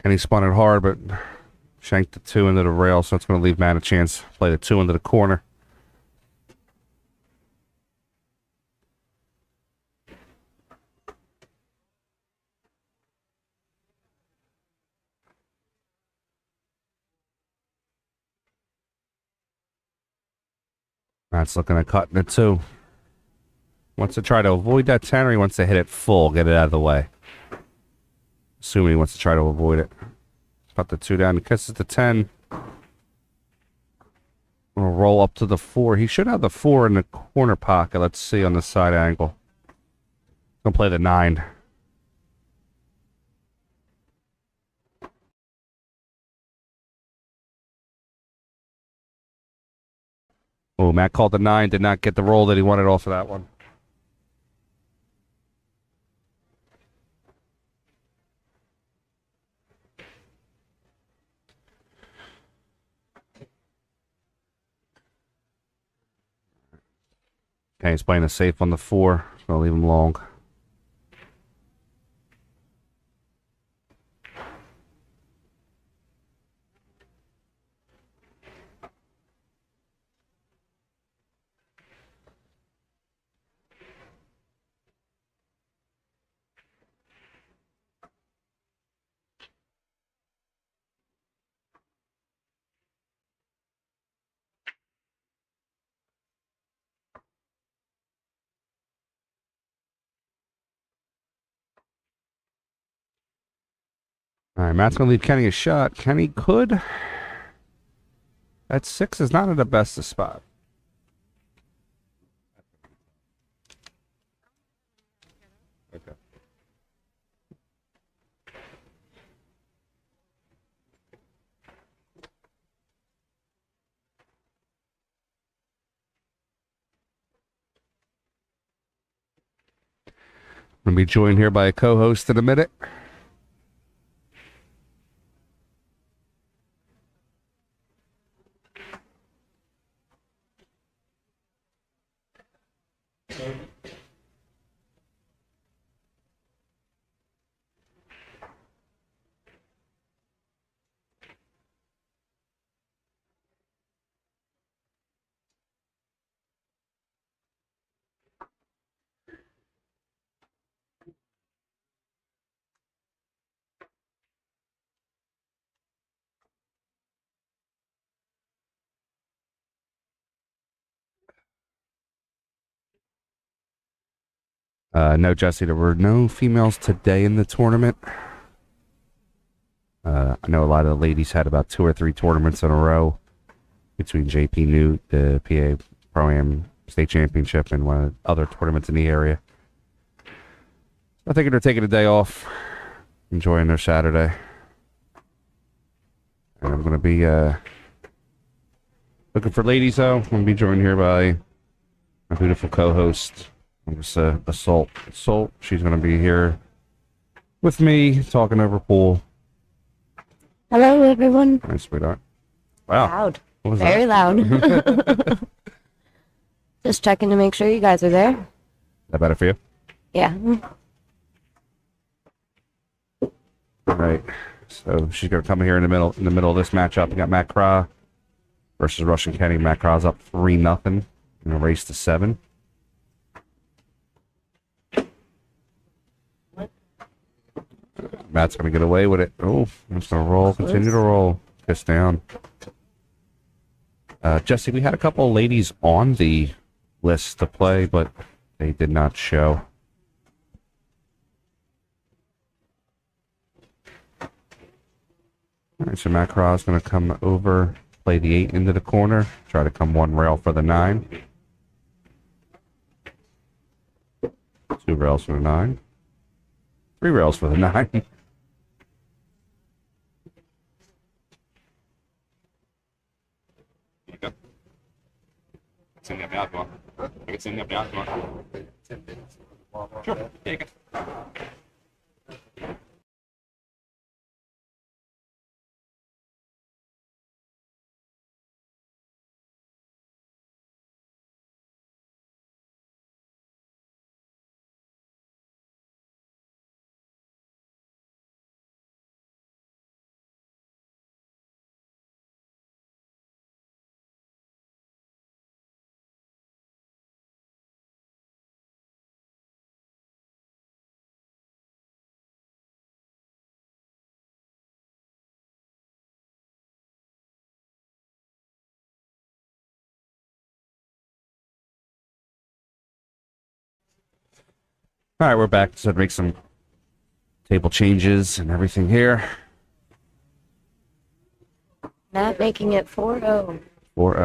And he spun it hard, but shanked the 2 into the rail, so it's going to leave Matt a chance to play the 2 into the corner. Matt's looking at cutting it 2. Wants to try to avoid that 10, or he wants to hit it full, get it out of the way. Assuming he wants to try to avoid it. Cut the 2 down, he kisses the 10. We'll roll up to the 4. He should have the 4 in the corner pocket. Let's see on the side angle. Gonna play the 9. Oh, Matt called the 9. Did not get the roll that he wanted off of that one. Okay, he's playing a safe on the 4. Gonna leave him long. All right, Matt's going to leave Kenny a shot. Kenny could. That 6 is not in the best of spot. Okay. I'm going to be joined here by a co-host in a minute. No, Jesse, there were no females today in the tournament. I know a lot of the ladies had about 2 or 3 tournaments in a row between JP Newt, the PA Pro-Am State Championship, and one of the other tournaments in the area. I think they're taking a day off, enjoying their Saturday. And I'm going to be looking for ladies, though. I'm going to be joined here by my beautiful co-host, Assault. She's going to be here with me, talking over pool. Hello, everyone. All right, sweetheart. Wow. Loud. What was Very that? loud. Just checking to make sure you guys are there. Is that better for you? Yeah. All right. So she's going to come here in the middle of this matchup. You got Matt Craw versus Russian Kenny. Matt Craw's up 3-0 in a race to 7. Matt's going to get away with it. Oh, he's going to roll. Continue to roll. Kiss down. Jesse, we had a couple of ladies on the list to play, but they did not show. All right, so Matt Craw is going to come over, play the 8 into the corner, try to come 1 rail for the 9. 2 rails for the 9. 3 rails for the 9. Send me up the outdoor. I can send you up the outdoor. 10 minutes. Sure. Yeah, you can. All right, we're back. So I'd make some table changes and everything here. Matt making it 4-0. 4-0.